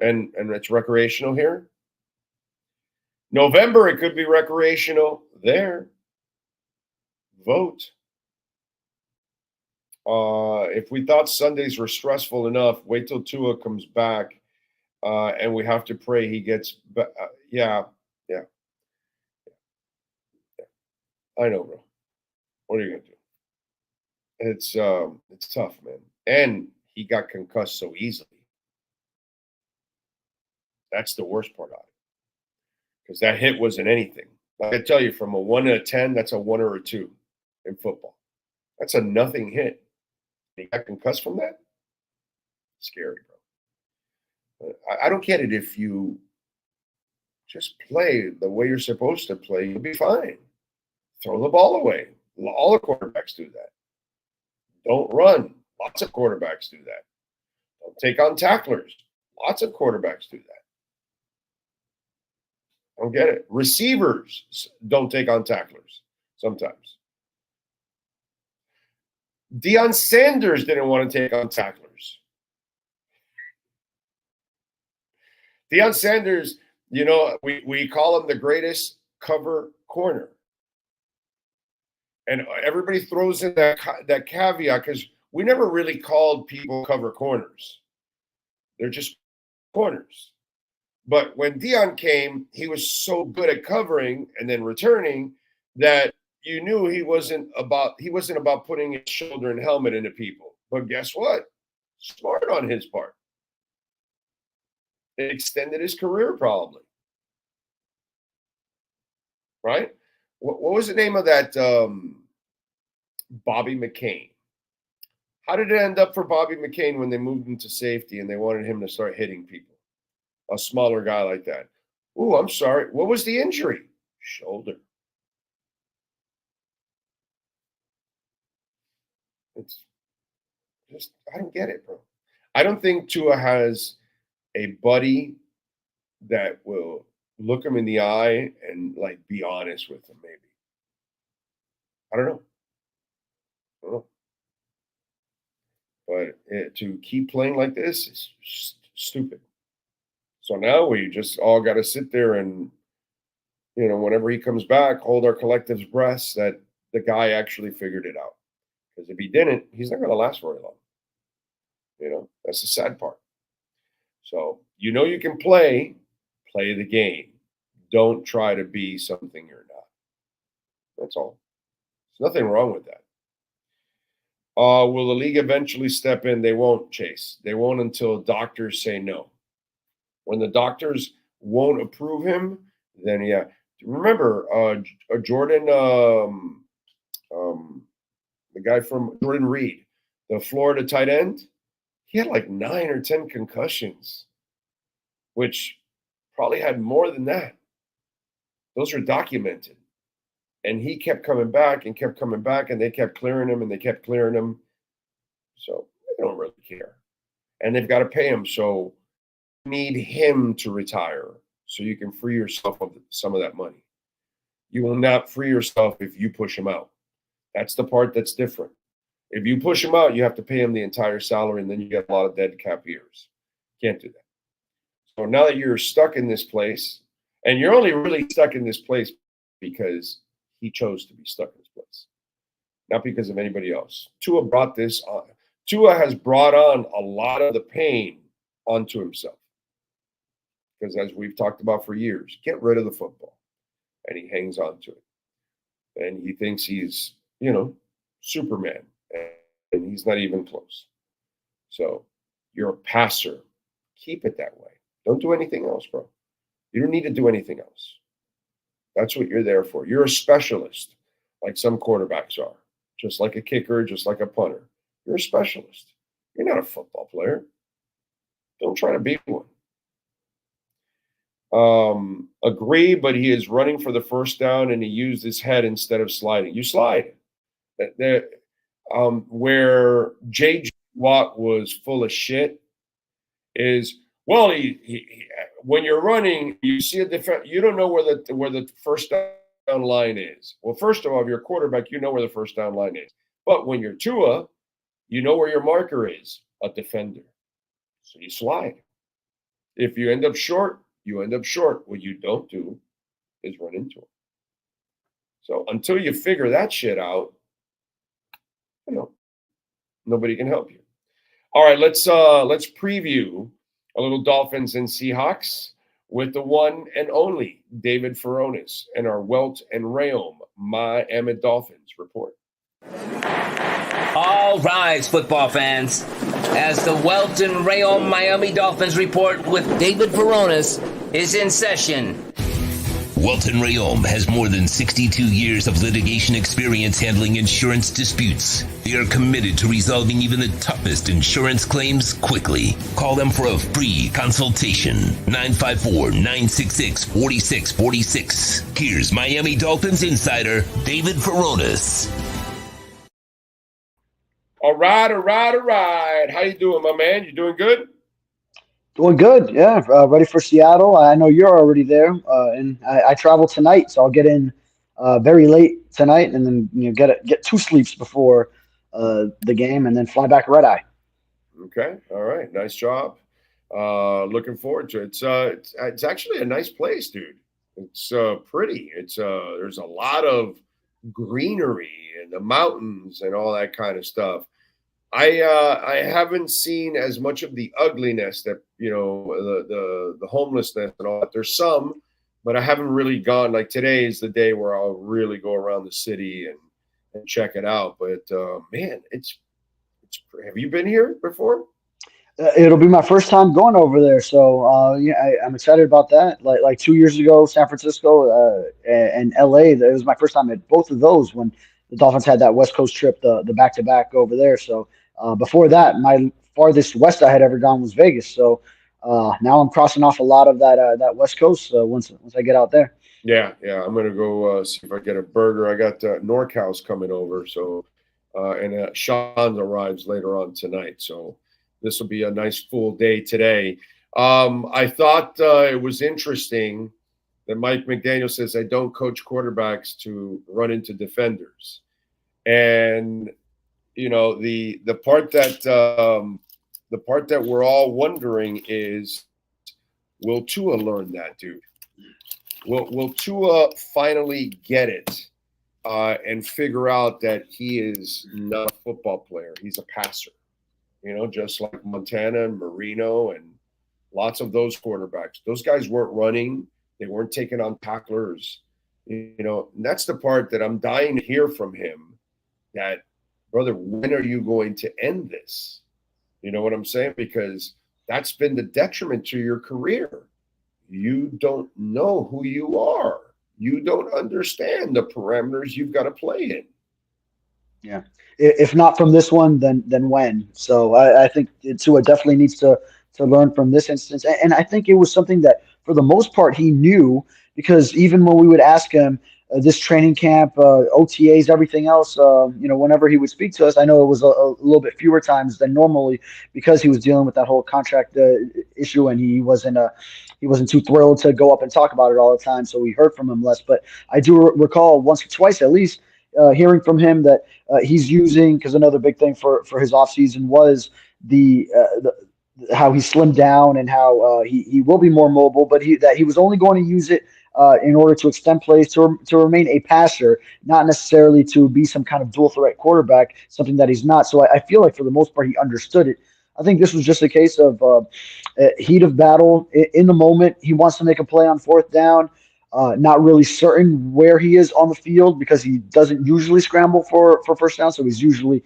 and it's recreational here. November, it could be recreational there. Vote. If we thought Sundays were stressful enough, wait till Tua comes back, and we have to pray he gets back. Yeah. I know, bro. What are you gonna do? It's tough, man. And he got concussed so easily. That's the worst part of it, because that hit wasn't anything. Like I tell you, from a 1 to a 10, that's a 1 or a 2 in football. That's a nothing hit. He got concussed from that? Scary, bro. I don't get it. If you just play the way you're supposed to play, you'll be fine. Throw the ball away. All the quarterbacks do that. Don't run. Lots of quarterbacks do that. Don't take on tacklers. Lots of quarterbacks do that. I don't get it. Receivers don't take on tacklers sometimes. Deion Sanders didn't want to take on tacklers. Deion Sanders, we call him the greatest cover corner. And everybody throws in that caveat because we never really called people cover corners. They're just corners. But when Deion came, he was so good at covering and then returning that you knew he wasn't about putting his shoulder and helmet into people. But guess what? Smart on his part. It extended his career probably. Right? What was the name of that Bobby McCain? How did it end up for Bobby McCain when they moved him to safety and they wanted him to start hitting people? A smaller guy like that. Oh, I'm sorry. What was the injury? Shoulder. It's just, I don't get it, bro. I don't think Tua has a buddy that will look him in the eye and be honest with him, maybe. I don't know. But to keep playing like this is just stupid. So now we just all got to sit there and, whenever he comes back, hold our collective breaths that the guy actually figured it out. Because if he didn't, he's not going to last very long. That's the sad part. So, you can play the game. Don't try to be something you're not. That's all. There's nothing wrong with that. Will the league eventually step in? They won't, Chase. They won't until doctors say no. When the doctors won't approve him, then yeah. Remember, Jordan, the guy from Jordan Reed, the Florida tight end, he had like 9 or 10 concussions, which probably had more than that. Those are documented. And he kept coming back, and they kept clearing him, and they kept clearing him. So they don't really care. And they've got to pay him. So you need him to retire so you can free yourself of some of that money. You will not free yourself if you push him out. That's the part that's different. If you push him out, you have to pay him the entire salary, and then you get a lot of dead cap years. Can't do that. So now that you're stuck in this place, and you're only really stuck in this place because he chose to be stuck in this place, not because of anybody else. Tua brought this on. Tua has brought on a lot of the pain onto himself. Because as we've talked about for years, get rid of the football. And he hangs on to it. And he thinks he's, Superman. And he's not even close. So you're a passer. Keep it that way. Don't do anything else, bro. You don't need to do anything else. That's what you're there for. You're a specialist, like some quarterbacks are. Just like a kicker, just like a punter. You're a specialist. You're not a football player. Don't try to be one. Agree, but he is running for the first down, and he used his head instead of sliding. You slide. Where J.J. Watt was full of shit is, well, he when you're running, you see a defense. You don't know where the first down line is. Well, first of all, if you're a quarterback, you know where the first down line is. But when you're Tua, you know where your marker is, a defender. So you slide. If you end up short, you end up short. What you don't do is run into him. So until you figure that shit out, nobody can help you. All right, let's preview a little Dolphins and Seahawks with the one and only David Furones and our Welt and Rayom Miami Dolphins report. All rise, football fans, as the Welt and Rayom Miami Dolphins report with David Furones is in session. Welton Rayom has more than 62 years of litigation experience handling insurance disputes. They are committed to resolving even the toughest insurance claims quickly. Call them for a free consultation. 954-966-4646. Here's Miami Dolphins insider David Furones. All right. How you doing, my man? You doing good? Doing good, yeah. Ready for Seattle. I know you're already there, and I travel tonight, so I'll get in very late tonight, and then get 2 sleeps before the game, and then fly back red eye. Okay, all right, nice job. Looking forward to it. It's actually a nice place, dude. It's pretty. It's there's a lot of greenery and the mountains and all that kind of stuff. I haven't seen as much of the ugliness that, the homelessness and all that. There's some, but I haven't really gone. Like today is the day where I'll really go around the city and check it out. But man, it's. Have you been here before? It'll be my first time going over there, so I'm excited about that. Like 2 years ago, San Francisco and LA, it was my first time at both of those when the Dolphins had that West Coast trip, the back-to-back over there. So before that, my farthest west I had ever gone was Vegas. So now I'm crossing off a lot of that West Coast once I get out there. Yeah. I'm gonna go see if I get a burger. I got NorCal's coming over, so and Sean arrives later on tonight. So this will be a nice full day today. I thought it was interesting that Mike McDaniel says I don't coach quarterbacks to run into defenders, and the part that we're all wondering is Will Tua learn that, dude? Will Tua finally get it and figure out that he is not a football player? He's a passer, just like Montana and Marino and lots of those quarterbacks. Those guys weren't running. They weren't taking on tacklers. And that's the part that I'm dying to hear from him, that, brother, when are you going to end this? You know what I'm saying? Because that's been the detriment to your career. You don't know who you are. You don't understand the parameters you've got to play in. Yeah. If not from this one, then when? So I think Tua definitely needs to learn from this instance. And I think it was something that, for the most part, he knew, because even when we would ask him this training camp, OTAs, everything else, whenever he would speak to us, I know it was a little bit fewer times than normally, because he was dealing with that whole contract issue, and he wasn't too thrilled to go up and talk about it all the time. So we heard from him less. But I do recall once or twice at least hearing from him that he's using, because another big thing for his offseason was the how he slimmed down, and how he will be more mobile, but he was only going to use it in order to extend plays, to remain a passer, not necessarily to be some kind of dual threat quarterback, something that he's not. So I feel like for the most part he understood it. I think this was just a case of heat of battle in the moment. He wants to make a play on fourth down, not really certain where he is on the field, because he doesn't usually scramble for first down. So he's usually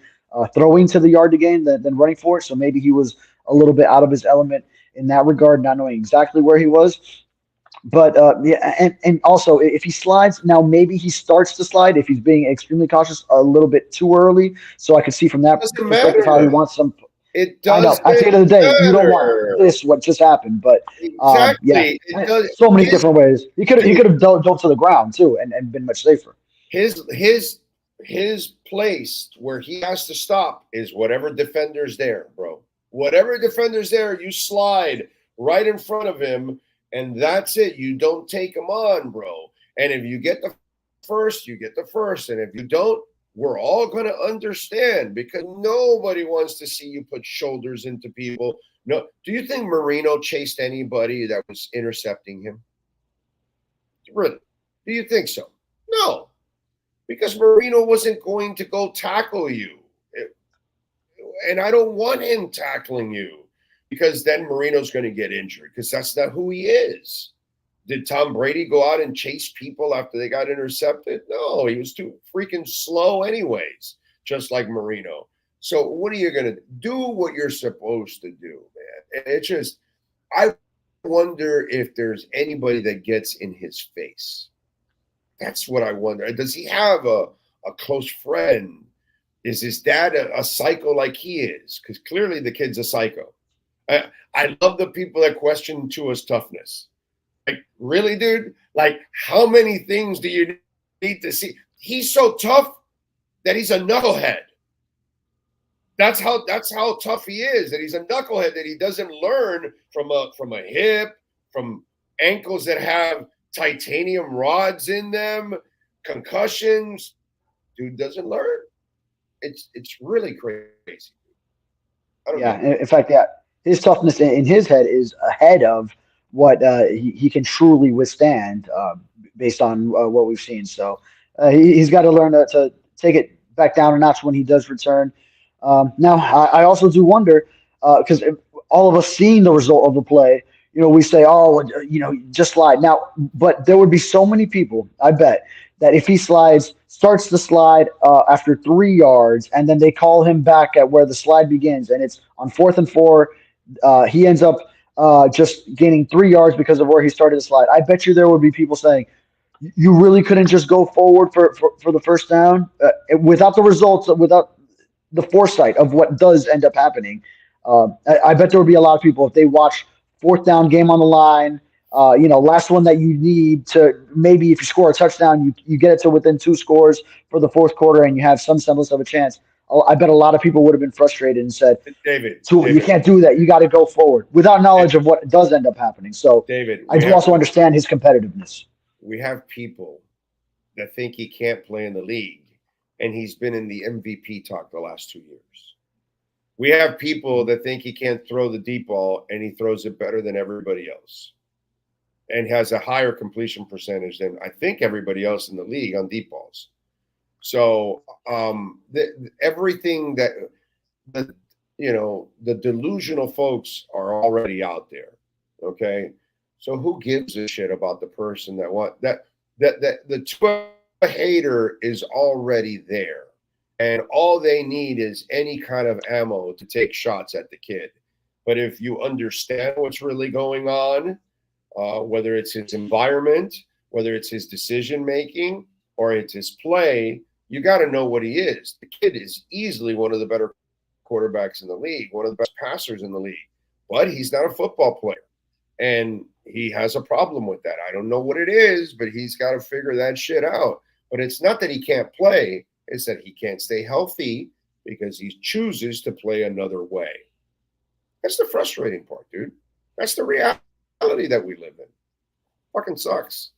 throwing to the yard to gain than running for it. So maybe he was a little bit out of his element in that regard, not knowing exactly where he was. But and also, if he slides, now maybe he starts to slide if he's being extremely cautious a little bit too early. So I could see from that perspective how he wants some. It does. I know. At the end of the day, you don't want this, what just happened, but exactly. So many different ways. He could have dove to the ground too, and been much safer. His place where he has to stop is whatever defender's there, bro. Whatever defender's there, you slide right in front of him, and that's it. You don't take him on, bro. And if you get the first, you get the first. And if you don't, we're all going to understand, because nobody wants to see you put shoulders into people. No. Do you think Marino chased anybody that was intercepting him? Really? Do you think so? No. Because Marino wasn't going to go tackle you. And I don't want him tackling you, because then Marino's going to get injured, because that's not who he is. Did Tom Brady go out and chase people after they got intercepted? No, he was too freaking slow anyways, just like Marino. So what are you going to do? What you're supposed to do, man. And it's just, I wonder if there's anybody that gets in his face. That's what I wonder. Does he have a close friend? Is his dad a psycho like he is? Because clearly the kid's a psycho. I love the people that question Tua's toughness. Like, really, dude? Like, how many things do you need to see? He's so tough that he's a knucklehead. That's how tough he is, that he's a knucklehead, that he doesn't learn from a hip, from ankles that have titanium rods in them, concussions. Dude doesn't learn. It's really crazy. In fact, his toughness in his head is ahead of what he can truly withstand based on what we've seen. So he's got to learn to take it back down a notch when he does return. Now, I also do wonder, because all of us seeing the result of the play, we say, just slide. Now, but there would be so many people, I bet, that if he starts to slide after 3 yards, and then they call him back at where the slide begins, and it's on 4th and 4, he ends up just gaining 3 yards because of where he started to slide. I bet you there would be people saying, you really couldn't just go forward for the first down without the results, without the foresight of what does end up happening. I bet there would be a lot of people, if they watch 4th down, game on the line, last one that you need to, maybe if you score a touchdown, you get it to within 2 scores for the 4th quarter, and you have some semblance of a chance. I bet a lot of people would have been frustrated and said, David, you can't do that. You got to go forward, without knowledge of what does end up happening. So David, I do also understand his competitiveness. We have people that think he can't play in the league, and he's been in the MVP talk the last 2 years. We have people that think he can't throw the deep ball, and he throws it better than everybody else. and has a higher completion percentage than I think everybody else in the league on deep balls. So everything that the delusional folks are already out there. Okay, so who gives a shit about the person that the Tua hater is already there, and all they need is any kind of ammo to take shots at the kid. But if you understand what's really going on, whether it's his environment, whether it's his decision making, or it's his play, you got to know what he is. The kid is easily one of the better quarterbacks in the league, one of the best passers in the league, but he's not a football player. And he has a problem with that. I don't know what it is, but he's got to figure that shit out. But it's not that he can't play. It's that he can't stay healthy because he chooses to play another way. That's the frustrating part, dude. That's the reality that we live in. Fucking sucks.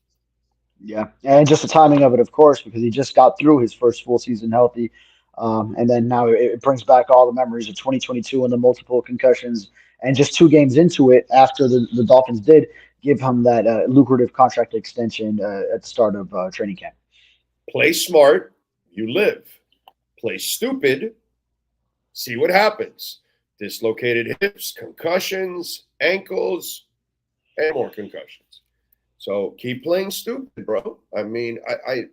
Yeah, and just the timing of it, of course, because he just got through his first full season healthy. And then now it brings back all the memories of 2022 and the multiple concussions. And just 2 games into it, after the Dolphins did give him that lucrative contract extension at the start of training camp. Play smart, you live. Play stupid, see what happens. Dislocated hips, concussions, ankles, and more concussions. So keep playing stupid, bro. I mean, I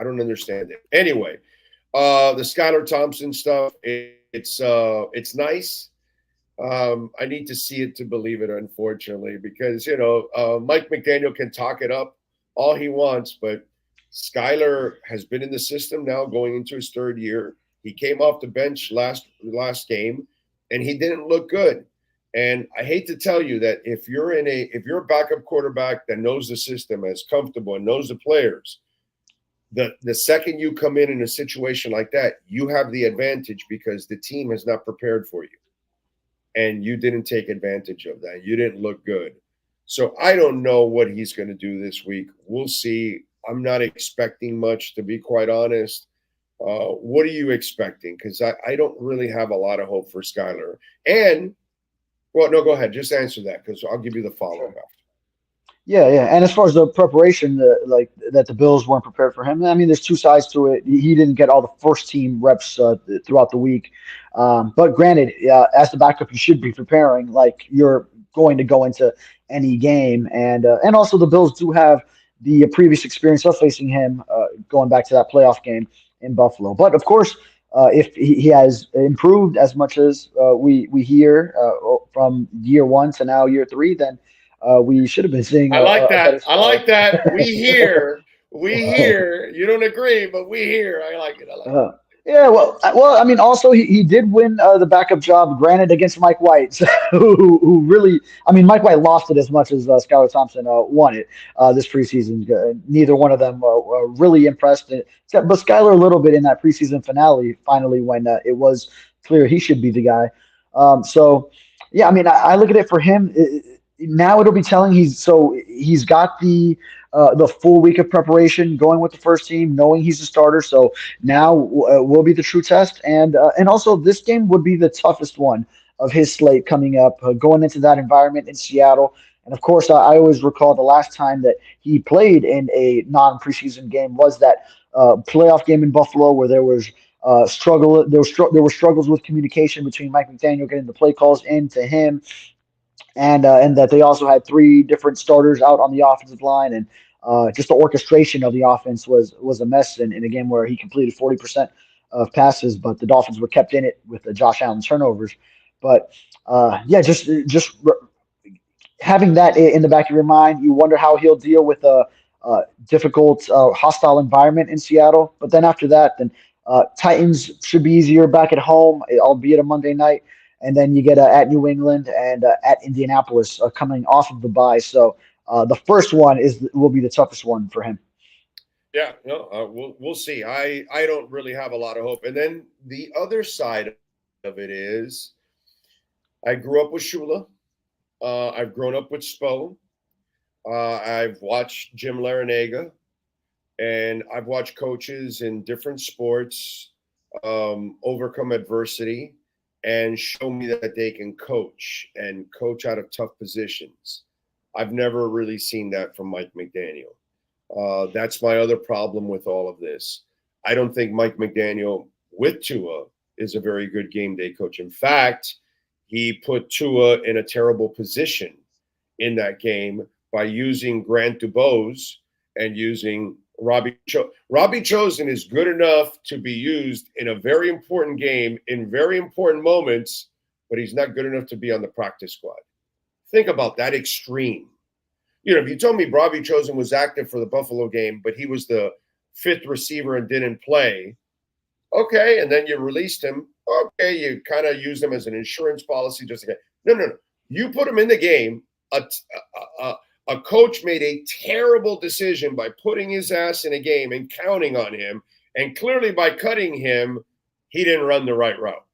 don't understand it. Anyway, the Skylar Thompson stuff, it's nice. I need to see it to believe it, unfortunately, because, Mike McDaniel can talk it up all he wants, but Skylar has been in the system now going into his 3rd year. He came off the bench last game, and he didn't look good. And I hate to tell you that if you're a backup quarterback that knows the system, is comfortable, and knows the players, the second you come in a situation like that, you have the advantage because the team has not prepared for you. And you didn't take advantage of that. You didn't look good. So I don't know what he's going to do this week. We'll see. I'm not expecting much, to be quite honest. What are you expecting? Because I don't really have a lot of hope for Skylar. And, well, no, go ahead. Just answer that, because I'll give you the follow-up after. Yeah. And as far as the preparation, that the Bills weren't prepared for him, I mean, there's 2 sides to it. He didn't get all the first-team reps throughout the week. But granted, as the backup, you should be preparing like you're going to go into any game. And also the Bills do have the previous experience of facing him going back to that playoff game in Buffalo. But, of course, if he has improved as much as we hear from year 1 to now year 3, then we should have been seeing. I like that. We hear. You don't agree, but we hear. I like it. Yeah, well, I mean, also he did win the backup job, granted against Mike White, so, who really, I mean, Mike White lost it as much as Skylar Thompson won it this preseason. Neither one of them really impressed, but Skylar a little bit in that preseason finale, finally, when it was clear he should be the guy. So, yeah, I mean, I look at it for him. Now it'll be telling. He's got the full week of preparation going with the first team, knowing he's a starter. So now will be the true test, and also this game would be the toughest one of his slate coming up, going into that environment in Seattle. And of course, I always recall the last time that he played in a non-preseason game was that playoff game in Buffalo, where there was struggle. There were struggles with communication between Mike McDaniel getting the play calls into him. And that they also had 3 different starters out on the offensive line, and just the orchestration of the offense was a mess in a game where he completed 40% of passes, but the Dolphins were kept in it with the Josh Allen turnovers. But just having that in the back of your mind, you wonder how he'll deal with a difficult, hostile environment in Seattle. But then after that, Titans should be easier back at home, albeit a Monday night. And then you get at New England and at Indianapolis coming off of the bye. So the first one will be the toughest one for him. Yeah, no, we'll see. I don't really have a lot of hope. And then the other side of it is, I grew up with Shula. I've grown up with Spo. I've watched Jim Larinaga, and I've watched coaches in different sports overcome adversity and show me that they can coach out of tough positions. I've never really seen that from Mike McDaniel. That's my other problem with all of this. I don't think Mike McDaniel with Tua is a very good game day coach. In fact, he put Tua in a terrible position in that game by using Grant Dubose and using Robbie Chosen is good enough to be used in a very important game in very important moments, but he's not good enough to be on the practice squad. Think about that extreme. If you told me Robbie Chosen was active for the Buffalo game, but he was the 5th receiver and didn't play, okay, and then you released him, okay, you kind of used him as an insurance policy just to get – no. You put him in the game. A coach made a terrible decision by putting his ass in a game and counting on him, and clearly by cutting him, he didn't run the right route.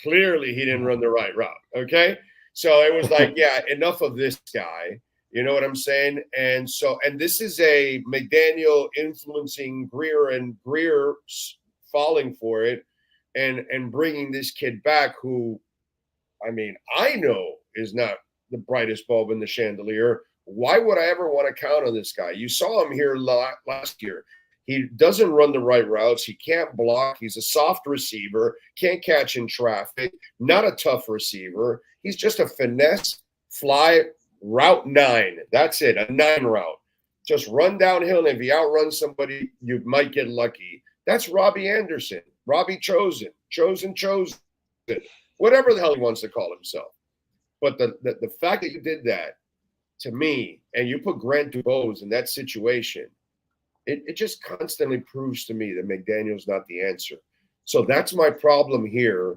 Clearly he didn't run the right route, okay? So it was like, yeah, enough of this guy. You know what I'm saying? And this is a McDaniel influencing Greer and Greer falling for it and bringing this kid back who, I mean, I know is not the brightest bulb in the chandelier. Why would I ever want to count on this guy? You saw him here last year. He doesn't run the right routes. He can't block. He's a soft receiver, can't catch in traffic, not a tough receiver. He's just a finesse fly route 9. That's it, a 9 route. Just run downhill, and if you outrun somebody, you might get lucky. That's Robbie Anderson, Robbie Chosen, whatever the hell he wants to call himself. But the fact that you did that to me, and you put Grant Dubose in that situation, it just constantly proves to me that McDaniel's not the answer. So that's my problem here,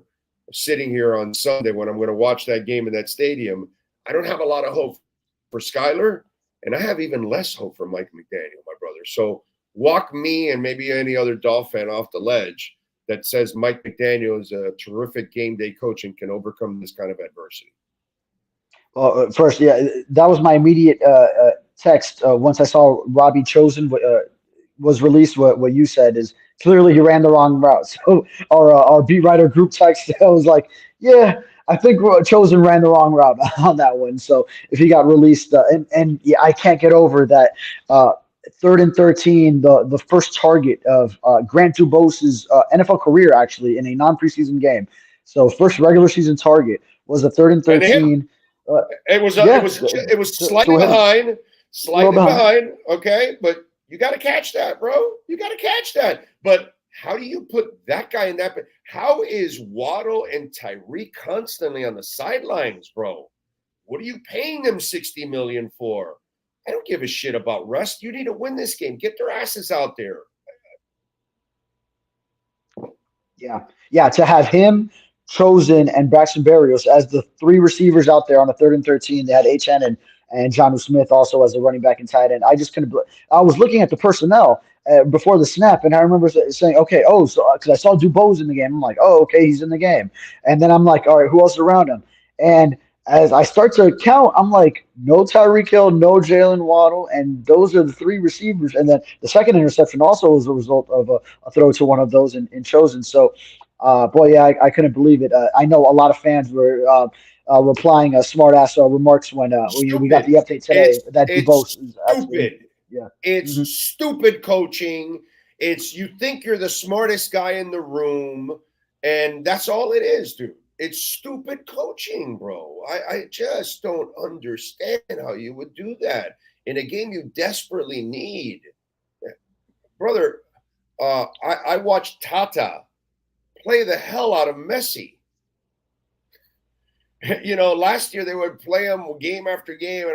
sitting here on Sunday when I'm going to watch that game in that stadium. I don't have a lot of hope for Skylar, and I have even less hope for Mike McDaniel, my brother. So walk me and maybe any other Dolphin off the ledge that says Mike McDaniel is a terrific game day coach and can overcome this kind of adversity. Well, first, yeah, that was my immediate text once I saw Robbie Chosen was released. What you said is clearly he ran the wrong route. So our beat writer group text, I was like, yeah, I think Chosen ran the wrong route on that one. So if he got released, and yeah, I can't get over that 3rd and 13, the first target of Grant Dubose's NFL career, actually, in a non-preseason game. So first regular season target was a 3rd and 13. It was slightly behind, okay, but you got to catch that, bro. You got to catch that. But how do you put that guy in that? How is Waddle and Tyreek constantly on the sidelines, bro? What are you paying them $60 million for? I don't give a shit about rest. You need to win this game. Get their asses out there. Yeah. To have him, Chosen, and Braxton Berrios as the 3 receivers out there on the 3rd and 13. They had H.N. and Jonnu Smith also as the running back and tight end. I just couldn't. I was looking at the personnel before the snap, and I remember saying, okay, because I saw Dubose in the game. I'm like, okay, he's in the game. And then I'm like, all right, who else is around him? And as I start to count, I'm like, no Tyreek Hill, no Jalen Waddle, and those are the 3 receivers. And then the second interception also was a result of a throw to one of those in Chosen. So, I couldn't believe it. I know a lot of fans were replying smart-ass remarks when we got the update today. It's stupid. Yeah. It's stupid coaching. It's you think you're the smartest guy in the room, and that's all it is, dude. It's stupid coaching, bro. I just don't understand how you would do that in a game you desperately need. Brother, I watched Tata play the hell out of Messi. Last year they would play him game after game,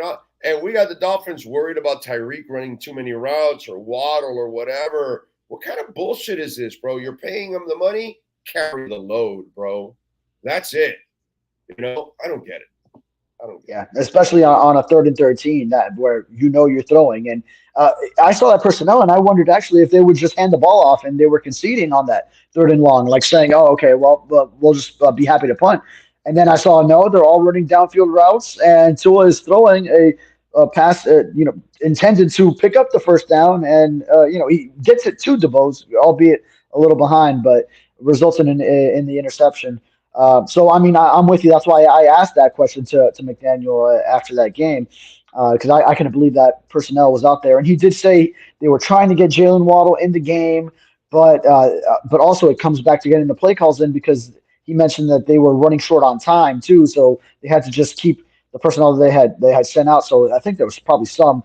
and we got the Dolphins worried about Tyreek running too many routes or Waddle or whatever. What kind of bullshit is this, bro? You're paying him the money, carry the load, bro. That's it. I don't get it. Especially on a 3rd and 13, where you're throwing. And I saw that personnel, and I wondered actually if they would just hand the ball off and they were conceding on that 3rd and long, like saying, "Oh, okay, well, we'll just be happy to punt." And then I saw no, they're all running downfield routes, and Tua is throwing a pass, intended to pick up the first down, and he gets it to DeBose, albeit a little behind, but results in the interception. So, I mean, I'm with you. That's why I asked that question to McDaniel after that game. because I couldn't believe that personnel was out there. And he did say they were trying to get Jalen Waddle in the game, but also it comes back to getting the play calls in because he mentioned that they were running short on time too, so they had to just keep the personnel that they had sent out. So I think there was probably some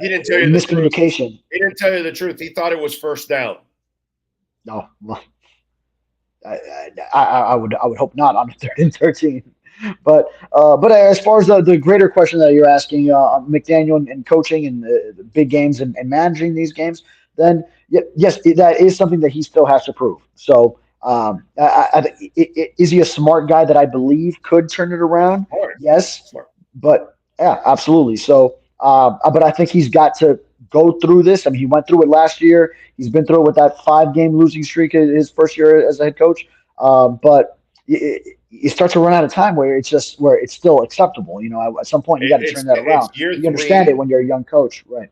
He didn't tell you miscommunication. He didn't tell you the truth. He thought it was first down. No, well, I would hope not on the 3rd and 13. But as far as the greater question that you're asking, McDaniel and coaching and the big games and managing these games, then yes, that is something that he still has to prove. So is he a smart guy that I believe could turn it around? Smart. Yes, Smart. But yeah, absolutely. So, but I think he's got to go through this. I mean, he went through it last year. He's been through it with that 5-game losing streak his first year as a head coach. But you start to run out of time where it's still acceptable. At some point you got to turn that around. You understand it when you're a young coach, right?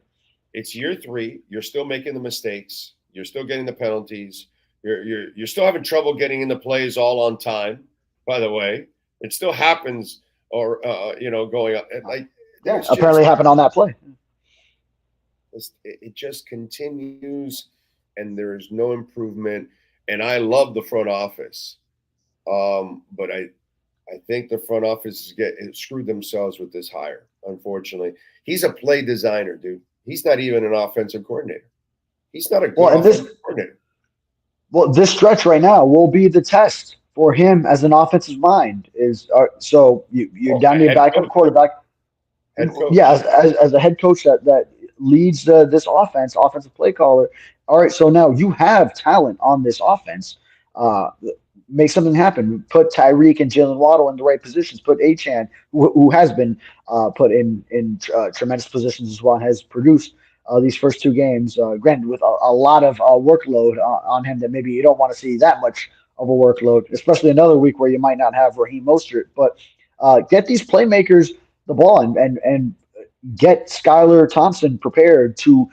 It's year 3. You're still making the mistakes. You're still getting the penalties. You're still having trouble getting into plays all on time. By the way, it still happens, or going up. Apparently happened on that play. It just continues, and there's no improvement. And I love the front office, but I think the front office screwed themselves with this hire. Unfortunately, he's a play designer, dude. He's not even an offensive coordinator. He's not a good offensive coordinator. Well, this stretch right now will be the test for him as an offensive mind. So you're down to your backup quarterback. Yeah, as a head coach that leads this offensive play caller. All right, so now you have talent on this offense. Make something happen. Put Tyreek and Jalen Waddle in the right positions. Put Achane, who has been put in tremendous positions as well and has produced these first 2 games. Granted, with a lot of workload on him that maybe you don't want to see that much of a workload, especially another week where you might not have Raheem Mostert. But get these playmakers the ball and get Skylar Thompson prepared to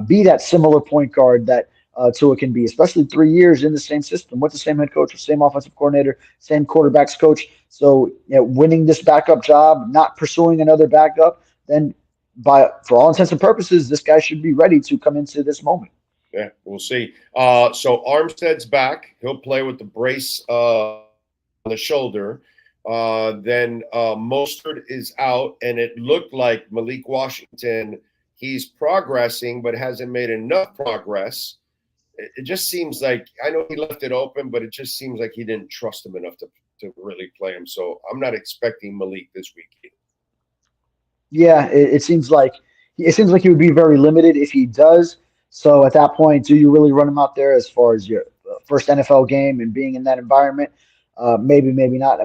be that similar point guard that Tua can be, especially 3 years in the same system with the same head coach, same offensive coordinator, same quarterbacks coach. So winning this backup job, not pursuing another backup, then for all intents and purposes, this guy should be ready to come into this moment. Yeah, we'll see. So Armstead's back. He'll play with the brace on the shoulder. Then Mostert is out, and it looked like Malik Washington, he's progressing, but hasn't made enough progress. It just seems like, I know he left it open, but it just seems like he didn't trust him enough to really play him. So I'm not expecting Malik this week either. Yeah, it seems like he would be very limited if he does. So at that point, do you really run him out there as far as your first NFL game and being in that environment? Maybe not.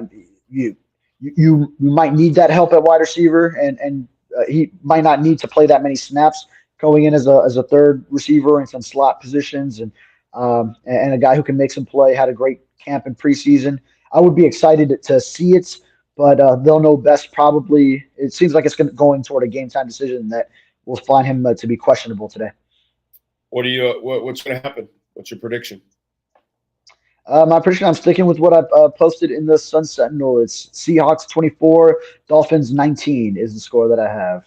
You might need that help at wide receiver, and he might not need to play that many snaps going in as a third receiver in some slot positions, and a guy who can make some play. Had a great camp in preseason. I would be excited to see it, but they'll know best probably. It seems like it's going toward a game time decision that will find him to be questionable today. What's going to happen? What's your prediction? My prediction, I'm sticking with what I posted in the Sun Sentinel. It's Seahawks 24, Dolphins 19 is the score that I have.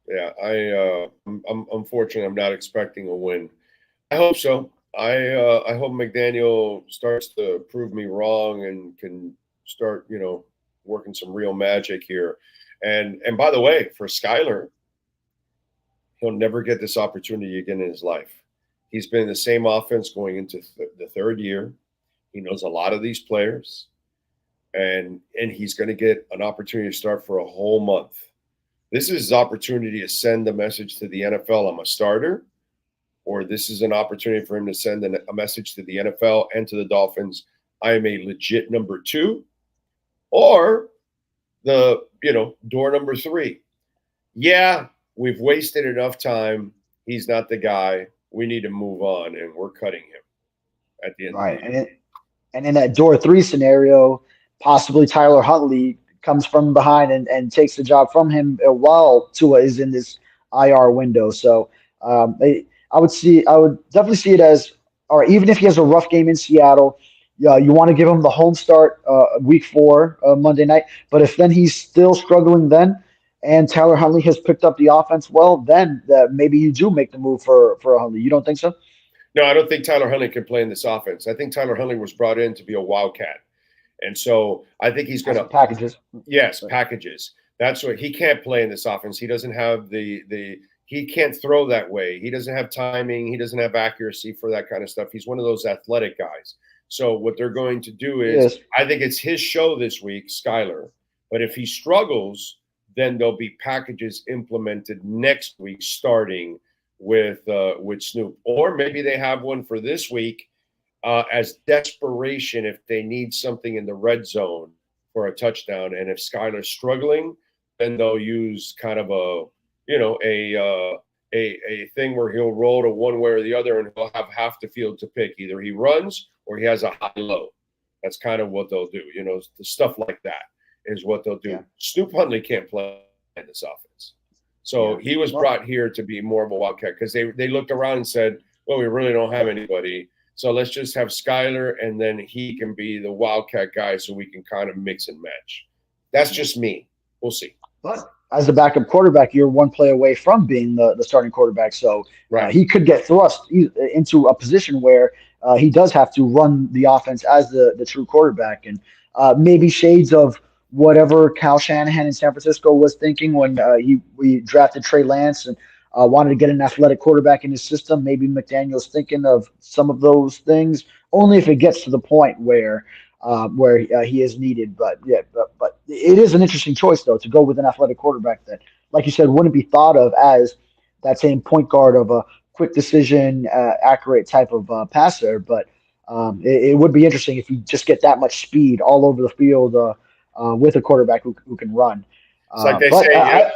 Yeah. I'm unfortunately, I'm not expecting a win. I hope so. I hope McDaniel starts to prove me wrong and can start, working some real magic here. And by the way, for Skylar, he'll never get this opportunity again in his life. He's been in the same offense going into the 3rd year. He knows a lot of these players, and he's going to get an opportunity to start for a whole month. This is his opportunity to send a message to the NFL, I'm a starter, or this is an opportunity for him to send a message to the NFL and to the Dolphins, I am a legit number 2, or the, door number 3. Yeah, we've wasted enough time. He's not the guy. We need to move on, and we're cutting him at the end. Right, and in that door 3 scenario, possibly Tyler Huntley comes from behind and takes the job from him while Tua is in this IR window. So I would definitely see it as, all right, even if he has a rough game in Seattle, you want to give him the home start week 4 Monday night. But if then he's still struggling, then and Tyler Huntley has picked up the offense well, then maybe you do make the move for Huntley. You don't think so? No, I don't think Tyler Huntley can play in this offense. I think Tyler Huntley was brought in to be a wildcat. And so I think he's going to packages. Yes, packages. That's what he can't play in this offense. He doesn't have he can't throw that way. He doesn't have timing. He doesn't have accuracy for that kind of stuff. He's one of those athletic guys. So what they're going to do is, I think it's his show this week, Skylar. But if he struggles, then there'll be packages implemented next week, starting with Snoop. Or maybe they have one for this week as desperation if they need something in the red zone for a touchdown. And if Skylar's struggling, then they'll use kind of a thing where he'll roll to one way or the other, and he'll have half the field to pick. Either he runs or he has a high-low. That's kind of what they'll do. The stuff like that is what they'll do. Yeah. Snoop Huntley can't play in this offense. So he was brought here to be more of a wildcat because they looked around and said, well, we really don't have anybody. So let's just have Skylar, and then he can be the wildcat guy so we can kind of mix and match. That's just me. We'll see. But as the backup quarterback, you're one play away from being the starting quarterback. So he could get thrust into a position where he does have to run the offense as the true quarterback. And maybe shades of whatever Kyle Shanahan in San Francisco was thinking when we drafted Trey Lance and wanted to get an athletic quarterback in his system. Maybe McDaniel's thinking of some of those things, only if it gets to the point where he is needed. But it is an interesting choice, though, to go with an athletic quarterback that, like you said, wouldn't be thought of as that same point guard of a quick decision, accurate type of passer. But it would be interesting if you just get that much speed all over the field with a quarterback who can run. It's like they say,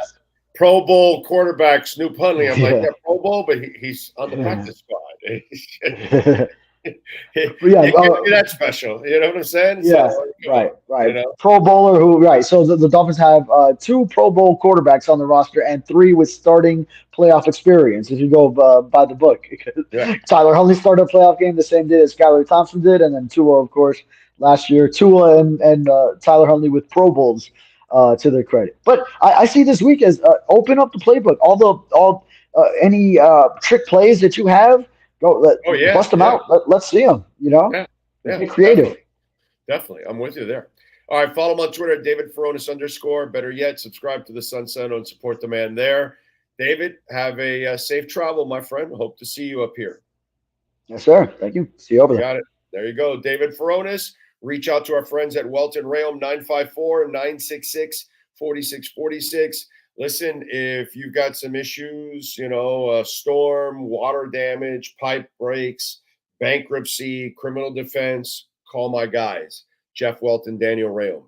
Pro Bowl quarterback Snoop Huntley. I'm like, Pro Bowl, but he's on the practice squad. That's special. You know what I'm saying? Yeah, so, right. Pro Bowler So the Dolphins have 2 Pro Bowl quarterbacks on the roster and 3 with starting playoff experience. If you go by the book, Tyler Huntley started a playoff game the same day as Skylar Thompson did, and then Tua, of course, last year. Tua and Tyler Huntley with Pro Bowls to their credit. But I see this week as open up the playbook. Any trick plays that you have. Bust them out. Let's see them. Get creative. Definitely. I'm with you there. All right. Follow him on Twitter at David Furones _. Better yet, subscribe to the Sun Sentinel and support the man there. David, have a safe travel, my friend. Hope to see you up here. Yes, sir. Thank you. See you over there. Got it. There you go. David Furones. Reach out to our friends at Welton Rayom, 954-966-4646. Listen, if you've got some issues, storm, water damage, pipe breaks, bankruptcy, criminal defense, call my guys, Jeff Welton, Daniel Rayom,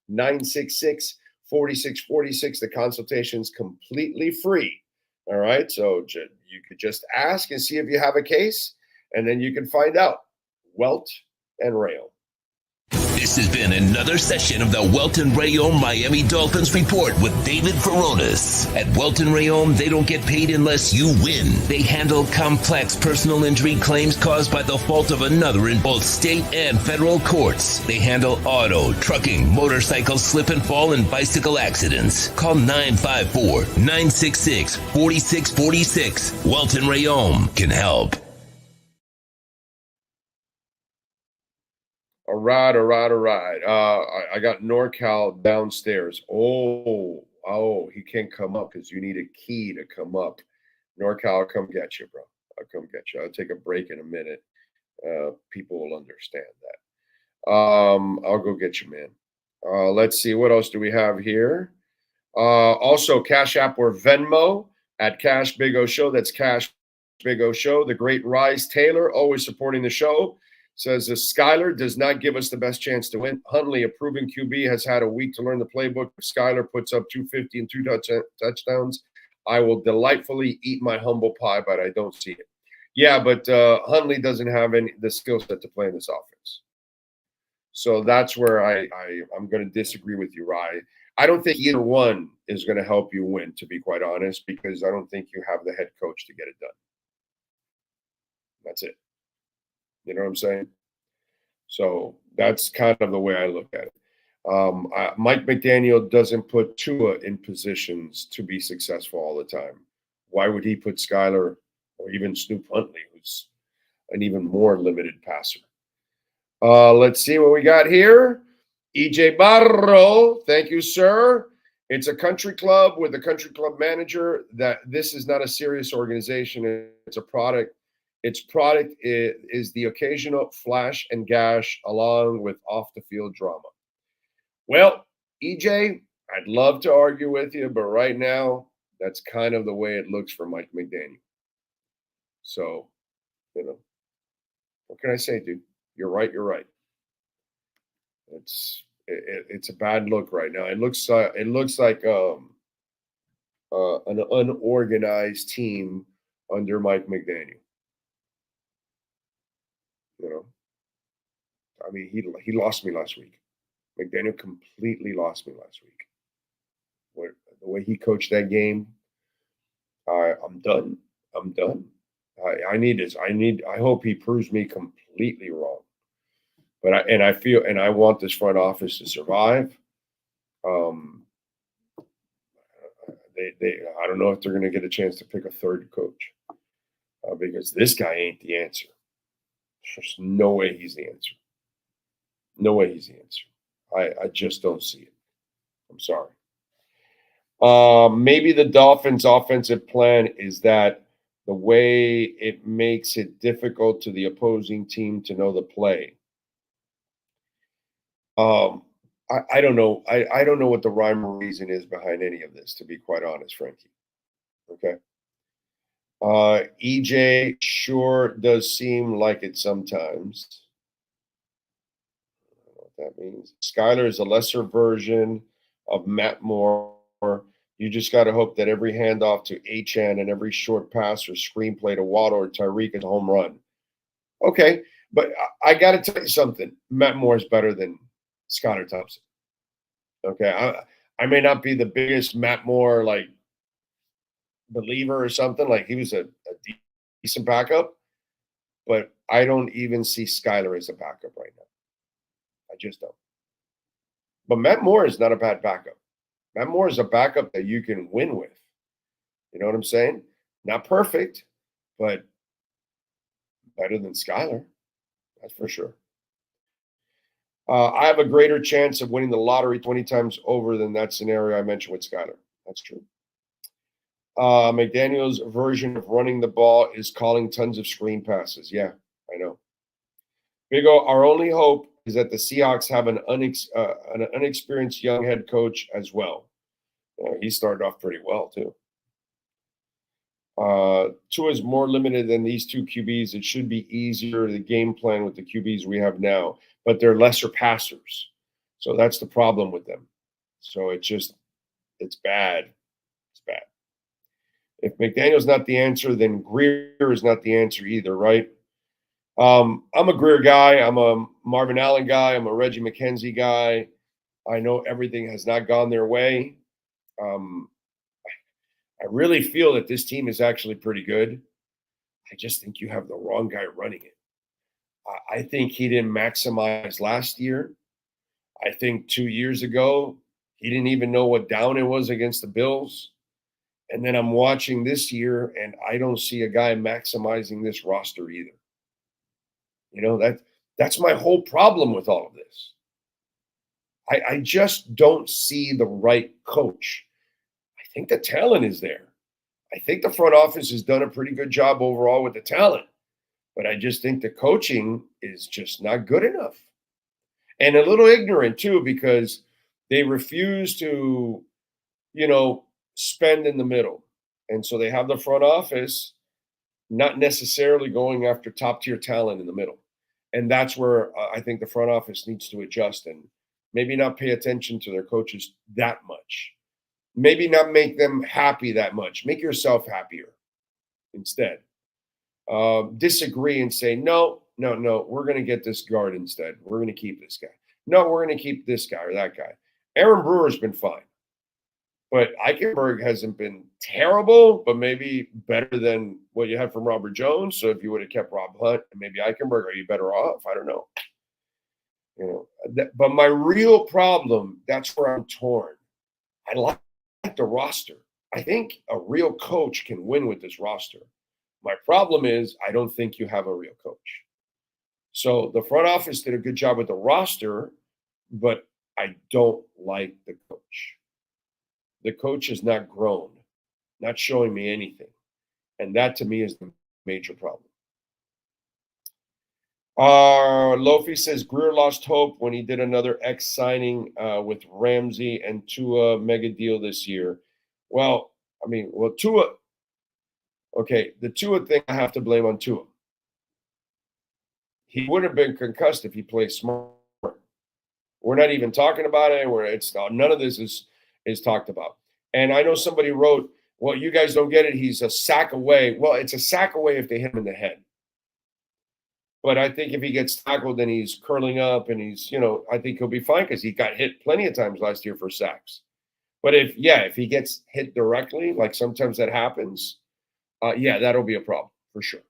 954-966-4646. The consultation's completely free. All right. So you could just ask and see if you have a case, and then you can find out. Welt and Rayom. This has been another session of the Welton Rayom Miami Dolphins Report with David Furones. At Welton Rayom, they don't get paid unless you win. They handle complex personal injury claims caused by the fault of another in both state and federal courts. They handle auto, trucking, motorcycle slip and fall, and bicycle accidents. Call 954-966-4646. Welton Rayom can help. All right. I got NorCal downstairs. Oh, he can't come up because you need a key to come up. NorCal, I'll come get you, bro. I'll come get you. I'll take a break in a minute. People will understand that. I'll go get you, man. Let's see. What else do we have here? Also, Cash App or Venmo at Cash Big O Show. That's Cash Big O Show. The great Rise Taylor, always supporting the show. Says Skylar does not give us the best chance to win. Huntley, a proven QB, has had a week to learn the playbook. If Skylar puts up 250 and 2 touchdowns, I will delightfully eat my humble pie, but I don't see it. Yeah, but Huntley doesn't have the skill set to play in this offense. So that's where I'm going to disagree with you, Rye. I don't think either one is going to help you win, to be quite honest, because I don't think you have the head coach to get it done. That's it. You know what I'm saying? So that's kind of the way I look at it. Mike McDaniel doesn't put Tua in positions to be successful all the time. Why would he put Skylar or even Snoop Huntley, who's an even more limited passer? Let's see what we got here. EJ Barro, thank you, sir. It's a country club with a country club manager. That this is not a serious organization. It's a product. Its product is the occasional flash and gash along with off-the-field drama. Well, EJ, I'd love to argue with you, but right now, that's kind of the way it looks for Mike McDaniel. So, what can I say, dude? You're right. You're right. It's a bad look right now. It looks like an unorganized team under Mike McDaniel. I mean, he lost me last week. McDaniel completely lost me last week. The way he coached that game, I'm done. I'm done. I hope he proves me completely wrong. But I want this front office to survive. I don't know if they're going to get a chance to pick a third coach because this guy ain't the answer. There's no way he's the answer. No way he's the answer. I just don't see it. I'm sorry. Maybe the Dolphins' offensive plan is that the way it makes it difficult to the opposing team to know the play. I don't know. I don't know what the rhyme or reason is behind any of this, to be quite honest, Frankie. Okay. EJ sure does seem like it sometimes. I don't know what that means. Skylar is a lesser version of Matt Moore. You just got to hope that every handoff to Achane and every short pass or screenplay to Waddle or Tyreek is a home run. Okay, but I got to tell you something. Matt Moore is better than Skylar Thompson. Okay, I may not be the biggest Matt Moore believer or something. Like he was a decent backup, but I don't even see Skylar as a backup right now. I just don't. But Matt Moore is not a bad backup. Matt Moore is a backup that you can win with. You know what I'm saying? Not perfect, but better than Skylar. That's for sure. I have a greater chance of winning the lottery 20 times over than that scenario I mentioned with Skylar. That's true. McDaniel's version of running the ball is calling tons of screen passes. Yeah, I know. Big O, our only hope is that the Seahawks have an unexperienced young head coach as well. He started off pretty well, too. Tua is more limited than these two QBs. It should be easier to game plan with the QBs we have now, but they're lesser passers. So that's the problem with them. So it's bad. It's bad. If McDaniel's not the answer, then Greer is not the answer either, right? I'm a Greer guy. I'm a Marvin Allen guy. I'm a Reggie McKenzie guy. I know everything has not gone their way. I really feel that this team is actually pretty good. I just think you have the wrong guy running it. I think he didn't maximize last year. I think 2 years ago, he didn't even know what down it was against the Bills. And then I'm watching this year, and I don't see a guy maximizing this roster either. That's my whole problem with all of this. I just don't see the right coach. I think the talent is there. I think the front office has done a pretty good job overall with the talent. But I just think the coaching is just not good enough. And a little ignorant, too, because they refuse to, spend in the middle. And so they have the front office not necessarily going after top-tier talent in the middle. And that's where I think the front office needs to adjust and maybe not pay attention to their coaches that much. Maybe not make them happy that much. Make yourself happier instead. Disagree and say, no, we're going to get this guard instead. We're going to keep this guy. No, we're going to keep this guy or that guy. Aaron Brewer's been fine. But Eichenberg hasn't been terrible, but maybe better than what you had from Robert Jones. So if you would have kept Rob Hunt and maybe Eichenberg, are you better off? I don't know. But my real problem, that's where I'm torn. I like the roster. I think a real coach can win with this roster. My problem is I don't think you have a real coach. So the front office did a good job with the roster, but I don't like the coach. The coach has not grown, not showing me anything. And that to me is the major problem. Lofi says Greer lost hope when he did another X signing with Ramsey and Tua mega deal this year. Well, Tua. Okay, the Tua thing I have to blame on Tua. He would have been concussed if he played smart. We're not even talking about it. None of this is talked about. And I know somebody wrote, well, you guys don't get it. He's a sack away. Well, it's a sack away if they hit him in the head. But I think if he gets tackled and he's curling up and he's, I think he'll be fine because he got hit plenty of times last year for sacks. But if he gets hit directly, like sometimes that happens, that'll be a problem for sure.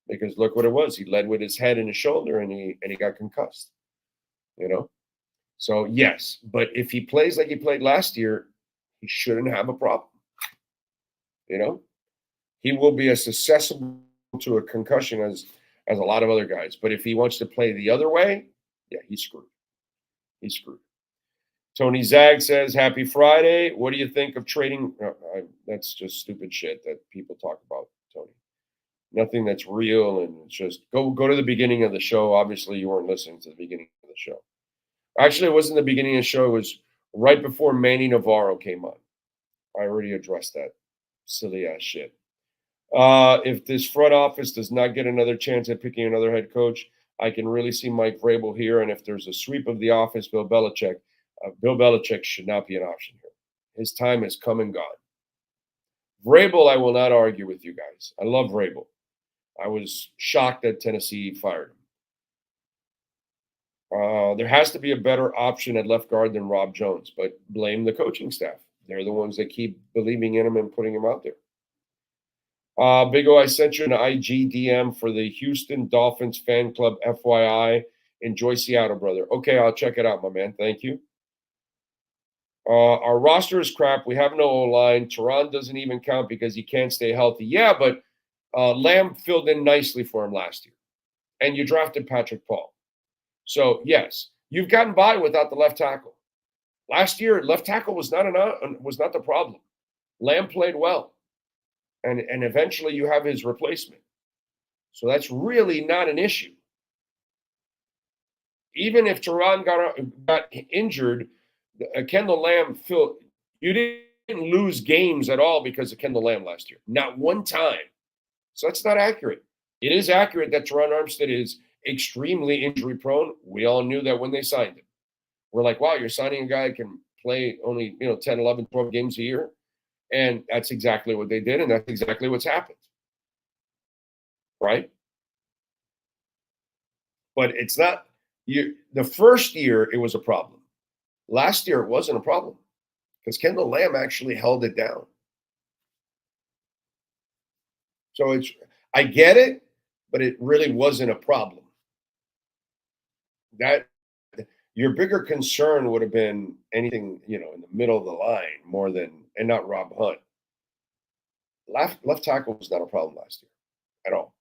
Because look what it was. He led with his head and his shoulder and he got concussed. So yes, but if he plays like he played last year, he shouldn't have a problem. He will be as susceptible to a concussion as a lot of other guys. But if he wants to play the other way, he's screwed. He's screwed. Tony Zag says, happy Friday. What do you think of trading? That's just stupid shit that people talk about, Tony. Nothing that's real, and it's just go to the beginning of the show. Obviously, you weren't listening to the beginning of the show. Actually, it wasn't the beginning of the show. It was right before Manny Navarro came on. I already addressed that silly-ass shit. If this front office does not get another chance at picking another head coach, I can really see Mike Vrabel here. And if there's a sweep of the office, Bill Belichick should not be an option here. His time has come and gone. Vrabel, I will not argue with you guys. I love Vrabel. I was shocked that Tennessee fired him. There has to be a better option at left guard than Rob Jones, but blame the coaching staff. They're the ones that keep believing in him and putting him out there. Big O, I sent you an IG DM for the Houston Dolphins fan club, FYI. Enjoy Seattle, brother. Okay, I'll check it out, my man. Thank you. Our roster is crap. We have no O-line. Tehran doesn't even count because he can't stay healthy. Yeah, but Lamb filled in nicely for him last year. And you drafted Patrick Paul. So, yes, you've gotten by without the left tackle. Last year, left tackle was not the problem. Lamb played well. And eventually you have his replacement. So that's really not an issue. Even if Tehran got injured, Kendall Lamb, you didn't lose games at all because of Kendall Lamb last year. Not one time. So that's not accurate. It is accurate that Teron Armstead is extremely injury prone. We all knew that when they signed him. We're like, wow, you're signing a guy who can play only 10, 11, 12 games a year. And that's exactly what they did, and that's exactly what's happened. Right? But it's not the first year it was a problem. Last year it wasn't a problem because Kendall Lamb actually held it down. So I get it, but it really wasn't a problem. That your bigger concern would have been anything, in the middle of the line more than, and not Rob Hunt. Left tackle was not a problem last year at all.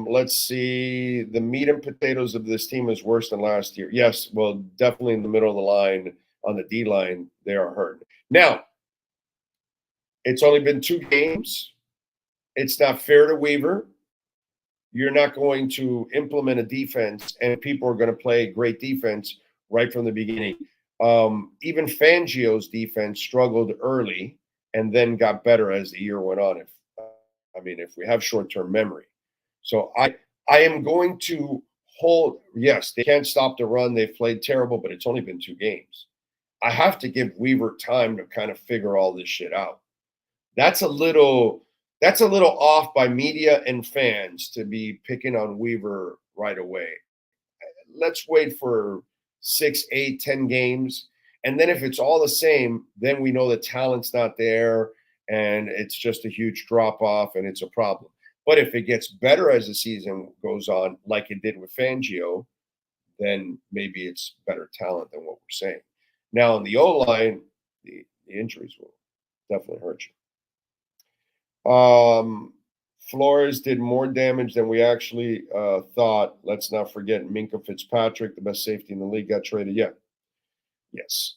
Let's see. The meat and potatoes of this team is worse than last year. Yes, well, definitely in the middle of the line, on the D line, they are hurt. Now, it's only been 2 games. It's not fair to Weaver. You're not going to implement a defense, and people are going to play great defense right from the beginning. Even Fangio's defense struggled early and then got better as the year went on. If we have short-term memory. So I am going to hold, yes, they can't stop the run. They've played terrible, but it's only been 2 games. I have to give Weaver time to kind of figure all this shit out. That's a little off by media and fans to be picking on Weaver right away. Let's wait for 6, 8, 10 games. And then if it's all the same, then we know the talent's not there and it's just a huge drop off and it's a problem. But if it gets better as the season goes on, like it did with Fangio, then maybe it's better talent than what we're saying. Now, on the O-line, the injuries will definitely hurt you. Flores did more damage than we actually thought. Let's not forget Minkah Fitzpatrick, the best safety in the league, got traded. Yeah. Yes.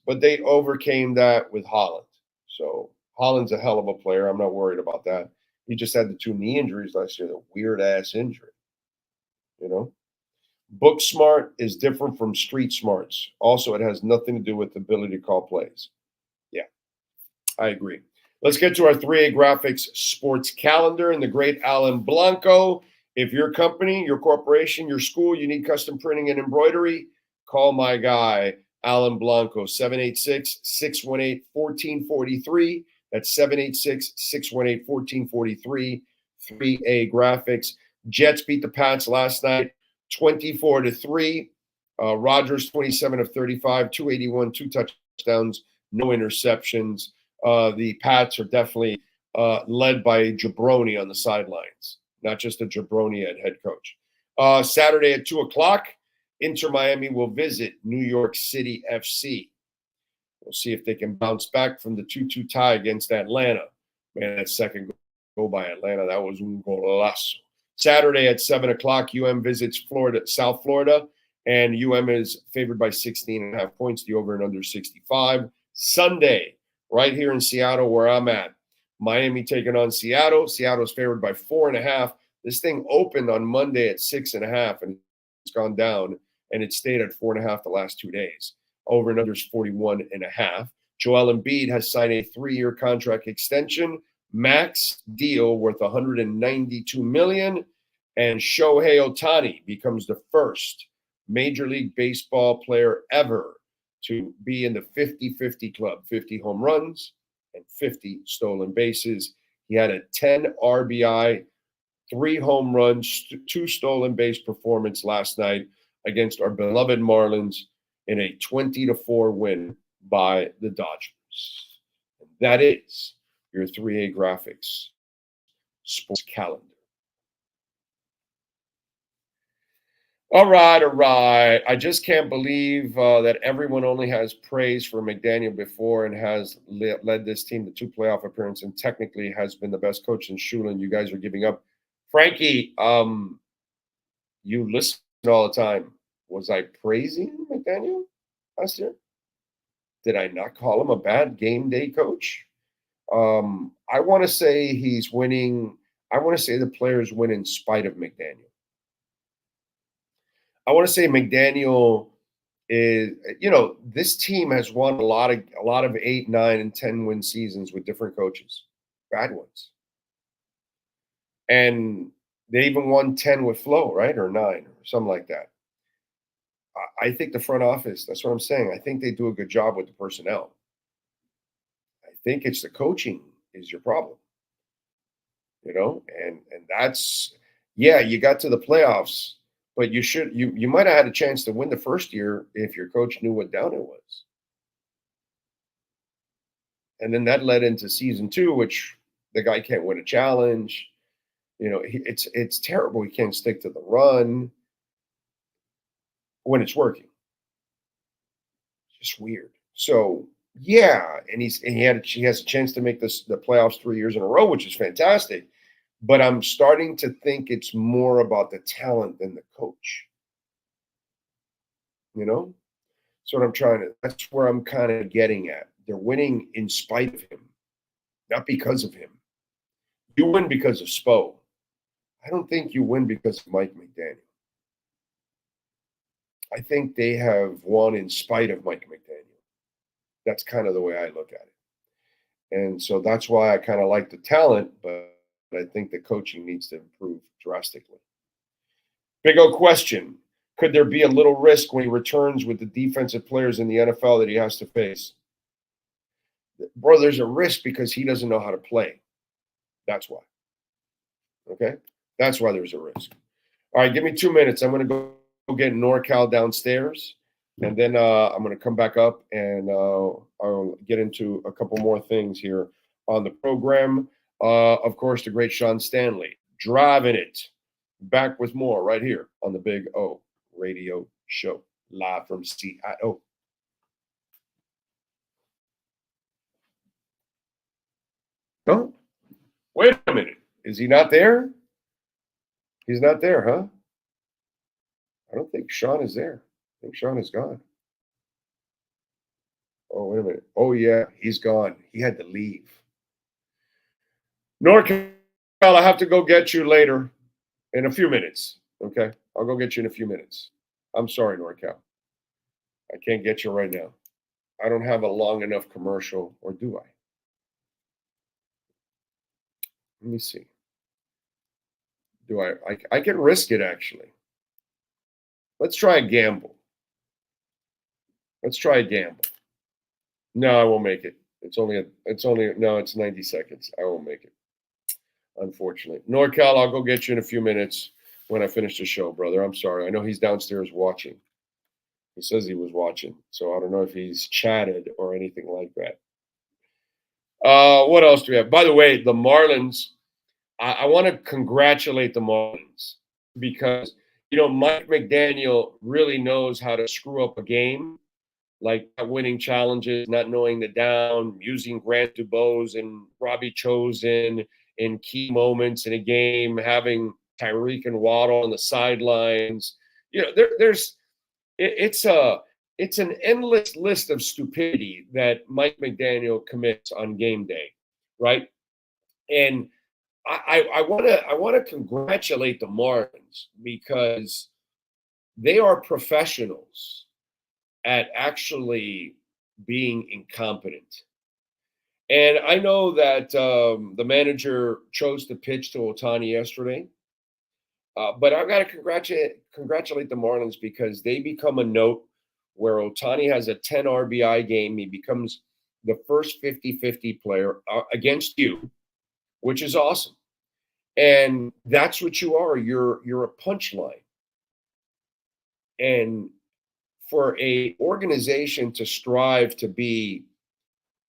But they overcame that with Holland. So Holland's a hell of a player. I'm not worried about that. He just had the 2 knee injuries last year, the weird-ass injury. Book smart is different from street smarts. Also, it has nothing to do with the ability to call plays. Yeah, I agree. Let's get to our 3A Graphics sports calendar and the great Alan Blanco. If your company, your corporation, your school, you need custom printing and embroidery, call my guy, Alan Blanco, 786-618-1443. That's 786-618-1443, 3A Graphics. Jets beat the Pats last night, 24-3. Rodgers, 27 of 35, 281, 2 touchdowns, no interceptions. The Pats are definitely led by Jabroni on the sidelines, not just a Jabroni at head coach. Saturday at 2 o'clock, Inter Miami will visit New York City FC. We'll see if they can bounce back from the 2-2 tie against Atlanta. Man, that second goal by Atlanta, that was un golazo. Saturday at 7 o'clock, UM visits South Florida, and UM is favored by 16.5 points, the over and under 65. Sunday, right here in Seattle where I'm at, Miami taking on Seattle. Seattle's favored by 4.5. This thing opened on Monday at 6.5, and it's gone down, and it stayed at 4.5 the last 2 days. Over and under is 41.5. Joel Embiid has signed a 3-year contract extension, max deal worth $192 million, and Shohei Ohtani becomes the first Major League Baseball player ever to be in the 50-50 club, 50 home runs and 50 stolen bases. He had a 10 RBI, 3 home runs, 2 stolen base performance last night against our beloved Marlins in a 20-4 win by the Dodgers. And that is your 3A Graphics sports calendar. All right. I just can't believe that everyone only has praise for McDaniel before and has led this team to 2 playoff appearances and technically has been the best coach in Shula. You guys are giving up. Frankie, you listen all the time. Was I praising McDaniel last year? Did I not call him a bad game day coach? I want to say he's winning. I want to say the players win in spite of McDaniel. I want to say McDaniel is, this team has won a lot of 8, 9, and 10 win seasons with different coaches, bad ones. And they even won 10 with Flo, right? Or 9 or something like that. I think the front office, that's what I'm saying. I think they do a good job with the personnel. I think it's the coaching is your problem. And that's, you got to the playoffs, but you might have had a chance to win the first year if your coach knew what down it was. And then that led into season 2, which the guy can't win a challenge. It's terrible. He can't stick to the run when it's working. It's just weird. So and he has a chance to make the playoffs 3 years in a row, which is fantastic. But I'm starting to think it's more about the talent than the coach. That's where I'm kind of getting at. They're winning in spite of him, not because of him. You win because of Spo. I don't think you win because of Mike McDaniel. I think they have won in spite of Mike McDaniel. That's kind of the way I look at it. And so that's why I kind of like the talent, but I think the coaching needs to improve drastically. Big O question. Could there be a little risk when he returns with the defensive players in the NFL that he has to face? Bro, there's a risk because he doesn't know how to play. That's why. Okay? That's why there's a risk. All right, give me 2 minutes. I'm going to go get NorCal downstairs, and then I'm going to come back up and I'll get into a couple more things here on the program. Of course, the great Sean Stanley, driving it. Back with more right here on the Big O Radio Show, live from CIO. Oh, wait a minute. Is he not there? He's not there, huh? I don't think Sean is there. I think Sean is gone. Oh, wait a minute. Oh, yeah, he's gone. He had to leave. NorCal, I have to go get you later in a few minutes. Okay? I'll go get you in a few minutes. I'm sorry, NorCal. I can't get you right now. I don't have a long enough commercial, or do I? Let me see. Do I can risk it, actually. Let's try a gamble. Let's try a gamble. No, I won't make it. It's 90 seconds. I won't make it, unfortunately. NorCal, I'll go get you in a few minutes when I finish the show, brother. I'm sorry. I know he's downstairs watching. He says he was watching, so I don't know if he's chatted or anything like that. What else do we have? By the way, the Marlins, I want to congratulate the Marlins because, Mike McDaniel really knows how to screw up a game, like not winning challenges, not knowing the down, using Grant Dubose and Robbie Chosen in key moments in a game, having Tyreek and Waddle on the sidelines. It's an endless list of stupidity that Mike McDaniel commits on game day, right? And I want to congratulate the Marlins because they are professionals at actually being incompetent. And I know that the manager chose to pitch to Ohtani yesterday, but I've got to congratulate the Marlins because they become a note where Ohtani has a 10 RBI game. He becomes the first 50-50 player against you, which is awesome. And that's what you are. You're a punchline. And for a organization to strive to be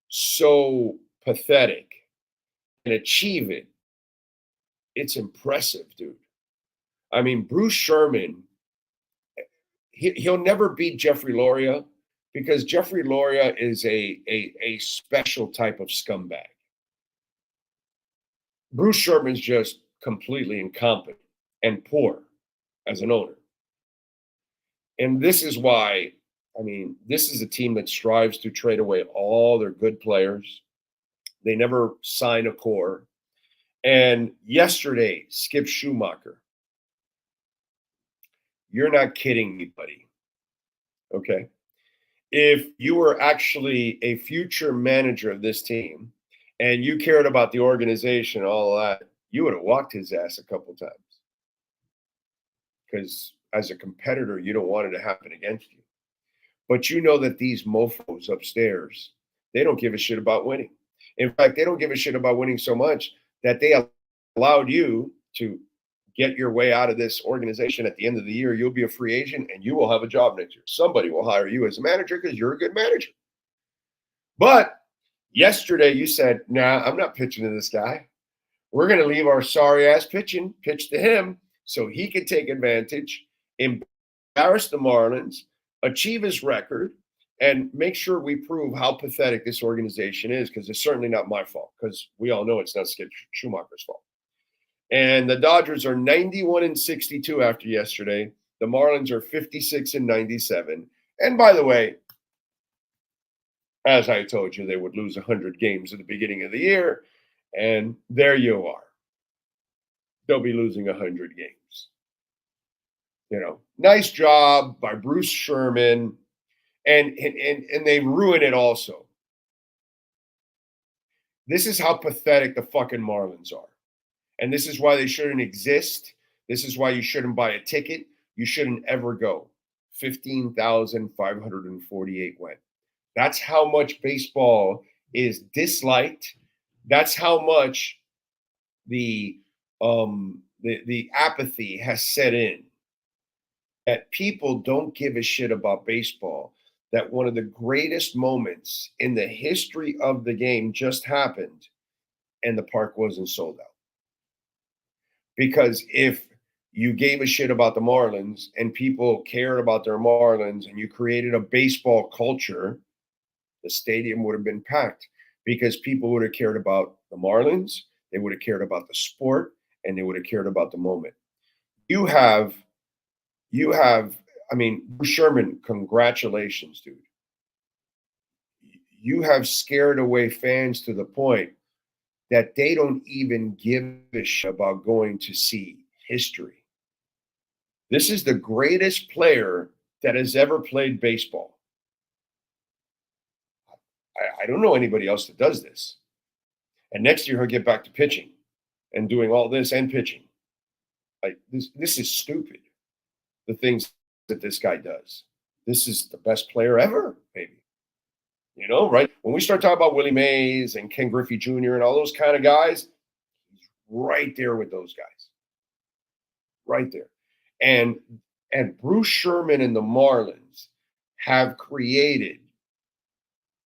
so pathetic and achieve it, it's impressive, dude. I mean, Bruce Sherman, he'll never beat Jeffrey Loria because Jeffrey Loria is a special type of scumbag. Bruce Sherman's just completely incompetent and poor as an owner. And this is why, this is a team that strives to trade away all their good players. They never sign a core. And yesterday, Skip Schumacher, you're not kidding me, buddy. Okay? If you were actually a future manager of this team and you cared about the organization, all of that, you would have walked his ass a couple times. Because as a competitor, you don't want it to happen against you. But you know that these mofos upstairs, they don't give a shit about winning. In fact, they don't give a shit about winning so much that they allowed you to get your way out of this organization. At the end of the year, you'll be a free agent and you will have a job next year. Somebody will hire you as a manager because you're a good manager. But yesterday you said, nah, I'm not pitching to this guy. We're going to leave our sorry ass pitch to him so he can take advantage, embarrass the Marlins, achieve his record, and make sure we prove how pathetic this organization is, because it's certainly not my fault, because we all know it's not Skip Schumacher's fault. And the Dodgers are 91-62 after yesterday. The Marlins are 56-97. And by the way, as I told you, they would lose 100 games at the beginning of the year. And there you are. They'll be losing 100 games. Nice job by Bruce Sherman. And they ruin it also. This is how pathetic the fucking Marlins are. And this is why they shouldn't exist. This is why you shouldn't buy a ticket. You shouldn't ever go. 15,548 went. That's how much baseball is disliked. That's how much the apathy has set in. That people don't give a shit about baseball. That one of the greatest moments in the history of the game just happened. and the park wasn't sold out. Because if you gave a shit about the Marlins and people cared about their Marlins and you created a baseball culture, the stadium would have been packed because people would have cared about the Marlins, they would have cared about the sport, and they would have cared about the moment. You have, I mean, Bruce Sherman, congratulations, dude. You have scared away fans to the point that they don't even give a shit about going to see history. This is the greatest player that has ever played baseball. I don't know anybody else that does this. And next year he'll get back to pitching and doing all this and pitching. Like this is stupid. The things that this guy does. This is the best player ever, maybe. You know, right? When we start talking about Willie Mays and Ken Griffey Jr. and all those kind of guys, he's right there with those guys. Right there. And Bruce Sherman and the Marlins have created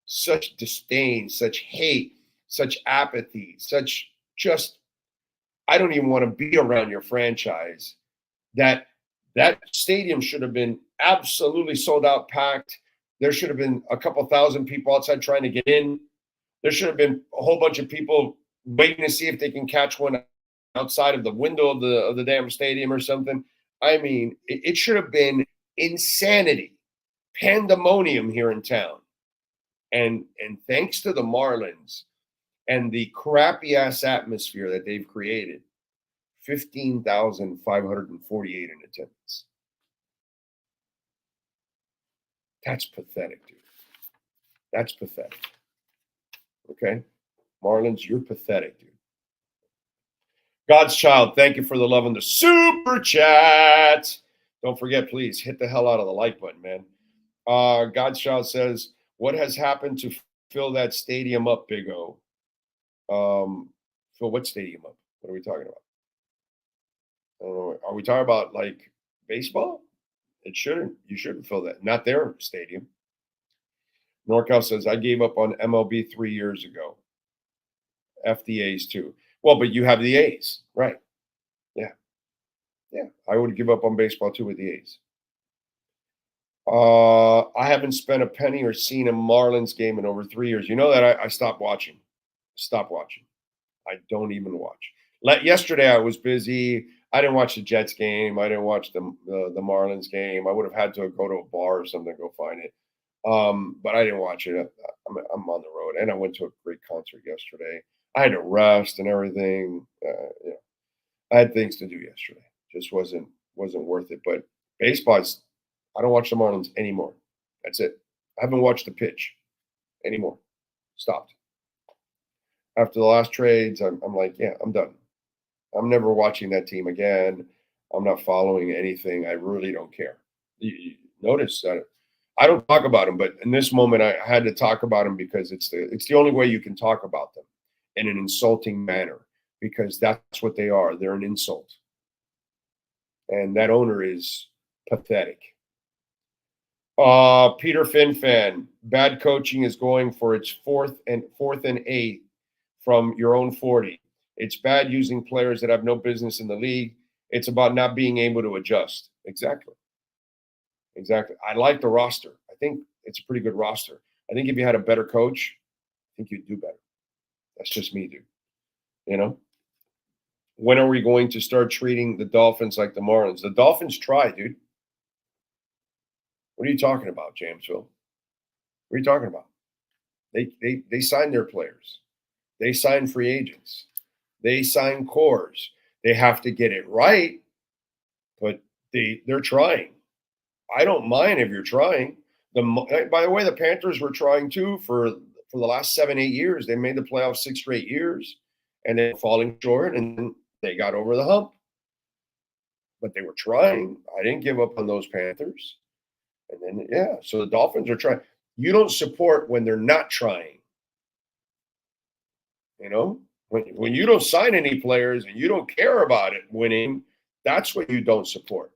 such disdain, such hate, such apathy, such just, I don't even want to be around your franchise, that stadium should have been absolutely sold out, packed. There should have been a couple thousand people outside trying to get in. There should have been a whole bunch of people waiting to see if they can catch one outside of the window of the damn stadium or something. I mean, it should have been insanity, pandemonium here in town. And thanks to the Marlins and the crappy ass atmosphere that they've created, 15,548 in attendance. That's pathetic, dude. That's pathetic. Okay? Marlins, you're pathetic, dude. God's child, thank you for the love and the super chat. Don't forget, please, hit the hell out of the like button, man. God's child says, what has happened to fill that stadium up, Big O? Fill what stadium up? What are we talking about? I don't know. Are we talking about, like, baseball? It shouldn't. You shouldn't fill that. Not their stadium. NorCal says, I gave up on MLB 3 years ago. F the A's too. Well, but you have the A's, right? Yeah. Yeah. I would give up on baseball too with the A's. I haven't spent a penny or seen a Marlins game in over 3 years. You know that I stopped watching. Stop watching. I don't even watch. Yesterday I was busy. I didn't watch the Jets game. I didn't watch the Marlins game. I would have had to go to a bar or something to go find it. But I didn't watch it. I'm on the road, and I went to a great concert yesterday. I had to rest and everything. I had things to do yesterday. Just wasn't worth it. But baseball, I don't watch the Marlins anymore. That's it. I haven't watched the pitch anymore. Stopped. After the last trades, I'm like, yeah, I'm done. I'm never watching that team again. I'm not following anything. I really don't care. You notice that I don't talk about them, but in this moment, I had to talk about them because it's the only way you can talk about them in an insulting manner, because that's what they are. They're an insult. And that owner is pathetic. Peter Finfan, bad coaching is going for its fourth and 8 from your own 40. It's bad using players that have no business in the league. It's about not being able to adjust. Exactly. I like the roster. I think it's a pretty good roster. I think if you had a better coach, I think you'd do better. That's just me, dude. You know? When are we going to start treating the Dolphins like the Marlins? The Dolphins try, dude. What are you talking about, Jamesville? What are you talking about? They sign their players. They sign free agents. They sign cores. They have to get it right, but they're trying. I don't mind if you're trying. By the way, the Panthers were trying too for the last 7-8 years. They made the playoffs 6 straight years, and they're falling short, and they got over the hump. But they were trying. I didn't give up on those Panthers. And then, yeah, so the Dolphins are trying. You don't support when they're not trying. You know? When you don't sign any players and you don't care about it winning, that's what you don't support.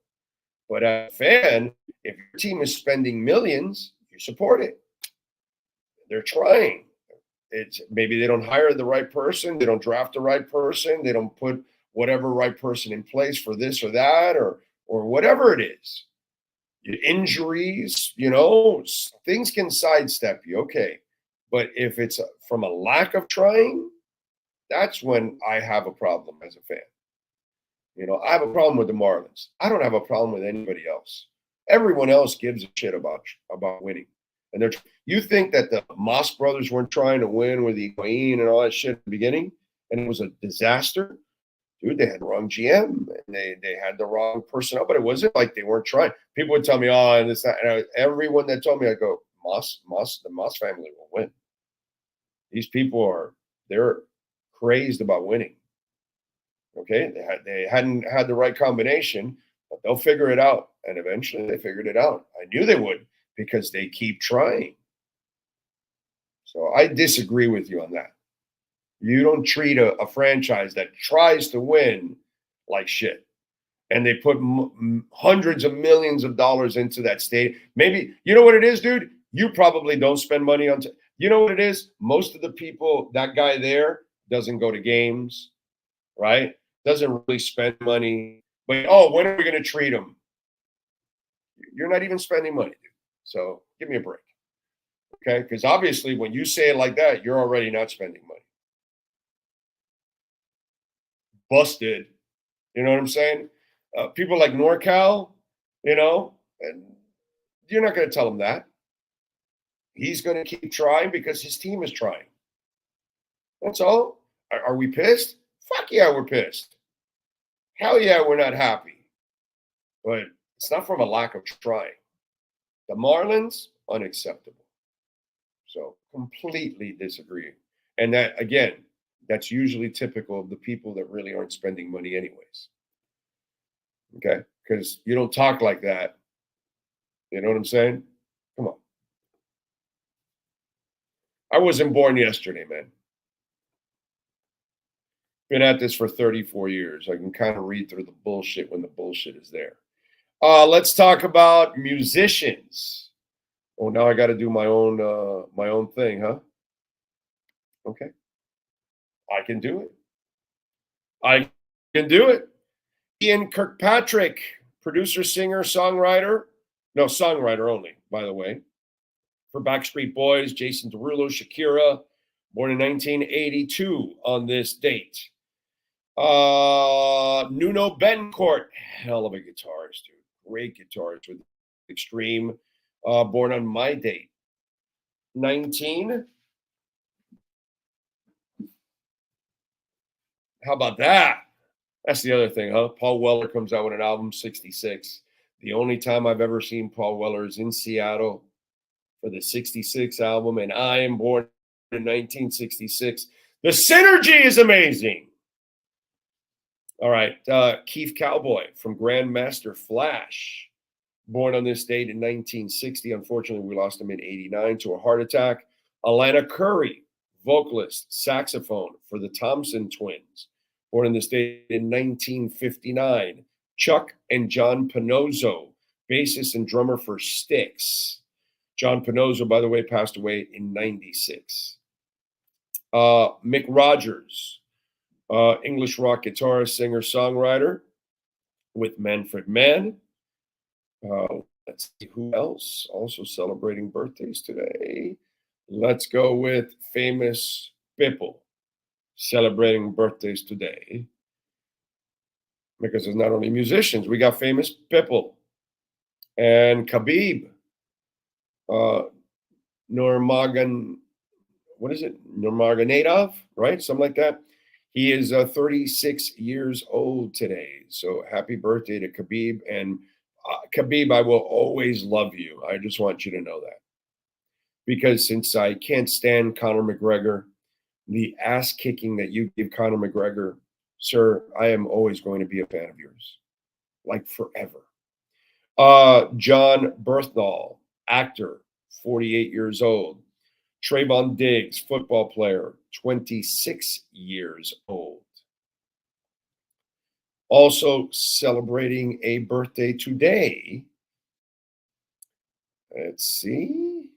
But as a fan, if your team is spending millions, you support it. They're trying. it's maybe they don't hire the right person, they don't draft the right person, they don't put whatever right person in place for this or that, or whatever it is. Injuries, things can sidestep you, okay. But if it's from a lack of trying, that's when I have a problem as a fan. I have a problem with the Marlins. I don't have a problem with anybody else. Everyone else gives a shit about winning. And you think that the Moss brothers weren't trying to win with Higuain and all that shit at the beginning, and it was a disaster? Dude, they had the wrong GM, and they had the wrong personnel, but it wasn't like they weren't trying. People would tell me, oh, and this, that. And everyone that told me, I go, the Moss family will win. These people they're crazed about winning. Okay, they hadn't had the right combination, but they'll figure it out. And eventually they figured it out. I knew they would because they keep trying. So I disagree with you on that. You don't treat a franchise that tries to win like shit. And they put hundreds of millions of dollars into that state. Maybe, you know what it is, dude? You probably don't spend money on you know what it is? Most of the people, that guy there doesn't go to games, right? Doesn't really spend money. But, when are we going to treat him? You're not even spending money, dude. So give me a break. Okay? Because obviously when you say it like that, you're already not spending money. Busted. You know what I'm saying? People like NorCal, and you're not going to tell him that. He's going to keep trying because his team is trying. That's all. Are we pissed? Fuck yeah, we're pissed. Hell yeah, we're not happy. But it's not from a lack of trying. The Marlins, unacceptable. So completely disagree. And that, again, that's usually typical of the people that really aren't spending money anyways. Okay? Because you don't talk like that. You know what I'm saying? Come on. I wasn't born yesterday, man. Been at this for 34 years. I can kind of read through the bullshit when the bullshit is there. Let's talk about musicians. Oh, now I got to do my own thing, huh? Okay. I can do it. I can do it. Ian Kirkpatrick, producer, singer, songwriter. No, songwriter only, by the way. For Backstreet Boys, Jason Derulo, Shakira, born in 1982 on this date. Nuno Bencourt, hell of a guitarist, dude. Great guitarist with Extreme, born on my date. 19. How about that? That's the other thing, huh? Paul Weller comes out with an album, 66. The only time I've ever seen Paul Weller is in Seattle for the 66 album, and I am born in 1966. The synergy is amazing. All right, Keith Cowboy from Grandmaster Flash, born on this date in 1960. Unfortunately, we lost him in 89 to a heart attack. Alana Curry, vocalist, saxophone for the Thompson Twins, born on this date in 1959. Chuck and John Pinozzo, bassist and drummer for Styx. John Pinozzo, by the way, passed away in 96. Mick Rogers, English rock guitarist, singer, songwriter with Manfred Mann. Let's see who else also celebrating birthdays today. Let's go with famous people celebrating birthdays today. Because it's not only musicians, we got famous people. And Khabib, Nurmagomedov, right? Something like that. He is 36 years old today. So happy birthday to Khabib. And Khabib, I will always love you. I just want you to know that. Because since I can't stand Conor McGregor, the ass kicking that you give Conor McGregor, sir, I am always going to be a fan of yours. Like forever. John Berthnall, actor, 48 years old. Trayvon Diggs, football player, 26 years old. Also celebrating a birthday today. Let's see.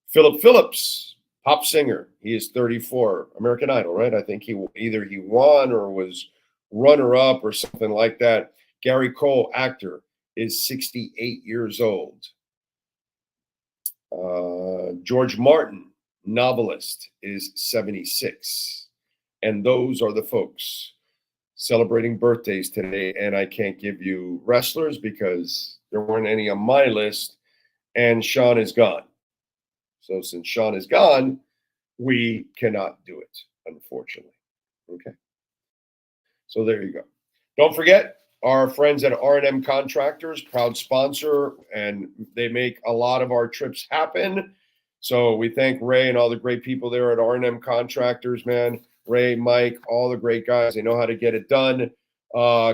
Philip Phillips, Pop singer, he is 34. American Idol, right? I think he won or was runner-up or something like that. Gary Cole, actor, is 68 years old. George Martin, novelist, is 76. And those are the folks celebrating birthdays today. And I can't give you wrestlers because there weren't any on my list. And Sean is gone. So since Sean is gone, we cannot do it, unfortunately. Okay. So there you go. Don't forget, our friends at R&M Contractors, proud sponsor, and they make a lot of our trips happen. So we thank Ray and all the great people there at R&M Contractors, man. Ray, Mike, all the great guys. They know how to get it done.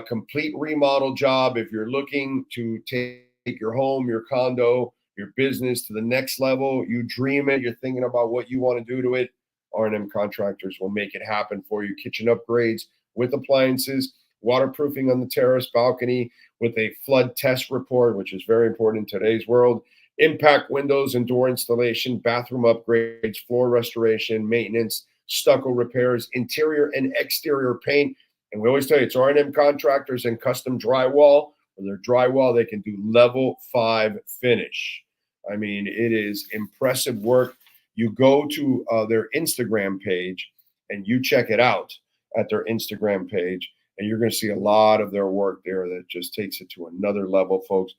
Complete remodel job. If you're looking to take your home, your condo, your business to the next level, you dream it, you're thinking about what you want to do to it, R&M Contractors will make it happen for you. Kitchen upgrades with appliances, waterproofing on the terrace, balcony with a flood test report, which is very important in today's world, impact windows and door installation, bathroom upgrades, floor restoration, maintenance, stucco repairs, interior and exterior paint. And we always tell you, it's R&M Contractors and custom drywall. For their drywall, they can do level 5 finish. I mean, it is impressive work. You go to their Instagram page and you check it out at their Instagram page, and you're going to see a lot of their work there that just takes it to another level, folks.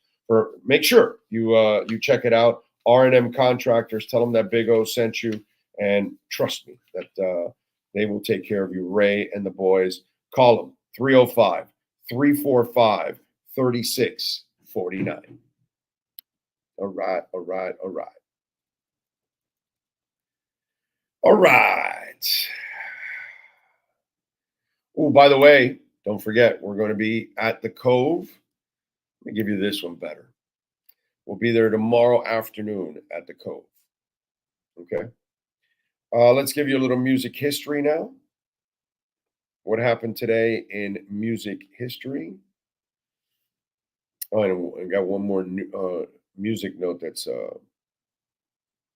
Make sure you check it out. R&M Contractors, tell them that Big O sent you, and trust me that they will take care of you. Ray and the boys, call them 305-345-3649. All right. Oh, by the way, don't forget, we're going to be at the Cove. Let me give you this one better. We'll be there tomorrow afternoon at the Cove. Okay. Let's give you a little music history now. What happened today in music history? Oh, and I got one more music note that's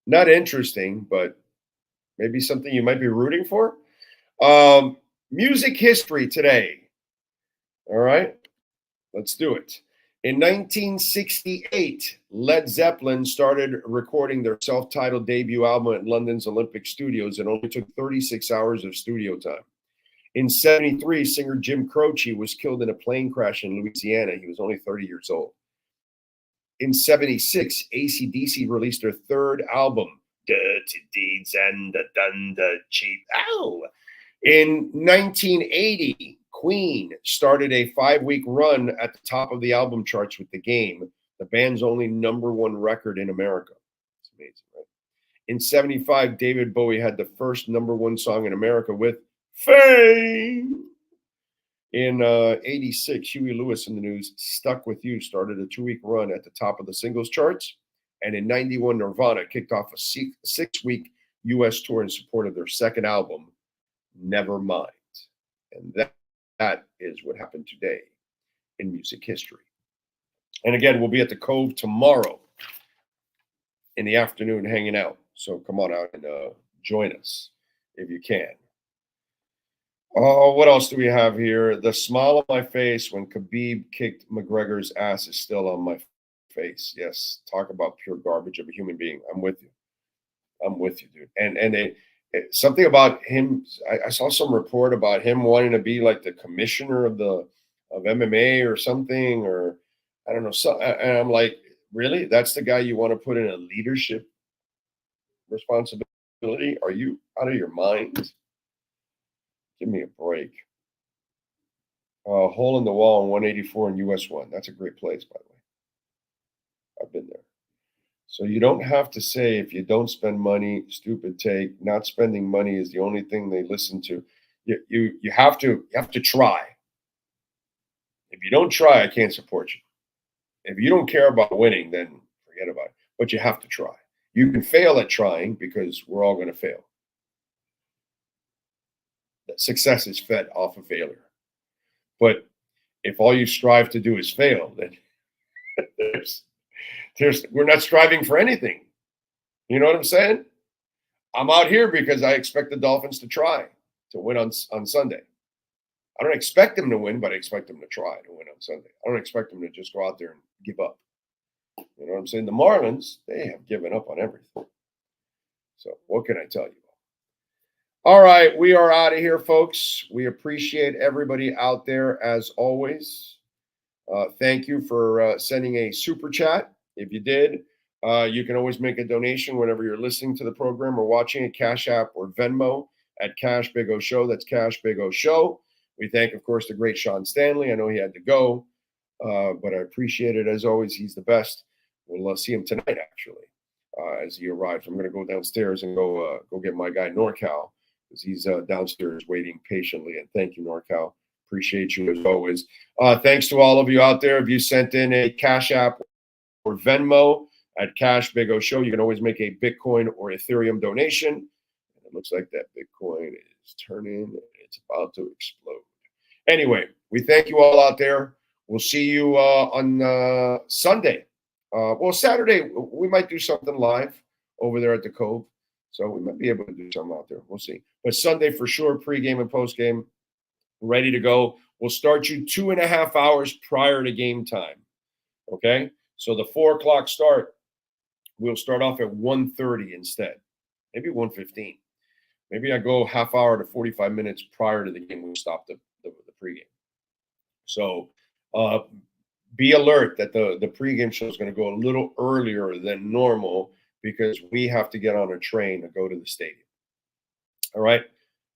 not interesting, but maybe something you might be rooting for. Music history today. All right, let's do it. In 1968, Led Zeppelin started recording their self-titled debut album at London's Olympic Studios. It only took 36 hours of studio time. In 73, singer Jim Croce was killed in a plane crash in Louisiana. He was only 30 years old. In 76, AC/DC released their third album, Dirty Deeds and the Dunder Cheap. Ow! In 1980, Queen started a 5-week run at the top of the album charts with The Game, the band's only #1 record in America. It's amazing, right? In 75, David Bowie had the first #1 song in America with Fame. In 86, Huey Lewis and the News, Stuck With You, started a 2-week run at the top of the singles charts. And in 91, Nirvana kicked off a 6-week U.S. tour in support of their second album, Nevermind. And that is what happened today in music history. And again, we'll be at the Cove tomorrow in the afternoon hanging out. So come on out and join us if you can. Oh, what else do we have here? The smile on my face when Khabib kicked McGregor's ass is still on my face. Yes, talk about pure garbage of a human being. I'm with you. Dude. And something about him. I saw some report about him wanting to be like the commissioner of MMA or something, or I don't know. So, and I'm like, really? That's the guy you want to put in a leadership responsibility? Are you out of your mind? Give me a break. Hole in the Wall on 184 and US 1. That's a great place, by the way. I've been there. So you don't have to say, if you don't spend money, stupid take. Not spending money is the only thing they listen to. You have to try. If you don't try, I can't support you. If you don't care about winning, then forget about it. But you have to try. You can fail at trying because we're all going to fail. Success is fed off of failure. But if all you strive to do is fail, then we're not striving for anything. You know what I'm saying? I'm out here because I expect the Dolphins to try to win on Sunday. I don't expect them to win, but I expect them to try to win on Sunday. I don't expect them to just go out there and give up. You know what I'm saying? The Marlins, they have given up on everything. So what can I tell you? All right, we are out of here, folks. We appreciate everybody out there as always. Thank you for sending a super chat. If you did, you can always make a donation whenever you're listening to the program or watching it, Cash App or Venmo at Cash Big O Show. That's Cash Big O Show. We thank, of course, the great Sean Stanley. I know he had to go, but I appreciate it as always. He's the best. We'll see him tonight, actually, as he arrives. I'm going to go downstairs and go get my guy NorCal, because he's downstairs waiting patiently. And thank you, NorCal. Appreciate you as always. Thanks to all of you out there. If you sent in a Cash App or Venmo at Cash Big O Show, you can always make a Bitcoin or Ethereum donation. And it looks like that Bitcoin is turning. It's about to explode. Anyway, we thank you all out there. We'll see you on Sunday. Saturday, we might do something live over there at the Cove. So we might be able to do something out there. We'll see. But Sunday for sure, pregame and postgame, ready to go. We'll start you 2.5 hours prior to game time. Okay? So the 4 o'clock start, we'll start off at 1:30 instead. Maybe 1:15. Maybe I go half hour to 45 minutes prior to the game. We'll stop the pregame. So be alert that the pregame show is going to go a little earlier than normal because we have to get on a train to go to the stadium. All right.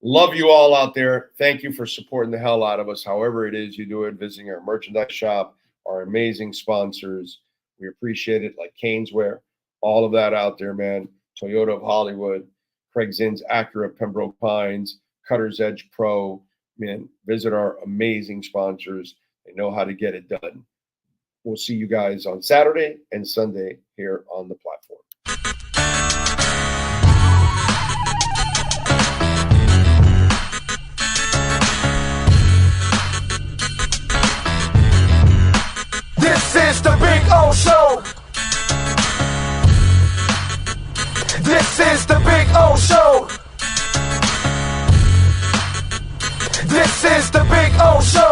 Love you all out there. Thank you for supporting the hell out of us. However it is you do it, visiting our merchandise shop, our amazing sponsors. We appreciate it, like Caneswear, all of that out there, man. Toyota of Hollywood, Craig Zinn's Acura Pembroke Pines, Cutter's Edge Pro. Man, visit our amazing sponsors. They know how to get it done. We'll see you guys on Saturday and Sunday here on the platform. This is the Big O Show. This is the Big O Show. This is the Big O Show.